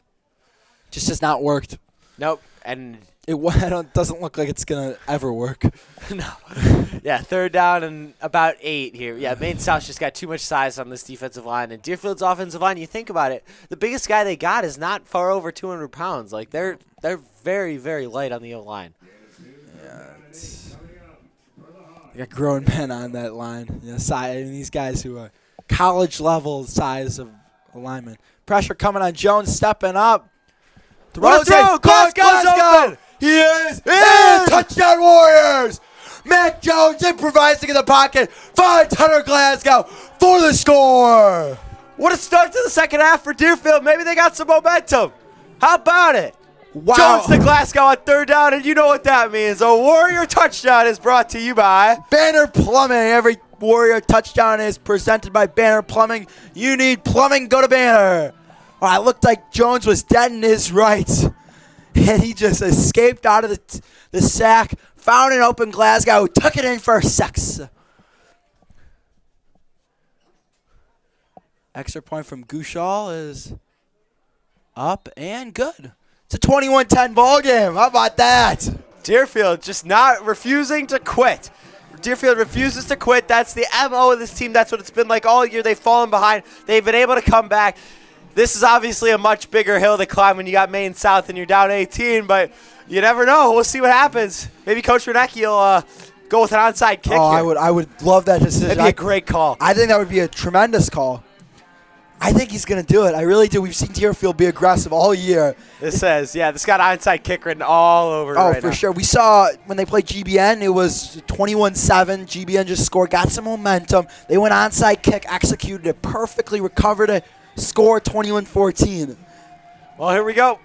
A: just has not worked.
B: Nope. And
A: It doesn't look like it's going to ever work.
B: no. Yeah, 3rd down and about 8 here. Yeah, Maine South just got too much size on this defensive line. And Deerfield's offensive line, you think about it, the biggest guy they got is not far over 200 pounds. Like, they're very, very light on the O-line.
A: Yeah, they got grown men on that line. These guys who are college-level size of linemen. Pressure coming on Jones, stepping up. Throws it.
B: Glasgow's open.
A: He is in. Touchdown Warriors. Mac Jones improvising in the pocket. Finds Hunter Glasgow for the score.
B: What a start to the second half for Deerfield. Maybe they got some momentum. How about it?
A: Wow.
B: Jones to Glasgow on 3rd down, and you know what that means. A Warrior touchdown is brought to you by
A: Banner Plumbing. Every Warrior touchdown is presented by Banner Plumbing. You need plumbing, go to Banner. All right, looked like Jones was dead in his rights. And he just escaped out of the sack, found an open Glasgow, took it in for 6. Extra point from Gushal is up and good. It's a 21-10 ball game. How about that?
B: Deerfield just not refusing to quit. Deerfield refuses to quit. That's the MO of this team. That's what it's been like all year. They've fallen behind. They've been able to come back. This is obviously a much bigger hill to climb when you got Maine South and you're down 18, but you never know. We'll see what happens. Maybe Coach Renecki will go with an onside kick here.
A: I would love that decision.
B: That'd be a great call.
A: I think that would be a tremendous call. I think he's going to do it. I really do. We've seen Deerfield be aggressive all year.
B: This got onside kick written all over it
A: Oh,
B: right
A: for
B: now.
A: sure. We saw when they played GBN, it was 21-7. GBN just scored, got some momentum. They went onside kick, executed it perfectly, recovered it, scored 21-14.
B: Well, here we go.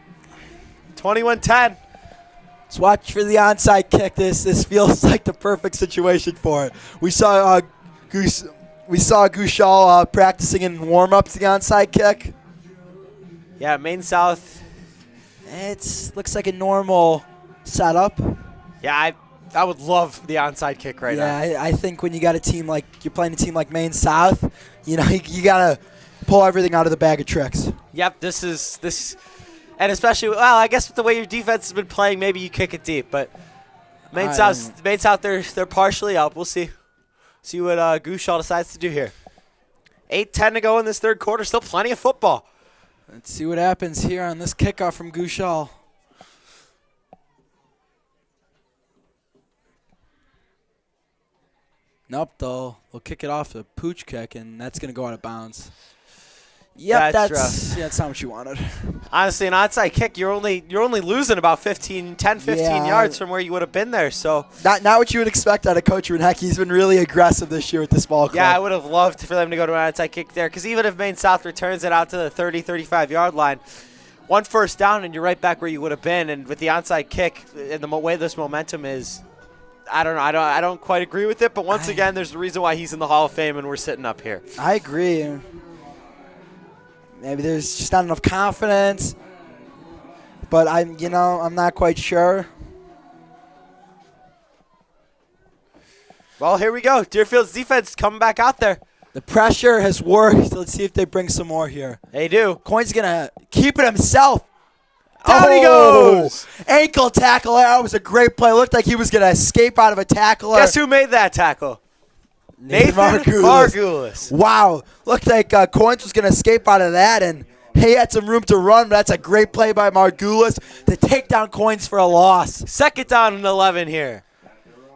B: 21-10.
A: Let's watch for the onside kick. This feels like the perfect situation for it. We saw Gushal practicing in warm-ups the onside kick.
B: Yeah, Maine South.
A: It looks like a normal setup.
B: Yeah, I would love the onside kick right now.
A: Yeah, I think when you got a team like you're playing a team like Maine South, you gotta pull everything out of the bag of tricks.
B: Yep, this, and especially I guess with the way your defense has been playing, maybe you kick it deep. But Maine South, they're partially up. We'll see what Gushal decides to do here. 8:10 to go in this 3rd quarter. Still plenty of football.
A: Let's see what happens here on this kickoff from Gushal. Nope, they'll kick it off a pooch kick, and that's going to go out of bounds. Yep, that's not what you wanted.
B: Honestly, an onside kick, you're only losing about 10, 15 yards from where you would have been there. So
A: not what you would expect out of Coach Renecki. He's been really aggressive this year with this ball club.
B: Yeah, I would have loved for them to go to an onside kick there, because even if Maine South returns it out to the 30, 35-yard line, 1 first down and you're right back where you would have been. And with the onside kick and the way this momentum is, I don't know. I don't quite agree with it. But once again, there's a reason why he's in the Hall of Fame and we're sitting up here.
A: I agree. Maybe there's just not enough confidence, but I'm not quite sure.
B: Well, here we go. Deerfield's defense coming back out there.
A: The pressure has worked. Let's see if they bring some more here.
B: They do.
A: Coin's gonna keep it himself.
B: Down he goes.
A: Ankle tackle. That was a great play. Looked like he was gonna escape out of a tackle.
B: Guess who made that tackle? Nathan Margulis.
A: Wow. Looked like Coins was going to escape out of that, and he had some room to run, but that's a great play by Margulis to take down Coins for a loss.
B: 2nd down and 11 here.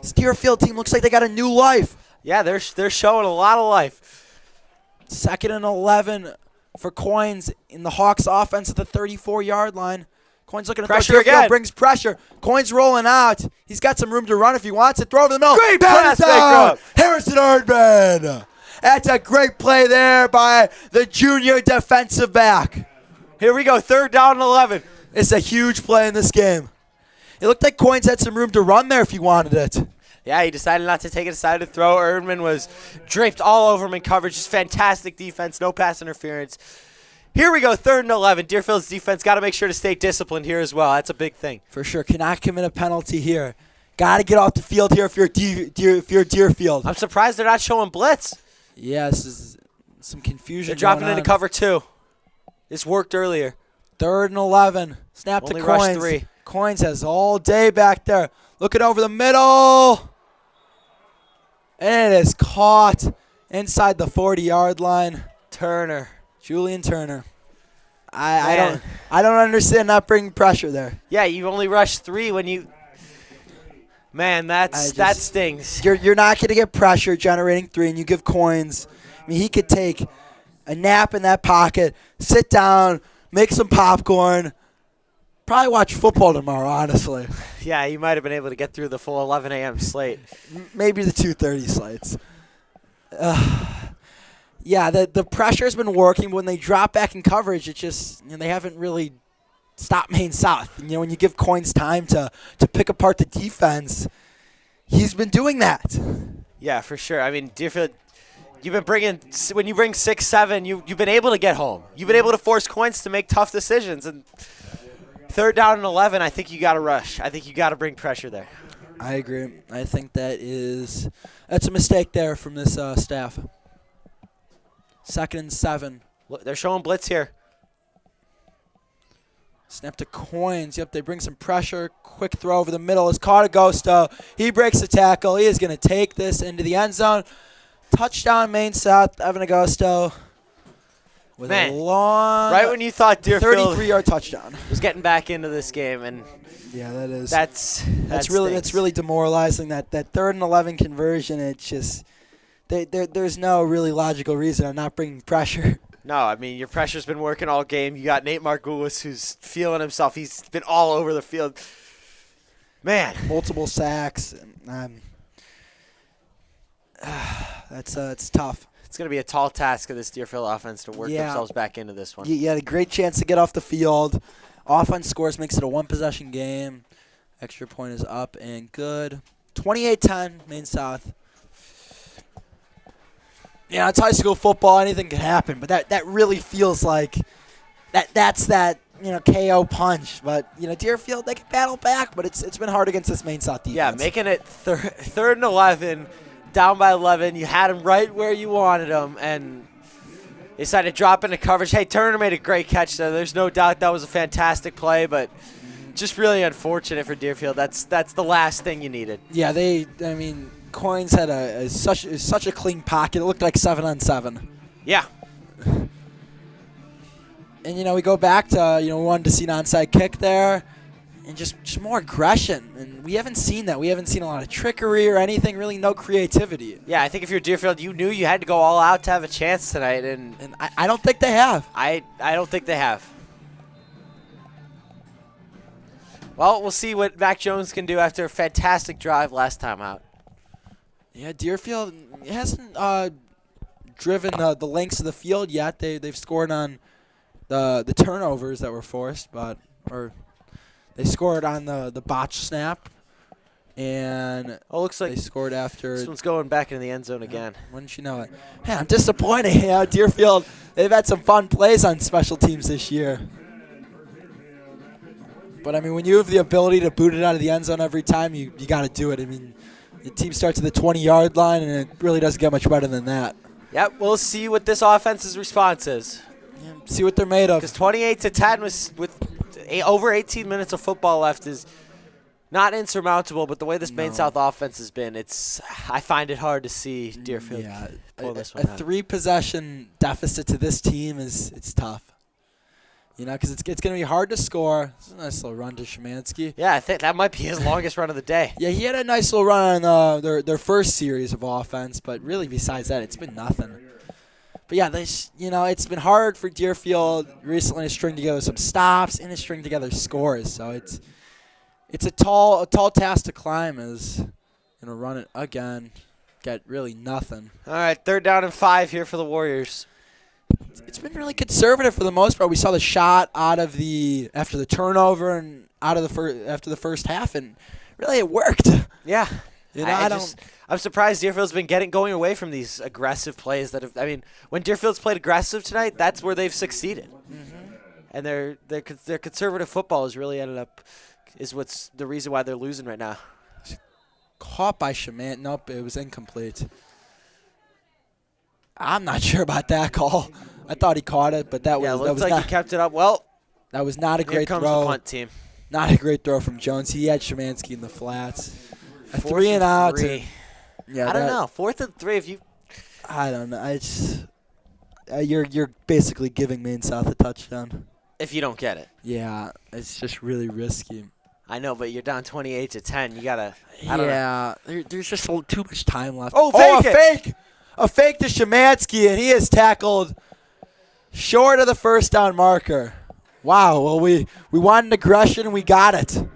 A: This Deerfield team looks like they got a new life.
B: Yeah, they're showing a lot of life.
A: 2nd and 11 for Coins in the Hawks offense at the 34-yard line. Coins looking to
B: pressure
A: throw. Deerfield
B: again.
A: Brings pressure. Coins rolling out. He's got some room to run if he wants it. Throw over the middle.
B: Great pass,
A: down. Harrison Erdman. That's a great play there by the junior defensive back.
B: Here we go, 3rd down and 11.
A: It's a huge play in this game. It looked like Coins had some room to run there if he wanted it.
B: Yeah, he decided not to take it, decided to throw. Erdman was draped all over him in coverage. Just fantastic defense, no pass interference. Here we go, 3rd and 11. Deerfield's defense got to make sure to stay disciplined here as well. That's a big thing.
A: For sure. Cannot commit a penalty here. Got to get off the field here if you're Deerfield.
B: I'm surprised they're not showing blitz.
A: Yeah, this is some confusion.
B: They're dropping
A: going
B: into
A: on.
B: cover 2. This worked earlier.
A: 3rd and 11. Snap
B: Only
A: to
B: rush
A: Coins.
B: 3.
A: Coins has all day back there. Looking over the middle. And it is caught inside the 40-yard line.
B: Turner.
A: Julian Turner. I don't understand not bringing pressure there.
B: Yeah, you only rush 3 when you. Man, that stings.
A: You're not going to get pressure generating 3, and you give Coins. I mean, he could take a nap in that pocket, sit down, make some popcorn, probably watch football tomorrow, honestly.
B: Yeah, you might have been able to get through the full 11 a.m. slate.
A: Maybe the 2:30 slates. Yeah, the pressure's been working. But when they drop back in coverage, it just they haven't really stopped Maine South. And, when you give Coins time to pick apart the defense, he's been doing that.
B: Yeah, for sure. I mean, Deerfield, when you bring 6-7, you've been able to get home. You've been able to force Coins to make tough decisions. And 3rd down and 11, I think you got to rush. I think you got to bring pressure there.
A: I agree. I think that's a mistake there from this staff. 2nd and 7.
B: Look, they're showing blitz here.
A: Snap to Coins. Yep, they bring some pressure. Quick throw over the middle. It's caught Agosto. He breaks the tackle. He is going to take this into the end zone. Touchdown, Maine South. Evan Agosto with a long,
B: right when you thought Deerfield
A: 33-yard touchdown
B: was getting back into this game, and
A: yeah, that is
B: that's
A: really demoralizing. That 3rd and 11 conversion. It's just there's no really logical reason I'm not bringing pressure.
B: No, I mean, your pressure's been working all game. You got Nate Margulis, who's feeling himself. He's been all over the field. Man.
A: Multiple sacks. It's tough.
B: It's going to be a tall task of this Deerfield offense to work themselves back into this one.
A: You had a great chance to get off the field. Offense scores, makes it a one-possession game. Extra point is up and good. 28-10, Maine South. Yeah, it's high school football. Anything can happen, but that really feels like that's KO punch. But Deerfield, they can battle back, but it's been hard against this Maine South defense.
B: Yeah, making it 3rd and 11, down by 11. You had him right where you wanted him, and they decided to drop into coverage. Hey, Turner made a great catch there. There's no doubt that was a fantastic play, but just really unfortunate for Deerfield. That's the last thing you needed.
A: Yeah, Coins had such a clean pocket. It looked like 7-on-7.
B: Yeah.
A: And we go back to we wanted to see an onside kick there, and just more aggression. And we haven't seen that. We haven't seen a lot of trickery or anything. Really, no creativity.
B: Yeah, I think if you're Deerfield, you knew you had to go all out to have a chance tonight, and
A: I don't think they have.
B: I don't think they have. Well, we'll see what Mac Jones can do after a fantastic drive last time out.
A: Yeah, Deerfield hasn't driven the lengths of the field yet. They've scored on the turnovers that were forced, or they scored on the botch snap, and
B: looks like
A: they scored after.
B: This one's going back into the end zone again.
A: Wouldn't you know it? Man, I'm disappointed. Yeah, Deerfield, they've had some fun plays on special teams this year. But, when you have the ability to boot it out of the end zone every time, you got to do it. The team starts at the 20-yard line, and it really doesn't get much better than that.
B: Yep, we'll see what this offense's response is.
A: Yeah, see what they're made of.
B: Because 28-10 with over 18 minutes of football left is not insurmountable, but the way this Maine South offense has been, I find it hard to see Deerfield pull this one out.
A: A 3-possession deficit to this team it's tough. Because it's going to be hard to score. It's a nice little run to Szymanski.
B: Yeah, I think that might be his longest run of the day.
A: Yeah, he had a nice little run on their first series of offense, but really besides that, it's been nothing. But yeah, it's been hard for Deerfield recently to string together some stops and to string together scores. So it's a tall task to climb. As run it again, get really nothing.
B: All right, 3rd down and 5 here for the Warriors.
A: It's been really conservative for the most part. We saw the shot after the turnover and after the first half, and really it worked.
B: Yeah.
A: I'm
B: surprised Deerfield's been going away from these aggressive plays that have. When Deerfield's played aggressive tonight, that's where they've succeeded. Mm-hmm. And their conservative football has really ended up is what's the reason why they're losing right now.
A: caught by Shaman. Nope, it was incomplete. I'm not sure about that call. I thought he caught it, but that
B: Yeah, it
A: was
B: looks like
A: not,
B: he kept it up. Well,
A: that was not a
B: here
A: great
B: comes
A: throw.
B: the punt team.
A: Not a great throw from Jones. He had Shemansky in the flats. A
B: 4th
A: 3 and out.
B: 3.
A: Yeah,
B: I don't know. 4th and 3. If you
A: I don't know. It's you're basically giving Maine South a touchdown.
B: don't get it.
A: Yeah, it's just really risky.
B: I know, but you're down 28-10. You gotta. I don't know.
A: Yeah, there's just too much time left.
B: Oh,
A: a
B: fake
A: fake! A fake to Shemansky, and he is tackled short of the first down marker. Wow. Well, we wanted aggression, and we got it.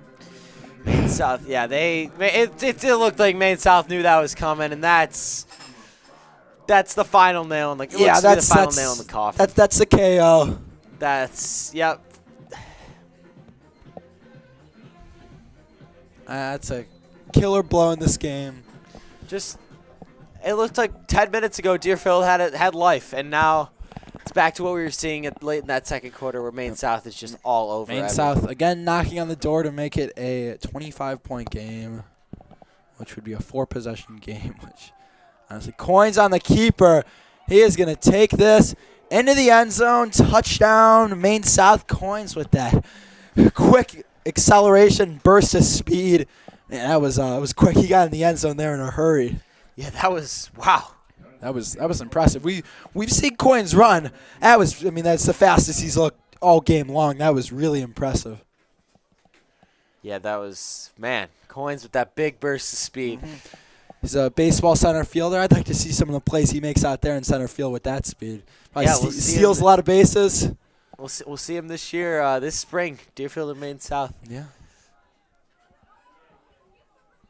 B: Maine South. Yeah, it looked like Maine South knew that was coming, and that's the final nail in the. The final nail in the coffin.
A: That's the KO.
B: Yep.
A: That's a killer blow in this game.
B: It looked like 10 minutes ago Deerfield had life, and now it's back to what we were seeing late in that second quarter where Maine South is just all over.
A: Maine South, again, knocking on the door to make it a 25-point game, which would be a 4-possession game, which, honestly, coins on the keeper. He is going to take this into the end zone. Touchdown. Maine South coins with that quick acceleration, burst of speed. Man, that was quick. He got in the end zone there in a hurry.
B: Yeah, that was wow.
A: That was impressive. We've seen Coins run. That's the fastest he's looked all game long. That was really impressive.
B: Yeah, that was Coins with that big burst of speed.
A: Mm-hmm. He's a baseball center fielder. I'd like to see some of the plays he makes out there in center field with that speed. Probably
B: We'll see
A: steals
B: him.
A: a lot of bases.
B: We'll see him this year, this spring, Deerfield and Maine South.
A: Yeah.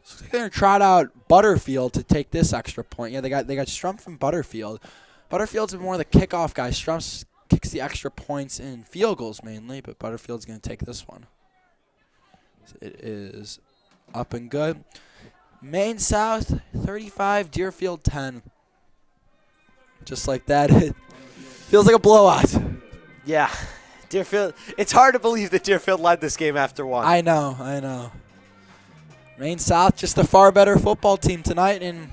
A: So they're gonna trot out Butterfield to take this extra point. Yeah, they got Strumpf from Butterfield. Butterfield's been more of the kickoff guy. Strumpf kicks the extra points in field goals mainly, but Butterfield's gonna take this one. It is up and good. Maine South 35, Deerfield 10. Just like that, it feels like a blowout.
B: Yeah, Deerfield. It's hard to believe that Deerfield led this game after one.
A: I know. Maine South, just a far better football team tonight and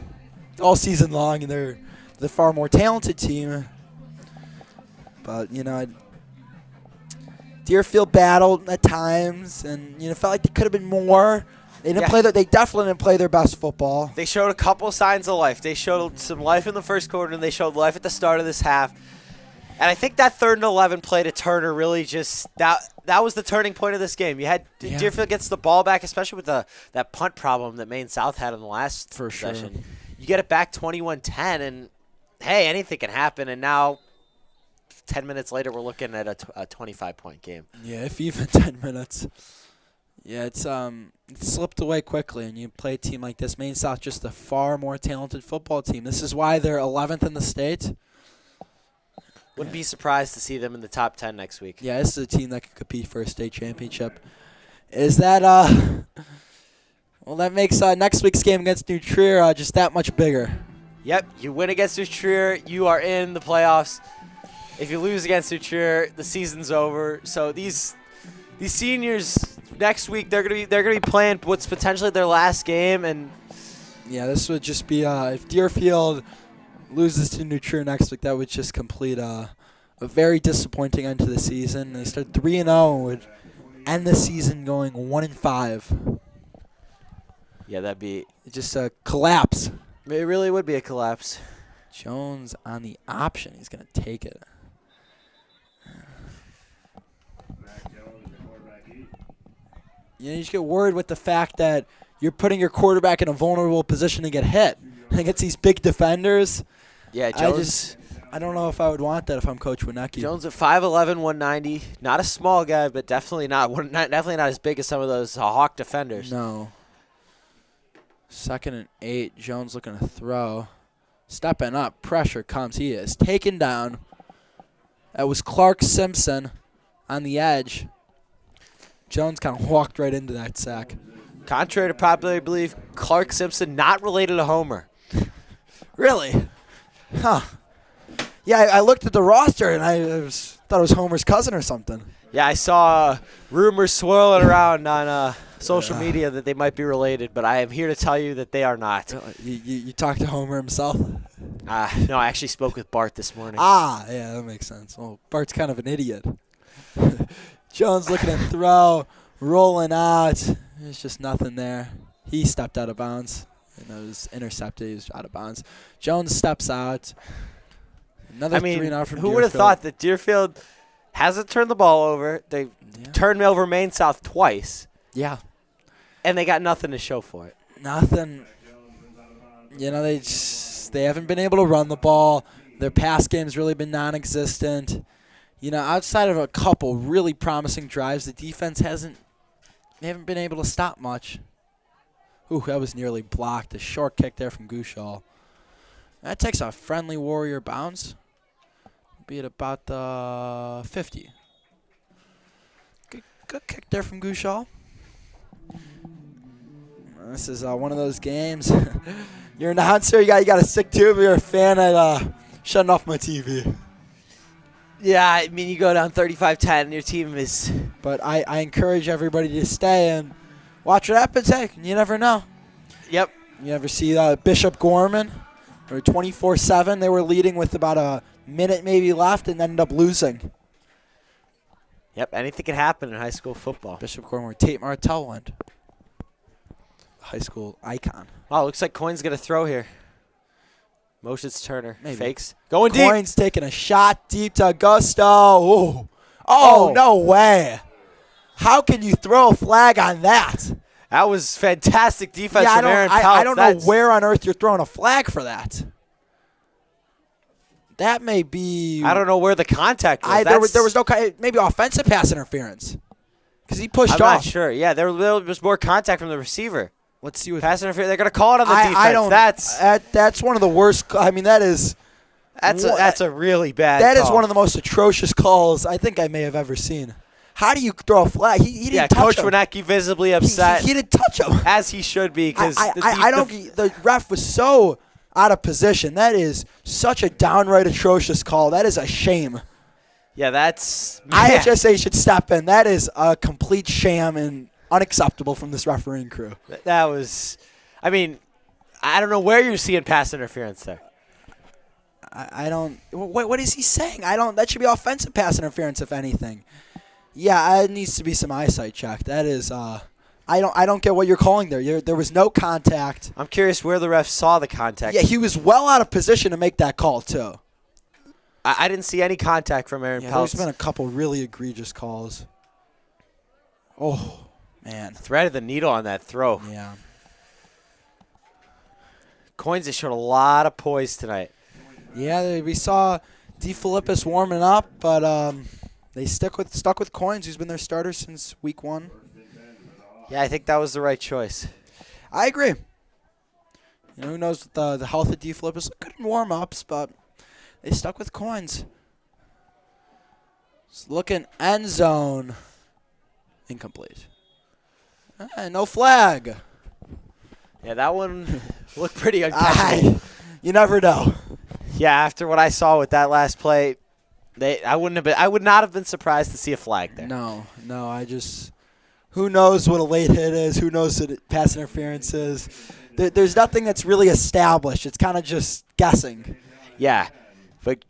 A: all season long, and they're the far more talented team. But, Deerfield battled at times, and, felt like they could have been more. They definitely didn't play their best football.
B: They showed a couple signs of life. They showed some life in the first quarter, and they showed life at the start of this half. And I think that 3rd and 11 play to Turner really just that was the turning point of this game. You had Deerfield gets the ball back, especially with that punt problem that Maine South had in the last session. Sure. You get it back 21-10, and hey, anything can happen. And now, 10 minutes later, we're looking at a 25-point game.
A: Yeah, if even 10 minutes. Yeah, it slipped away quickly, and you play a team like this. Maine South just a far more talented football team. This is why they're 11th in the state.
B: Wouldn't be surprised to see them in the top 10 next week.
A: Yeah, this is a team that could compete for a state championship. Is that that makes next week's game against New Trier just that much bigger.
B: Yep, you win against New Trier, you are in the playoffs. If you lose against New Trier, the season's over. So these seniors next week they're gonna be playing what's potentially their last game, and
A: yeah, this would just be if Deerfield loses to New Trier next week, that would just complete a very disappointing end to the season. They start 3-0 and would end the season going 1-5.
B: Yeah, that'd be
A: just a collapse.
B: It really would be a collapse.
A: Jones on the option. He's going to take it. You just get worried with the fact that you're putting your quarterback in a vulnerable position to get hit. Against these big defenders.
B: Yeah, Jones.
A: I don't know if I would want that if I'm Coach Winecki.
B: Jones at 5'11", 190. Not a small guy, but definitely not as big as some of those Hawk defenders.
A: No. 2nd and 8. Jones looking to throw. Stepping up. Pressure comes. He is taken down. That was Clark Simpson on the edge. Jones kind of walked right into that sack.
B: Contrary to popular belief, Clark Simpson not related to Homer.
A: Really? Huh. Yeah, I looked at the roster and I thought it was Homer's cousin or something.
B: Yeah, I saw rumors swirling around on social media that they might be related, but I am here to tell you that they are not.
A: You talked to Homer himself?
B: No, I actually spoke with Bart this morning.
A: Yeah, that makes sense. Well, Bart's kind of an idiot. Jones looking at throw, rolling out. There's just nothing there. He stepped out of bounds. And it was intercepted. He was out of bounds. Jones steps out. Another 3-and-out from
B: who would have
A: Deerfield.
B: thought that Deerfield hasn't turned the ball over? They've turned over Maine South twice,
A: Yeah.
B: and they got nothing to show for it.
A: Nothing. You know, they haven't been able to run the ball. Their pass game's really been non-existent. You know, outside of a couple really promising drives, the defense they haven't been able to stop much. Ooh, that was nearly blocked. A short kick there from Gushall. That takes a friendly Warrior bounce. Be at about the 50. Good kick there from Gushall. This is one of those games. You're an announcer. You got to stick to it. If you're a fan, I'd shutting off my TV.
B: Yeah, I mean, you go down 35-10, and your team is...
A: But I encourage everybody to stay and watch what happens. Hey, you never know.
B: Yep.
A: You ever see Bishop Gorman? They were 24-7. They were leading with about a minute maybe left and ended up losing.
B: Yep, anything can happen in high school football.
A: Bishop Gorman, where Tate Martell went. High school icon.
B: Oh, looks like Coin's going to throw here. Motions Turner.
A: Maybe.
B: Fakes. Going deep.
A: Coins taking a shot deep to Augusto. Ooh. Oh, no way. How can you throw a flag on that?
B: That was fantastic defense
A: Yeah,
B: from Aaron
A: I
B: Peltz.
A: don't know where on earth you're throwing a flag for that. That may be...
B: I don't know where the contact was.
A: There was no... Maybe offensive pass interference. Because he pushed
B: I'm
A: off.
B: not sure. Yeah, there was more contact from the receiver.
A: Let's see what...
B: Pass interference. They're going to call it on the defense.
A: I don't... That's one of the worst... I mean, that is...
B: That's a really bad
A: That
B: call.
A: is one of the most atrocious calls I think I may have ever seen. How do you throw a flag? He didn't touch
B: Coach
A: him.
B: Winecki visibly upset.
A: He didn't touch him.
B: As he should be. Because
A: the ref was so out of position. That is such a downright atrocious call. That is a shame.
B: Yeah, that's...
A: IHSA should step in. That is a complete sham and unacceptable from this refereeing crew.
B: That was... I mean, I don't know where you're seeing pass interference there.
A: I don't... What is he saying? That should be offensive pass interference, if anything. Yeah, it needs to be some eyesight check. That is... I don't get what you're calling there. There was no contact.
B: I'm curious where the ref saw the contact.
A: Yeah, he was well out of position to make that call, too.
B: I didn't see any contact from Aaron Peltz.
A: There's been a couple really egregious calls. Oh, man.
B: Threaded the needle on that throw.
A: Yeah.
B: Coins has showed a lot of poise tonight.
A: Yeah, we saw DeFilippis warming up, but they stuck with Coins, who's been their starter since week 1.
B: Yeah, I think that was the right choice.
A: I agree. You know, who knows the health of DeFilippis? Good in warm-ups, but they stuck with Coins. Just looking end zone. Incomplete. No flag.
B: Yeah, that one looked pretty uncatchable.
A: You never know.
B: Yeah, after what I saw with that last play, I would not have been surprised to see a flag there.
A: No, who knows what a late hit is? Who knows what pass interference is? There's nothing that's really established. It's kind of just guessing.
B: Yeah, but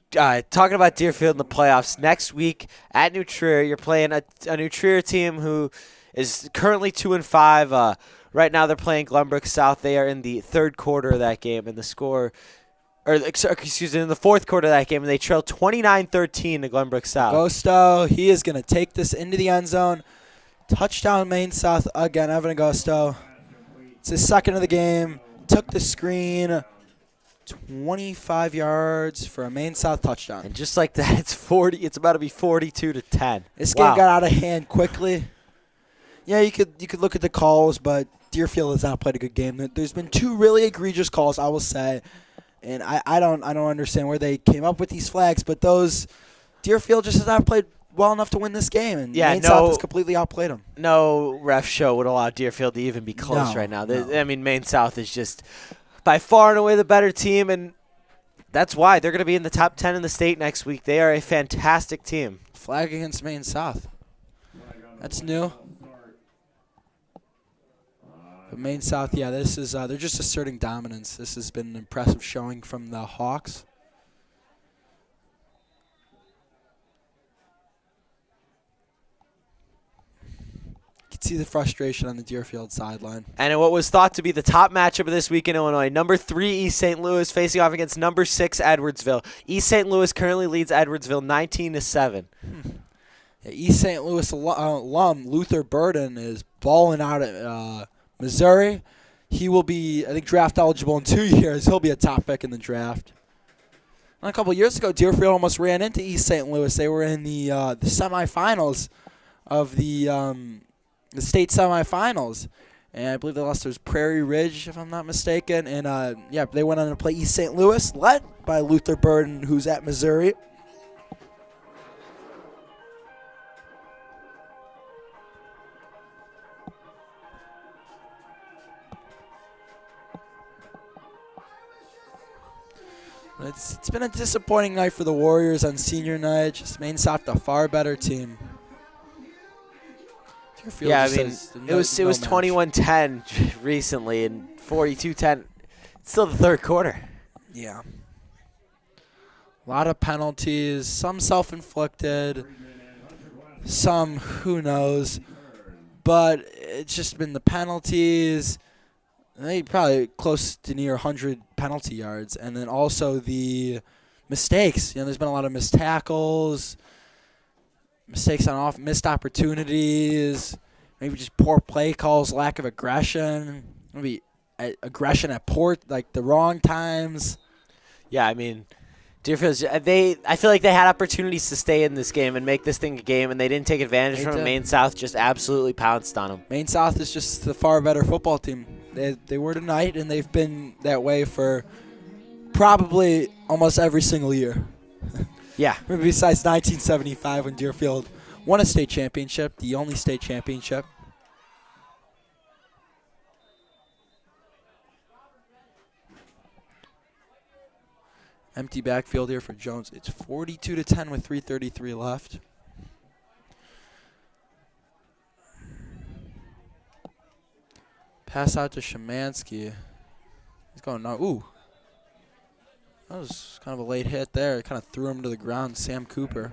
B: talking about Deerfield in the playoffs, next week at New Trier, you're playing a New Trier team who is currently 2-5. Right now they're playing Glenbrook South. They are in the third quarter of that game, and in the fourth quarter of that game, and they trail 29-13 to Glenbrook South.
A: Agosto, he is going to take this into the end zone. Touchdown Maine South again, Evan Agosto. It's his second of the game. Took the screen. 25 yards for a Maine South touchdown.
B: And just like that, it's about to be 42-10.
A: This game got out of hand quickly. Yeah, you could look at the calls, but Deerfield has not played a good game. There's been 2 really egregious calls, I will say. And I don't understand where they came up with these flags, but Deerfield just has not played well enough to win this game, and Maine South has completely outplayed them.
B: No ref show would allow Deerfield to even be close right now.
A: No.
B: I mean, Maine South is just by far and away the better team, and that's why they're going to be in the top 10 in the state next week. They are a fantastic team.
A: Flag against Maine South. That's new. But Maine South, yeah, this is they're just asserting dominance. This has been an impressive showing from the Hawks. You can see the frustration on the Deerfield sideline.
B: And in what was thought to be the top matchup of this week in Illinois, number 3 East St. Louis facing off against number 6 Edwardsville. East St. Louis currently leads Edwardsville 19-7.
A: Yeah, East St. Louis alum Luther Burden is balling out at Missouri. He will be, I think, draft eligible in 2 years. He'll be a top pick in the draft. And a couple of years ago, Deerfield almost ran into East St. Louis. They were in the semifinals of the state semifinals. And I believe they lost to Prairie Ridge, if I'm not mistaken. And, yeah, they went on to play East St. Louis, led by Luther Burden, who's at Missouri. It's been a disappointing night for the Warriors on senior night. Just Maine South, a far better team. Deerfield
B: Yeah, I
A: just
B: mean,
A: has
B: it was
A: no match.
B: 21-10 recently and 42-10. It's still the third quarter.
A: Yeah. A lot of penalties, some self-inflicted, some who knows. But it's just been the penalties. They probably close to near 100 penalty yards. And then also the mistakes. You know, there's been a lot of missed tackles, mistakes on off, missed opportunities, maybe just poor play calls, lack of aggression, maybe aggression at the wrong times.
B: Yeah, I mean, Deerfield, I feel like they had opportunities to stay in this game and make this thing a game, and they didn't take advantage from it. Maine South just absolutely pounced on them.
A: Maine South is just the far better football team. They were tonight, and they've been that way for probably almost every single year.
B: Yeah.
A: Maybe besides 1975 when Deerfield won a state championship, the only state championship. Empty backfield here for Jones. It's 42-10 with 3:33 left. Pass out to Szymanski. He's going now. Ooh. That was kind of a late hit there. Kind of threw him to the ground. Sam Cooper.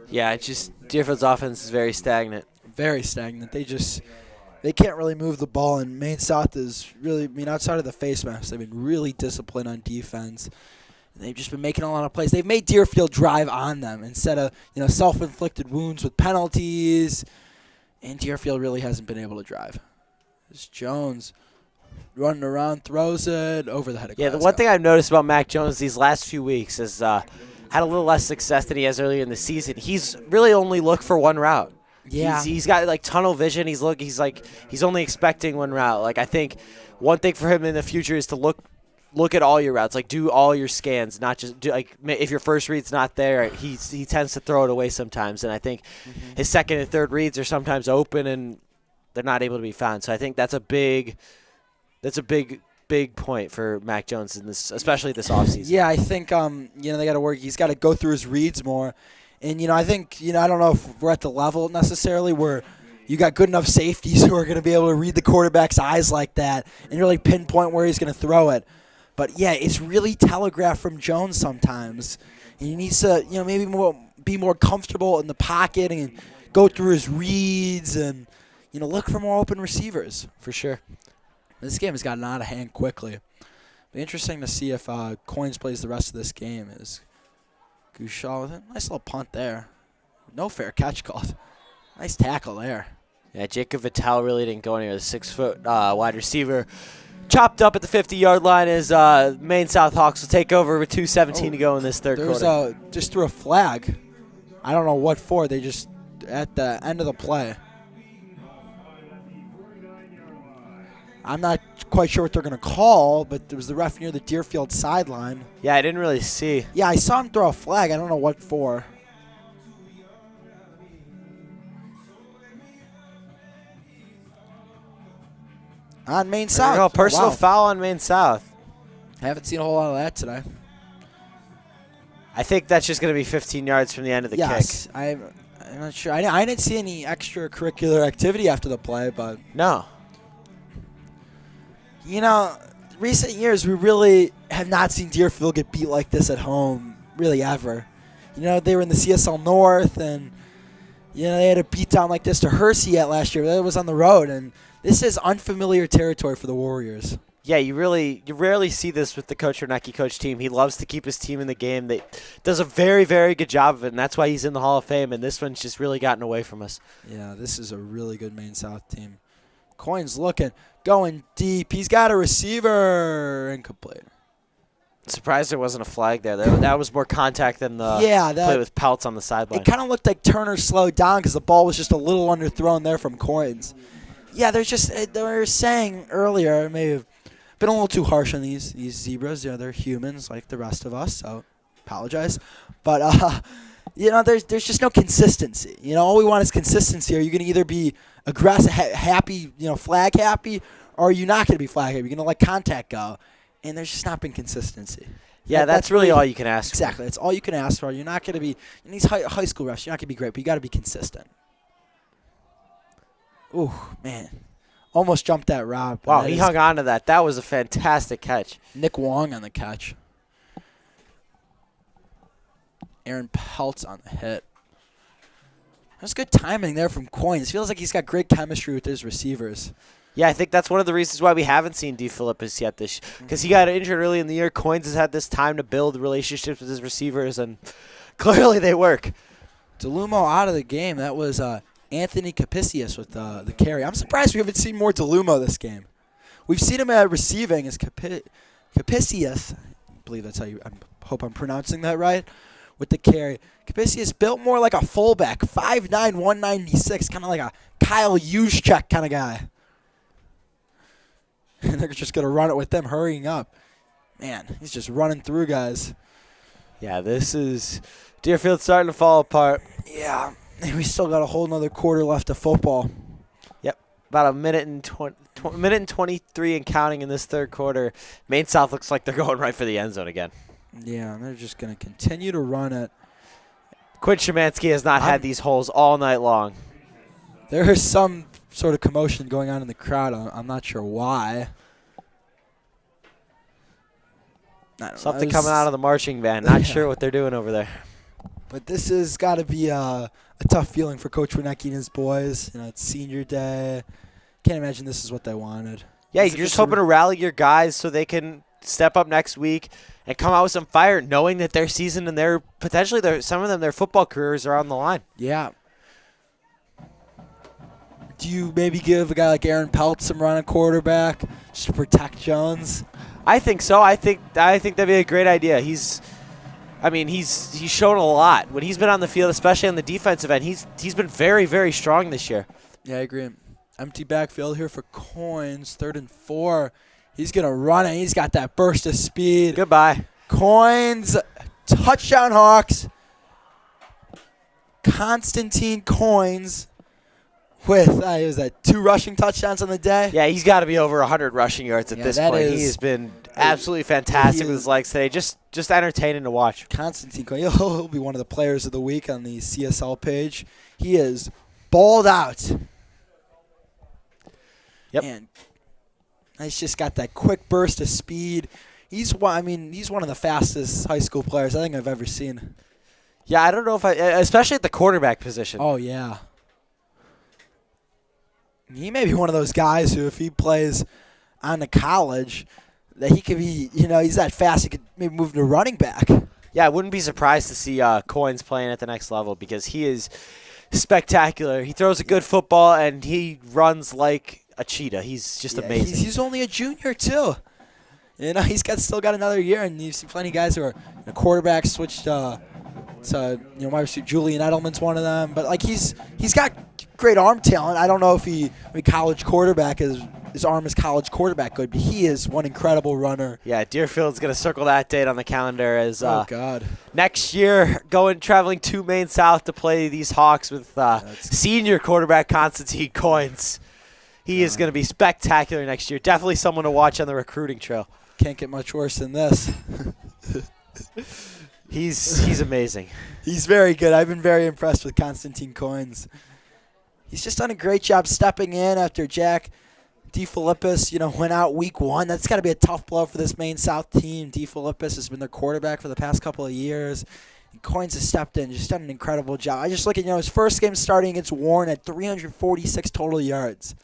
B: Yeah, it's just Deerfield's offense is very stagnant.
A: Very stagnant. They can't really move the ball, and Maine South is really, I mean, outside of the face mask, they've been really disciplined on defense. And they've just been making a lot of plays. They've made Deerfield drive on them instead of, self-inflicted wounds with penalties. And Deerfield really hasn't been able to drive. It's Jones running around, throws it over the head of
B: Yeah, the one thing I've noticed about Mac Jones these last few weeks is had a little less success than he has earlier in the season. He's really only looked for one route.
A: Yeah.
B: He's got like tunnel vision. He's only expecting one route. Like, I think one thing for him in the future is to look at all your routes, like do all your scans, not just do, like, if your first read's not there, he tends to throw it away sometimes. And I think his second and third reads are sometimes open and they're not able to be found. So I think that's a big point for Mac Jones in this, especially this offseason.
A: Yeah, I think they got to work. He's got to go through his reads more. And, I think, I don't know if we're at the level necessarily where you got good enough safeties who are going to be able to read the quarterback's eyes like that and really pinpoint where he's going to throw it. But, yeah, it's really telegraphed from Jones sometimes. And he needs to, maybe be more comfortable in the pocket and go through his reads and, look for more open receivers.
B: For sure.
A: This game has gotten out of hand quickly. It'll be interesting to see if Coins plays the rest of this game. Is Gouchal with it? Nice little punt there. No fair catch called. Nice tackle there.
B: Yeah, Jacob Vitale really didn't go anywhere. The 6-foot wide receiver chopped up at the 50-yard line as Maine South Hawks will take over with 2:17 to go in this third quarter.
A: Just threw a flag. I don't know what for. They just, at the end of the play. I'm not quite sure what they're going to call, but there was the ref near the Deerfield sideline.
B: Yeah, I didn't really see.
A: Yeah, I saw him throw a flag. I don't know what for. On Maine South.
B: There we go. Personal
A: Wow.
B: foul on Maine South.
A: I haven't seen a whole lot of that today.
B: I think that's just going to be 15 yards from the end of the
A: Yes,
B: kick.
A: I'm not sure. I didn't see any extracurricular activity after the play, but
B: No.
A: You know, recent years we really have not seen Deerfield get beat like this at home, really ever. You know, they were in the CSL North, and they had a beatdown like this to Hersey at last year. That was on the road, and this is unfamiliar territory for the Warriors.
B: Yeah, you rarely see this with the Coach Renecki coach team. He loves to keep his team in the game. They does a very, very good job of it, and that's why he's in the Hall of Fame, and this one's just really gotten away from us.
A: Yeah, this is a really good Maine South team. Coins looking, going deep. He's got a receiver, incomplete.
B: Surprised there wasn't a flag there. That was more contact than the play with Peltz on the sideline.
A: It kind of looked like Turner slowed down because the ball was just a little underthrown there from Coins. Yeah, they were saying earlier, maybe have been a little too harsh on these zebras. They're humans like the rest of us, so apologize. But there's just no consistency. All we want is consistency. Are you going to either be aggressive, happy, flag happy, or are you not going to be flag happy? You're going to let contact go, and there's just not been consistency.
B: Yeah, that's really all you can ask for.
A: Exactly, that's all you can ask for. You're not going to be in these high school refs. You're not going to be great, but you got to be consistent. Ooh, man. Almost jumped that route.
B: Wow, he hung on to that. That was a fantastic catch.
A: Nick Wong on the catch. Aaron Peltz on the hit. That's good timing there from Coins. Feels like he's got great chemistry with his receivers.
B: Yeah, I think that's one of the reasons why we haven't seen DeFilippis yet because he got injured early in the year. Coins has had this time to build relationships with his receivers, and clearly they work.
A: DeLumo out of the game. That was Anthony Capicius with the carry. I'm surprised we haven't seen more DeLumo this game. We've seen him at receiving as Capicius. I believe that's how I hope I'm pronouncing that right. With the carry. Capicius built more like a fullback, 5'9", 196, kind of like a Kyle Juszczyk kind of guy. And they're just going to run it with them hurrying up. Man, he's just running through guys.
B: Yeah, this is Deerfield starting to fall apart.
A: Yeah, and we still got a whole another quarter left of football.
B: Yep, about a minute and 23 and counting in this third quarter. Maine South looks like they're going right for the end zone again.
A: Yeah, and they're just going to continue to run it.
B: Quinn Szymanski has not had these holes all night long.
A: There is some sort of commotion going on in the crowd. I'm not sure why.
B: Something coming out of the marching band. Not sure what they're doing over there.
A: But this has got to be a tough feeling for Coach Renecki and his boys. It's senior day. Can't imagine this is what they wanted.
B: Yeah, you're just hoping to rally your guys so they can step up next week and come out with some fire, knowing that their season and their potentially some of them their football careers are on the line.
A: Yeah. Do you maybe give a guy like Aaron Peltz some run at quarterback just to protect Jones?
B: I think so. I think that'd be a great idea. He's shown a lot when he's been on the field, especially on the defensive end. He's been very, very strong this year.
A: Yeah, I agree. Empty backfield here for Coins. 3rd and 4. He's going to run it. He's got that burst of speed.
B: Goodbye.
A: Coins. Touchdown, Hawks. Constantine Coins with, was that 2 rushing touchdowns on the day?
B: Yeah, he's got to be over 100 rushing yards at this point. He has been absolutely fantastic with his legs today. Just entertaining to watch.
A: Constantine Coins. He'll be one of the players of the week on the CSL page. He is balled out.
B: Yep.
A: And he's just got that quick burst of speed. He's one of the fastest high school players I think I've ever seen.
B: Yeah, I don't know if especially at the quarterback position.
A: Oh, yeah. He may be one of those guys who, if he plays on the college, that he could be, he's that fast, he could maybe move to running back.
B: Yeah, I wouldn't be surprised to see Coins playing at the next level because he is spectacular. He throws a good football, and he runs like a cheetah. He's just amazing.
A: He's only a junior, too. He's still got another year, and you see plenty of guys who are quarterbacks switched to wide receiver. Julian Edelman's one of them. But, he's got great arm talent. I don't know if college quarterback his arm is college quarterback good, but he is one incredible runner.
B: Yeah, Deerfield's going to circle that date on the calendar as
A: God.
B: Next year traveling to Maine South to play these Hawks with senior quarterback Constantine Coins. He is going to be spectacular next year. Definitely someone to watch on the recruiting trail.
A: Can't get much worse than this.
B: He's amazing.
A: He's very good. I've been very impressed with Constantine Coins. He's just done a great job stepping in after Jack DeFilippis, went out week 1. That's got to be a tough blow for this Maine South team. DeFilippis has been their quarterback for the past couple of years. And Coins has stepped in, just done an incredible job. I just look at, his first game starting against Warren at 346 total yards.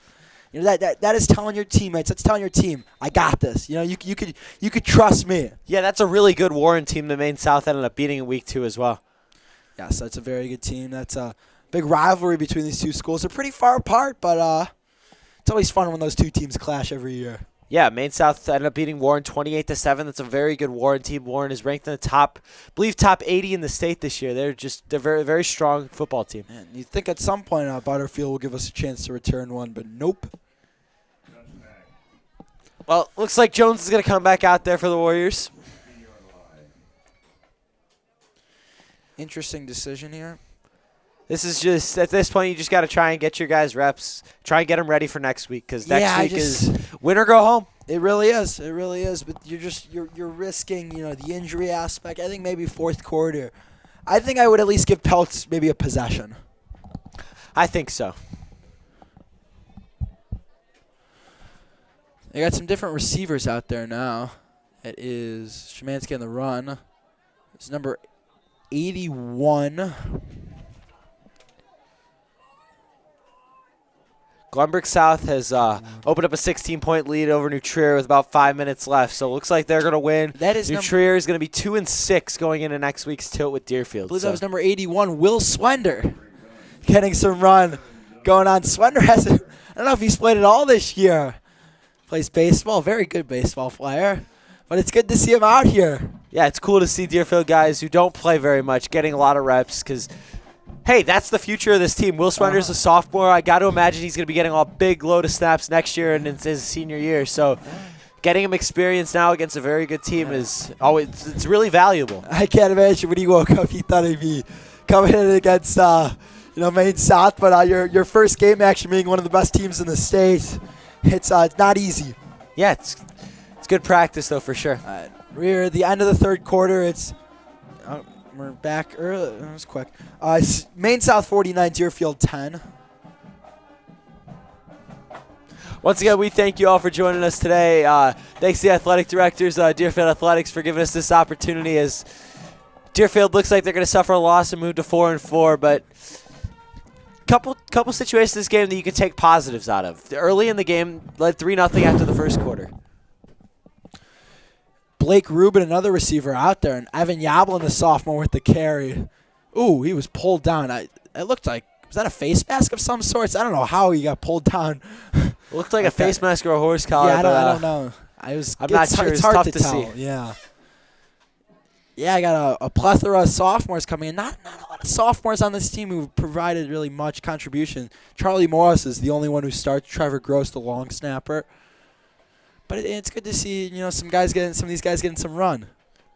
A: That is telling your teammates, that's telling your team, I got this. You could trust me.
B: Yeah, that's a really good Warren team that Maine South ended up beating in week 2 as well.
A: Yes, that's a very good team. That's a big rivalry between these two schools. They're pretty far apart, but it's always fun when those two teams clash every year.
B: Yeah, Maine South ended up beating Warren 28-7. That's a very good Warren team. Warren is ranked in the top 80 in the state this year. They're very, very strong football team.
A: Man, you'd think at some point Butterfield will give us a chance to return one, but nope.
B: Well, looks like Jones is going to come back out there for the Warriors.
A: Interesting decision here.
B: This is just, at this point, you just got to try and get your guys reps. Try and get them ready for next week, because next week is win or go home.
A: It really is. It really is. But you're risking, the injury aspect. I think maybe fourth quarter. I think I would at least give Peltz maybe a possession.
B: I think so.
A: They got some different receivers out there now. It is Szymanski on the run. It's number 81.
B: Glenbrook South has opened up a 16-point lead over New Trier with about 5 minutes left. So it looks like they're going to win.
A: That is
B: New Trier is going to be 2-6 going into next week's tilt with Deerfield.
A: I believe that was number 81, Will Swender, getting some run going on. Swender I don't know if he's played at all this year. Plays baseball, very good baseball player. But it's good to see him out here.
B: Yeah, it's cool to see Deerfield guys who don't play very much getting a lot of reps because, hey, that's the future of this team. Will Swender's a sophomore. I got to imagine he's going to be getting a big load of snaps next year and it's his senior year. So getting him experience now against a very good team is always it's really valuable.
A: I can't imagine when he woke up he thought he'd be coming in against Maine South, but your first game actually being one of the best teams in the state. It's not easy.
B: Yeah, it's good practice, though, for sure.
A: We're at the end of the third quarter. We're back early. That was quick. It's Maine South 49, Deerfield 10.
B: Once again, we thank you all for joining us today. Thanks to the athletic directors, Deerfield Athletics, for giving us this opportunity as Deerfield looks like they're going to suffer a loss and move to 4-4, but couple situations in this game that you can take positives out of. Early in the game, led 3-0 after the first quarter.
A: Blake Rubin, another receiver out there, and Evan Yablin, the sophomore, with the carry. Ooh, he was pulled down. It looked like, was that a face mask of some sorts? I don't know how he got pulled down.
B: It looked like a face mask or a horse collar.
A: Yeah, I don't know. I'm not sure. It's hard to tell. See. Yeah. Yeah, I got a plethora of sophomores coming in. Not a lot of sophomores on this team who provided really much contribution. Charlie Morris is the only one who starts. Trevor Gross, the long snapper. But it's good to see some of these guys getting some run.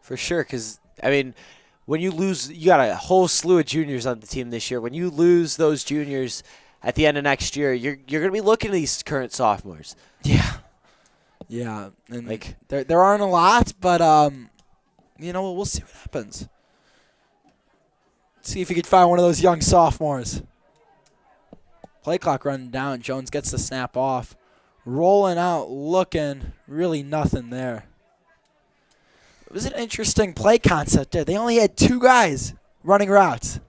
B: For sure, because when you lose, you got a whole slew of juniors on the team this year. When you lose those juniors at the end of next year, you're going to be looking at these current sophomores.
A: Yeah, and there aren't a lot, but we'll see what happens. See if you could find one of those young sophomores. Play clock running down. Jones gets the snap off. Rolling out, looking, really nothing there. It was an interesting play concept there. They only had 2 guys running routes.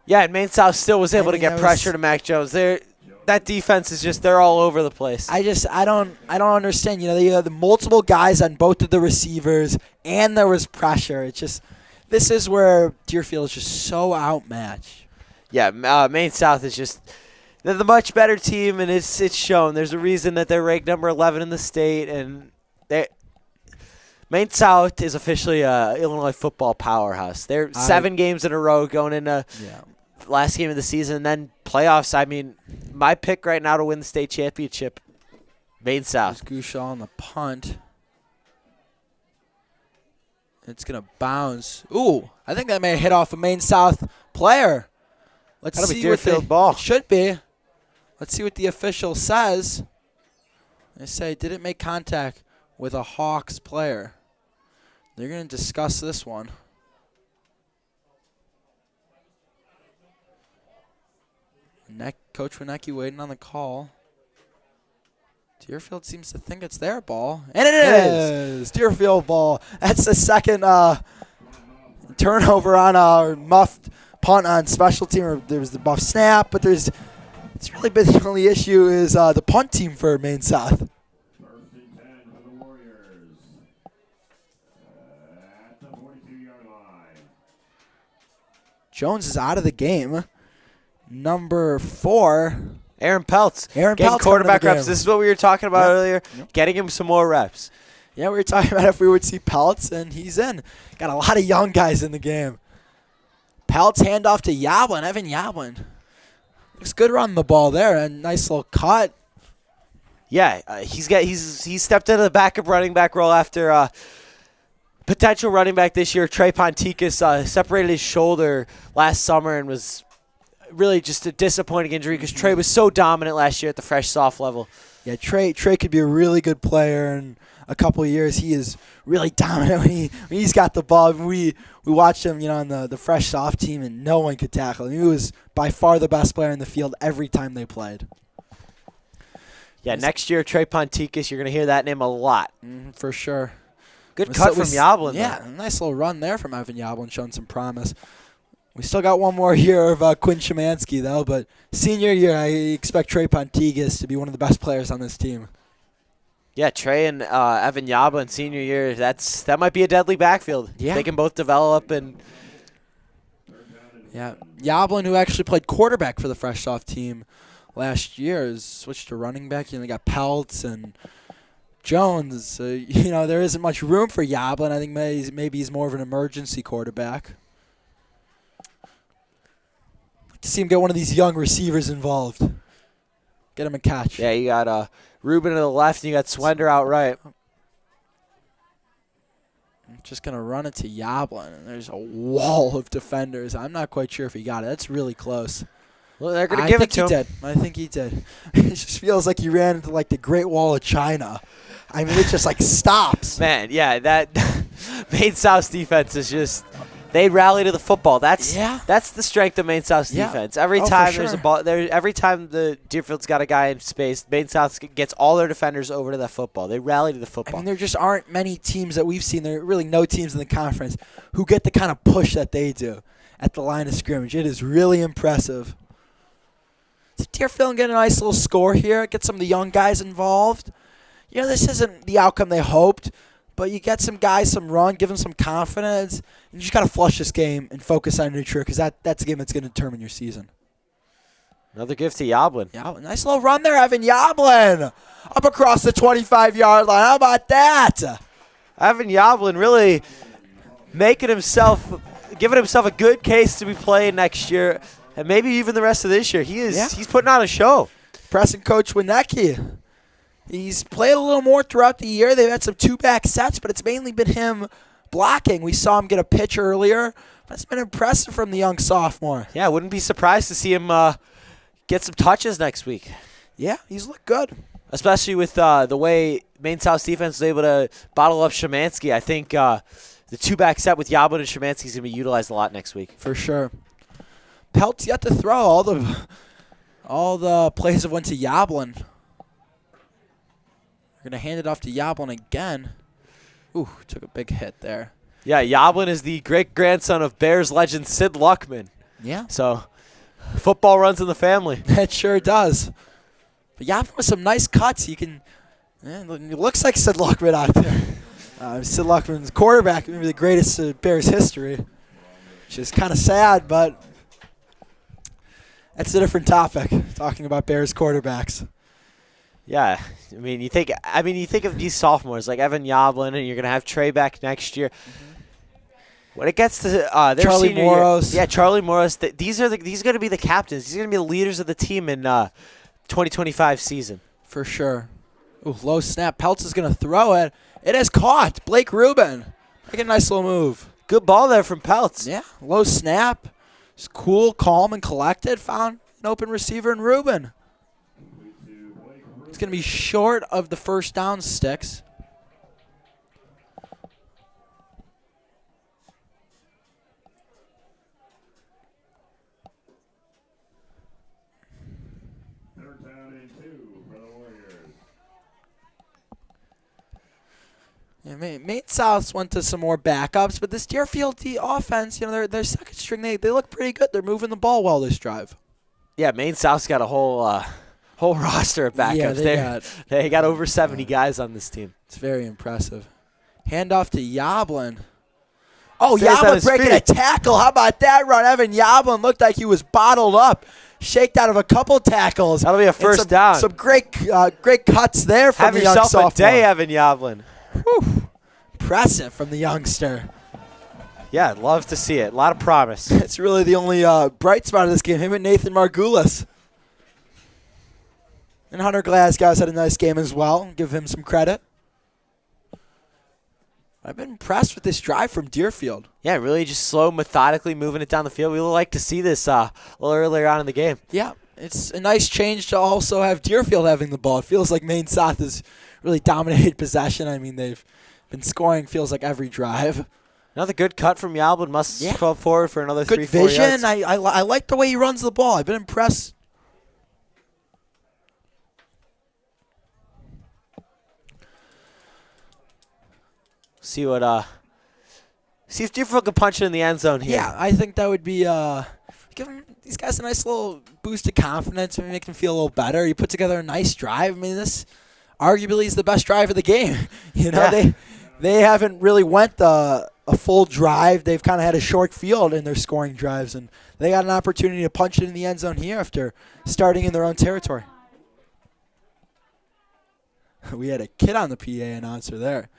B: Yeah, and Maine South still was able to get pressure to Mac Jones. That defense is they're all over the place.
A: I don't understand. They had the multiple guys on both of the receivers, and there was pressure. It's just, this is where Deerfield is just so outmatched.
B: Yeah, Maine South is just, they're the much better team, and it's shown. There's a reason that they're ranked number 11 in the state, and Maine South is officially a Illinois football powerhouse. They're 7 games in a row going into last game of the season, and then playoffs. My pick right now to win the state championship, Maine South.
A: Gushaw on the punt. It's going to bounce. Ooh, I think that may hit off a Maine South player. Let's
B: That'll
A: see
B: be Deerfield ball.
A: It should be. Let's see what the official says. They say didn't make contact with a Hawks player. They're going to discuss this one. Coach Winecki waiting on the call. Deerfield seems to think it's their ball. And it is! Deerfield ball. That's the second turnover on a muffed punt on special team. There was the muffed snap, but it's really been the only issue is the punt team for Maine South.
C: First and 10 for the Warriors. At the 42-yard line.
A: Jones is out of the game. Number 4.
B: Aaron Peltz.
A: Aaron
B: getting
A: Peltz
B: quarterback
A: coming into the
B: reps.
A: game.
B: This is what we were talking about
A: Yep.
B: earlier.
A: Yep.
B: Getting him some more reps.
A: Yeah, we were talking about if we would see Peltz, and he's in. Got a lot of young guys in the game. Peltz handoff to Yablin. Evan Yablin. Looks good running the ball there. A nice little cut.
B: Yeah, he's stepped into the backup running back role after potential running back this year. Trey Ponticus separated his shoulder last summer and was really just a disappointing injury because Trey was so dominant last year at the fresh soft level.
A: Yeah, Trey could be a really good player in a couple of years. He is really dominant when he's got the ball. We watched him, on the fresh soft team, and no one could tackle him. He was by far the best player in the field every time they played.
B: Yeah, next year, Trey Ponticus, you're going to hear that name a lot.
A: For sure.
B: Good cut from Yablin,
A: Yeah,
B: though.
A: a nice little run there from Evan Yablin, showing some promise. We still got one more year of Quinn Szymanski, though, but senior year, I expect Trey Ponticus to be one of the best players on this team.
B: Yeah, Trey and Evan Yablin, senior year, that might be a deadly backfield.
A: Yeah.
B: They can both develop and
A: Yeah, Yablin, who actually played quarterback for the fresh soft team last year, is switched to running back. They got Peltz and Jones. There isn't much room for Yablin. I think maybe he's more of an emergency quarterback. Like to see him get one of these young receivers involved. Get him a catch.
B: yeah, you got Ruben to the left and you got Swender out right.
A: I'm just going to run it to Yablin, and there's a wall of defenders. I'm not quite sure if he got it. That's really close.
B: Well, they're going to give it to him.
A: I think he did. It just feels like he ran into, the Great Wall of China. I mean, it just, stops.
B: Man, yeah, that Maine South's defense is just they rally to the football. That's the strength of Maine South's
A: Yeah.
B: defense. Every
A: Oh, for
B: time there's a
A: sure.
B: ball, every time the Deerfield's got a guy in space, Maine South gets all their defenders over to that football. They rally to the
A: I
B: football.
A: mean, there just aren't many teams that we've seen. There are really no teams in the conference who get the kind of push that they do at the line of scrimmage. It is really impressive. So Deerfield get a nice little score here. Get some of the young guys involved. This isn't the outcome they hoped, but you get some guys some run, give them some confidence, and you just got to flush this game and focus on New because that's a game that's going to determine your season.
B: Another gift to Yablin.
A: Yeah, nice little run there, Evan Yablin. Up across the 25-yard line. How about that?
B: Evan Yablin really giving himself a good case to be playing next year, and maybe even the rest of this year. He's putting on a show.
A: Pressing Coach Winecki. He's played a little more throughout the year. They've had some two-back sets, but it's mainly been him blocking. We saw him get a pitch earlier, but it's been impressive from the young sophomore.
B: Yeah, I wouldn't be surprised to see him get some touches next week.
A: Yeah, he's looked good.
B: Especially with the way Maine South's defense was able to bottle up Szymanski. I think the two-back set with Yablin and Szymanski is going to be utilized a lot next week.
A: For sure. Peltz yet to throw. All the plays have went to Yablin. We're going to hand it off to Yablin again. Ooh, took a big hit there.
B: Yeah, Yablin is the great-grandson of Bears legend Sid Luckman.
A: Yeah.
B: So, football runs in the family.
A: It sure does. But Yablin with some nice cuts. It looks like Sid Luckman out there. Sid Luckman's quarterback, maybe the greatest in Bears history, which is kind of sad, but that's a different topic, talking about Bears quarterbacks.
B: Yeah, I mean, you think of these sophomores like Evan Yablin, and you're gonna have Trey back next year. When it gets to their
A: Charlie
B: senior
A: Moros.
B: year, Charlie Morris. These are going to be the captains. These are going to be the leaders of the team in 2025 season.
A: For sure. Ooh, low snap. Peltz is going to throw it. It is caught. Blake Rubin. Make a nice little move.
B: Good ball there from Peltz.
A: Yeah, low snap. Just cool, calm, and collected. Found an open receiver in Rubin. It's going to be short of the first down sticks.
C: Third down and 2 for the Warriors.
A: Yeah, Maine South went to some more backups, but this Deerfield offense, their second string, they look pretty good. They're moving the ball well this drive.
B: Yeah, Maine South's got a whole roster of backups.
A: Yeah,
B: they got over 70 guys on this team.
A: It's very impressive. Handoff to Yoblin. Oh,
B: Stays on
A: Yoblin
B: his
A: breaking
B: feet.
A: a tackle. How about that run? Evan Yoblin looked like he was bottled up. Shaked out of a couple tackles.
B: That'll be a first down.
A: Some great cuts there from
B: Have
A: the young
B: yourself
A: sophomore.
B: a day, Evan Yoblin.
A: Whew. Impressive from the youngster.
B: Yeah, I'd love to see it. A lot of promise.
A: It's really the only bright spot of this game. Him and Nathan Margulis. And Hunter Glasgow's had a nice game as well. Give him some credit. I've been impressed with this drive from Deerfield.
B: Yeah, really just slow, methodically moving it down the field. We would like to see this a little earlier on in the game.
A: Yeah, it's a nice change to also have Deerfield having the ball. It feels like Maine South has really dominated possession. I mean, they've been scoring, feels like, every drive.
B: Another good cut from Yoblin. Must go forward for another
A: good
B: 3-4
A: vision.
B: yards.
A: I like the way he runs the ball. I've been impressed.
B: See if Deerfield can punch it in the end zone here.
A: Yeah, I think that would be give these guys a nice little boost of confidence and make them feel a little better. You put together a nice drive. I mean, this arguably is the best drive of the game. They haven't really went a full drive. They've kind of had a short field in their scoring drives, and they got an opportunity to punch it in the end zone here after starting in their own territory. We had a kid on the PA announcer there.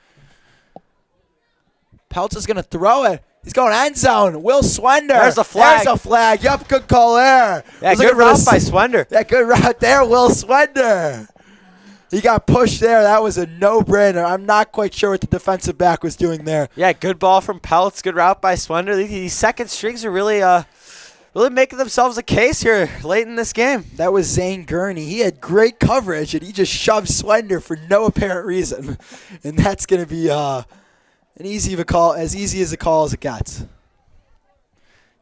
A: Peltz is going to throw it. He's going end zone. Will Swender.
B: There's a flag.
A: There's a flag. Yep, good call there.
B: Yeah, good route by Swender.
A: Yeah, good route there, Will Swender. He got pushed there. That was a no-brainer. I'm not quite sure what the defensive back was doing there.
B: Yeah, good ball from Peltz. Good route by Swender. These second strings are really making themselves a case here late in this game.
A: That was Zane Gurney. He had great coverage, and he just shoved Swender for no apparent reason. And that's going to be an easy of a call, as easy as a call as it gets.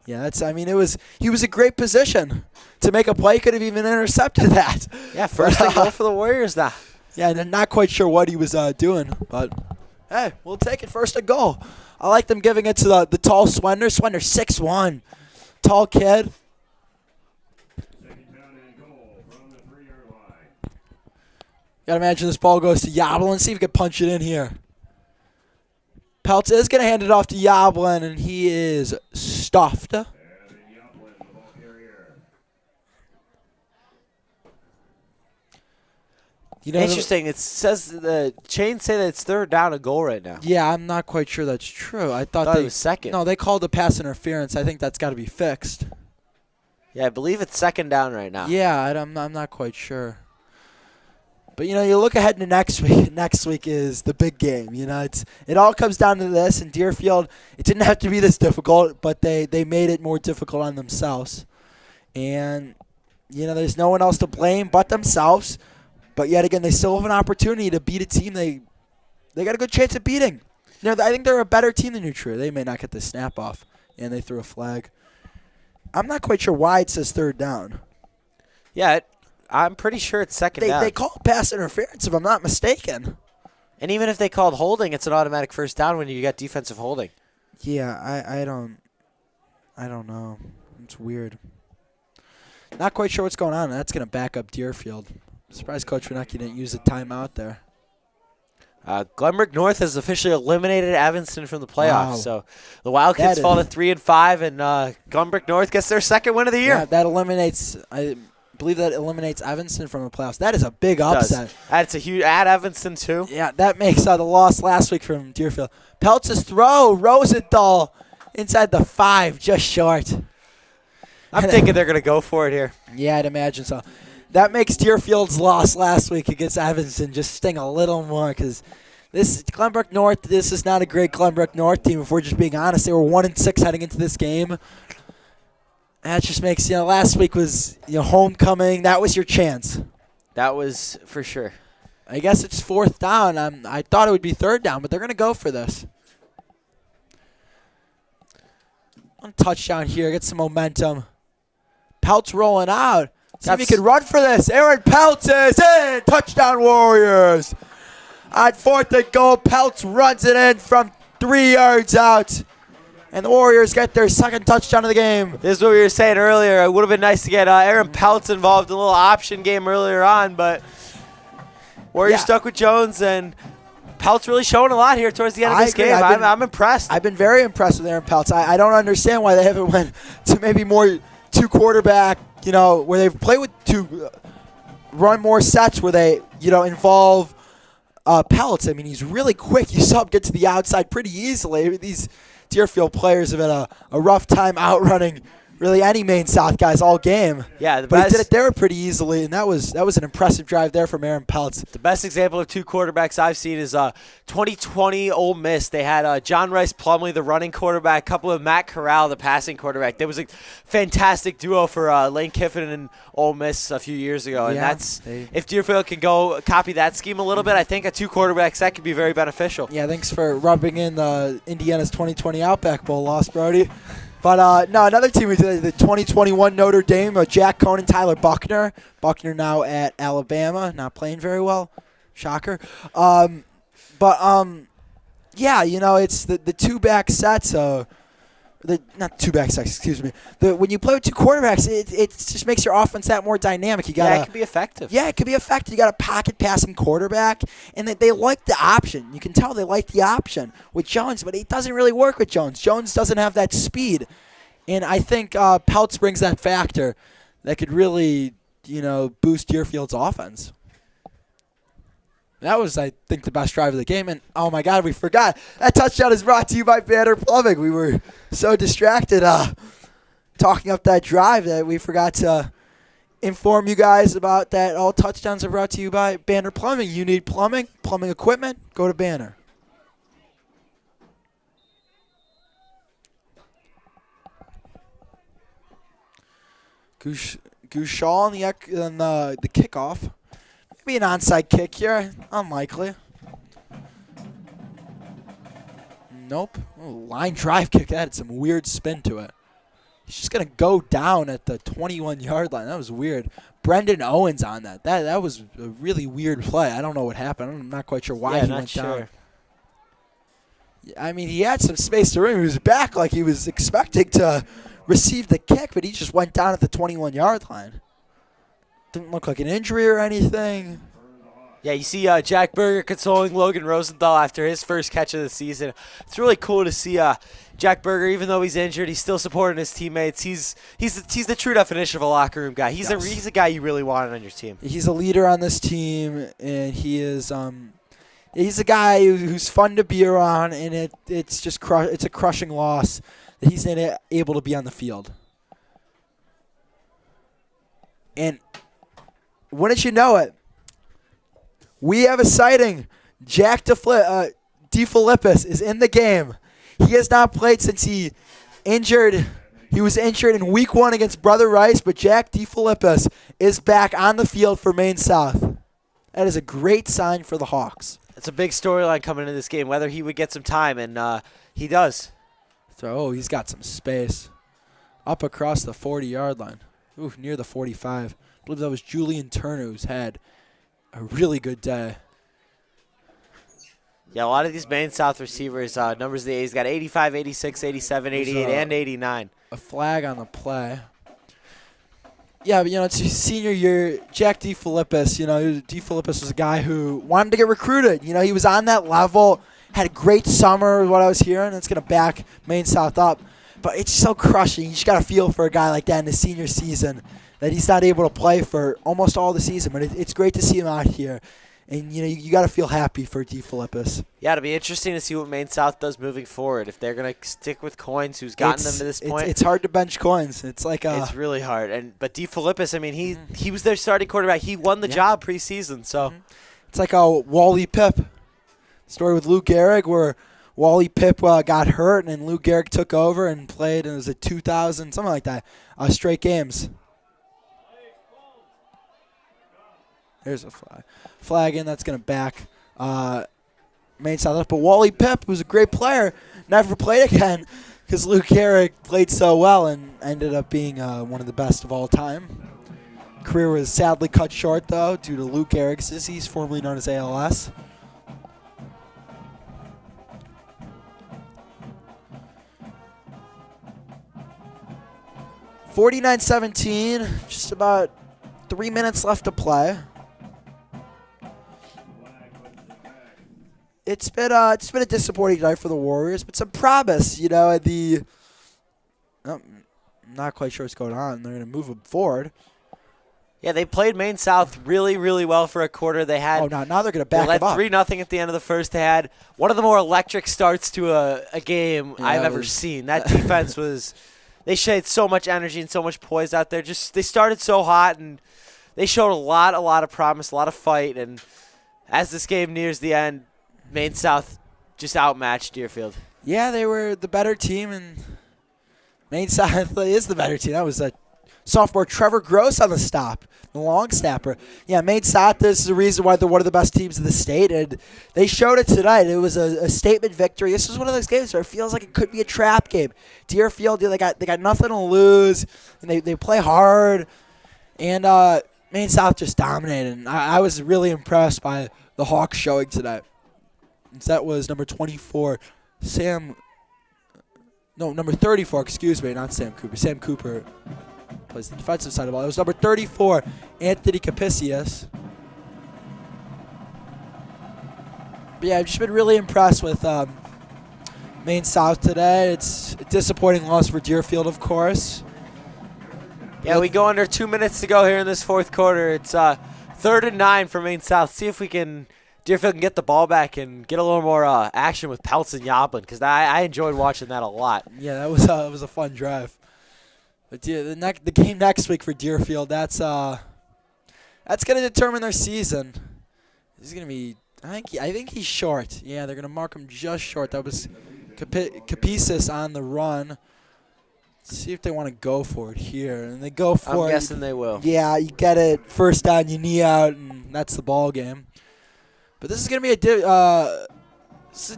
A: Yeah, he was a great position to make a play. Could have even intercepted that.
B: Yeah, first and goal for the Warriors now.
A: Yeah, and I'm not quite sure what he was doing, but hey, we'll take it first and goal. I like them giving it to the tall Swender. Swender 6'1", tall kid.
C: Second down and goal from the 3-yard line.
A: Gotta imagine this ball goes to Yoblin. See if he can punch it in here. Peltz is going to hand it off to Yoblin, and he is stuffed.
C: And Yoblin, the ball carrier.
B: Interesting. It says the chains say that it's third down and goal right now.
A: Yeah, I'm not quite sure that's true. I thought
B: it was second.
A: No, they called the pass interference. I think that's got to be fixed.
B: Yeah, I believe it's second down right now.
A: Yeah, I'm not quite sure. But, you look ahead to next week. Next week is the big game. It all comes down to this. And Deerfield, it didn't have to be this difficult, but they made it more difficult on themselves. And, there's no one else to blame but themselves. But yet again, they still have an opportunity to beat a team they got a good chance of beating. I think they're a better team than New Trier. They may not get the snap off, and they threw a flag. I'm not quite sure why it says third down.
B: Yeah, I'm pretty sure it's second down.
A: They call pass interference, if I'm not mistaken.
B: And even if they called holding, it's an automatic first down when you got defensive holding.
A: Yeah, I don't know. It's weird. Not quite sure what's going on. That's going to back up Deerfield. I'm surprised Coach Winecki didn't use a timeout there.
B: Glenbrook North has officially eliminated Evanston from the playoffs.
A: Wow.
B: So the Wildcats fall to 3-5, and Glenbrook North gets their second win of the year.
A: Yeah, that eliminates. I believe that eliminates Evanston from the playoffs. That is a big upset.
B: It's a huge at Evanston too.
A: Yeah, that makes the loss last week from Deerfield. Peltz's throw, Rosenthal inside the 5, just short.
B: I'm thinking they're going to go for it here.
A: Yeah, I'd imagine so. That makes Deerfield's loss last week against Evanston just sting a little more because this Glenbrook North, this is not a great Glenbrook North team. If we're just being honest, they were 1-6 heading into this game. That just makes last week was homecoming. That was your chance.
B: That was for sure.
A: I guess it's fourth down. I thought it would be third down, but they're going to go for this. One touchdown here, get some momentum. Peltz rolling out. See if he can run for this. Aaron Peltz is in. Touchdown Warriors. On 4th and goal, Peltz runs it in from 3 yards out. And the Warriors get their second touchdown of the game.
B: This is what we were saying earlier. It would have been nice to get Aaron Peltz involved in a little option game earlier on, but Warriors stuck with Jones, and Peltz really showing a lot here towards the end of this game. I'm impressed.
A: I've been very impressed with Aaron Peltz. I don't understand why they haven't went to maybe more two quarterback, where they've played with two, run more sets where they, involve Peltz. I mean, he's really quick. You saw him get to the outside pretty easily. I mean, these Deerfield players have had a rough time outrunning really any Maine South guys all game.
B: Yeah,
A: but he did it there pretty easily, and that was an impressive drive there from Aaron Peltz.
B: The best example of two quarterbacks I've seen is 2020 Ole Miss. They had John Rice Plumlee, the running quarterback, a couple of Matt Corral, the passing quarterback. There was a fantastic duo for Lane Kiffin and Ole Miss a few years ago, and if Deerfield can go copy that scheme a little bit, I think a two quarterback set could be very beneficial.
A: Yeah, thanks for rubbing in Indiana's 2020 Outback Bowl loss, Brody. But, no, another team, the 2021 Notre Dame, Jack Cohn and Tyler Buckner. Buckner now at Alabama, not playing very well. Shocker. Yeah, it's the two-back sets. Not two-back sets, excuse me. When you play with two quarterbacks, it just makes your offense that more dynamic.
B: It can be effective.
A: Yeah, it can be effective. You got a pocket-passing quarterback, and they like the option. You can tell they like the option with Jones, but it doesn't really work with Jones. Jones doesn't have that speed, and I think Peltz brings that factor that could really, boost Deerfield's offense. That was, I think, the best drive of the game. And, oh, my God, we forgot. That touchdown is brought to you by Banner Plumbing. We were so distracted talking up that drive that we forgot to inform you guys about that. All touchdowns are brought to you by Banner Plumbing. You need plumbing equipment, go to Banner. Gouchal on the kickoff. Maybe an onside kick here. Unlikely. Nope. Oh, line drive kick. That had some weird spin to it. He's just going to go down at the 21-yard line. That was weird. Brendan Owens on that. That was a really weird play. I don't know what happened. I'm not quite sure why he went down. I mean, he had some space to run. He was back like he was expecting to receive the kick, but he just went down at the 21-yard line. Didn't look like an injury or anything.
B: Yeah, you see Jack Berger consoling Logan Rosenthal after his first catch of the season. It's really cool to see Jack Berger, even though he's injured, he's still supporting his teammates. He's the true definition of a locker room guy. He's a guy you really wanted on your team.
A: He's a leader on this team, and he is he's a guy who's fun to be around, and it's a crushing loss that he's able to be on the field. And wouldn't you know it, we have a sighting. Jack DeFilippis is in the game. He has not played since he was injured in week 1 against Brother Rice, but Jack DeFilippis is back on the field for Maine South. That is a great sign for the Hawks.
B: It's a big storyline coming into this game, whether he would get some time, and he does.
A: He's got some space. Up across the 40-yard line. Ooh, near the 45. I believe that was Julian Turner who's had a really good day.
B: Yeah, a lot of these Maine South receivers, numbers of the A's got 85, 86, 87, 88, and 89.
A: A flag on the play. Yeah, but, it's his senior year. Jack DeFilippis, DeFilippis was a guy who wanted to get recruited. He was on that level, had a great summer, what I was hearing. It's going to back Maine South up. But it's so crushing. You just got to feel for a guy like that in his senior season that he's not able to play for almost all the season. But it's great to see him out here. And, you got to feel happy for DeFilippis.
B: Yeah, it'll be interesting to see what Maine South does moving forward. If they're going to stick with Coins, who's gotten them to this point.
A: It's hard to bench Coins. It's like
B: it's really hard. But DeFilippis, I mean, he was their starting quarterback. He won the job preseason. So
A: it's like a Wally Pipp story with Lou Gehrig where Wally Pipp got hurt and then Lou Gehrig took over and played, and it was 2,000, something like that, straight games. There's a flag. Flag in, that's going to back Maine South up. But Wally Pipp, who's a great player, never played again because Lou Gehrig played so well and ended up being one of the best of all time. Career was sadly cut short, though, due to Lou Gehrig's disease, formerly known as ALS. 49-17. Just about 3 minutes left to play. It's been a disappointing night for the Warriors, but some promise, at the. I'm not quite sure what's going on. They're going to move them forward.
B: Yeah, they played Maine South really, really well for a quarter. They had.
A: Now they're going to back
B: they
A: them up.
B: led 3-0 at the end of the first. They had one of the more electric starts to a game I've
A: it
B: ever
A: was-
B: seen. That defense was. They showed so much energy and so much poise out there. They started so hot and they showed a lot of promise, a lot of fight. And as this game nears the end, Maine South just outmatched Deerfield.
A: Yeah, they were the better team, and Maine South is the better team. That was a sophomore Trevor Gross on the stop, the long snapper. Yeah, Maine South, this is the reason why they're one of the best teams in the state, and they showed it tonight. It was a statement victory. This is one of those games where it feels like it could be a trap game. Deerfield, they got nothing to lose, and they play hard, and Maine South just dominated. And I was really impressed by the Hawks showing tonight. That was number 24, number 34, excuse me, not Sam Cooper. Sam Cooper plays the defensive side of the ball. It was number 34, Anthony Capicius. But yeah, I've just been really impressed with Maine South today. It's a disappointing loss for Deerfield, of course.
B: Yeah, we go under 2 minutes to go here in this fourth quarter. It's 3rd and 9 for Maine South. See if Deerfield can get the ball back and get a little more action with Peltz and Yoblin, because I enjoyed watching that a lot.
A: Yeah, that was a fun drive. But the game next week for Deerfield, that's going to determine their season. He's going to be, I think he's short. Yeah, they're going to mark him just short. That was Capicius on the run. Let's see if they want to go for it here, and they go for it.
B: I'm guessing they will.
A: Yeah, you get it first down, you knee out, and that's the ball game. But this is going to be a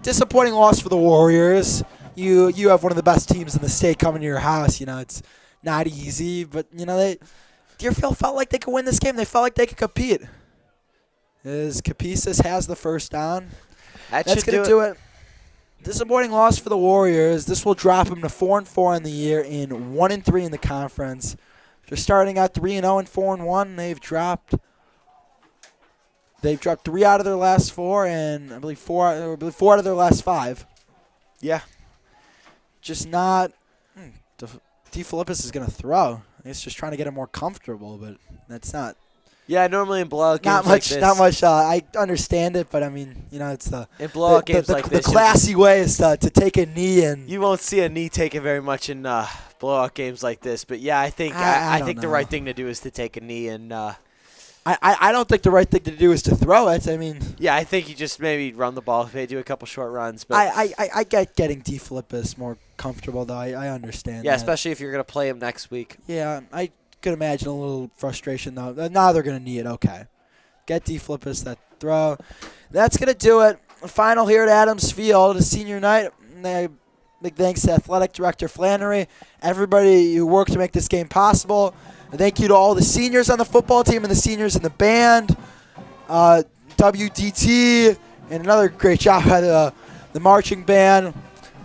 A: disappointing loss for the Warriors. You have one of the best teams in the state coming to your house. It's not easy, but Deerfield felt like they could win this game. They felt like they could compete. As Capicius has the first down, that's going to do it. Disappointing loss for the Warriors. This will drop them to 4-4 in the year and 1-3 in the conference. They're starting out 3-0 and 4-1. They've dropped 3 out of their last 4, and I believe 4 out of their last 5.
B: Yeah.
A: Just not. D. Philippus is going to throw. I guess just trying to get him more comfortable, but that's not.
B: Yeah, normally in blowout games
A: Not much. I understand it, but I mean, it's the
B: in blowout games like this,
A: the classy way is to take a knee and.
B: You won't see a knee taken very much in blowout games like this, but yeah, I think I think the right thing to do is to take a knee and.
A: I don't think the right thing to do is to throw it. I mean.
B: Yeah, I think you just maybe run the ball, maybe do a couple short runs. But
A: I get getting D. Philippus more comfortable though. I understand.
B: Yeah,
A: that.
B: especially if you're gonna play him next week.
A: Yeah, I could imagine a little frustration though. Now they're gonna need it. Okay, get D. Philippus that throw. That's gonna do it. Final here at Adams Field, senior night. Big thanks to Athletic Director Flannery, everybody who worked to make this game possible. And thank you to all the seniors on the football team and the seniors in the band, WDT, and another great job by the marching band.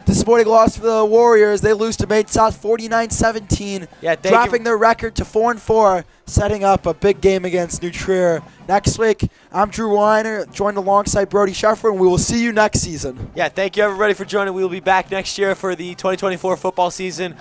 A: Disappointing loss for the Warriors. They lose to Maine South 49-17, dropping their record to 4-4, setting up a big game against New Trier. Next week, I'm Drew Weiner, joined alongside Brody Sheffer, and we will see you next season.
B: Yeah, thank you everybody for joining. We will be back next year for the 2024 football season.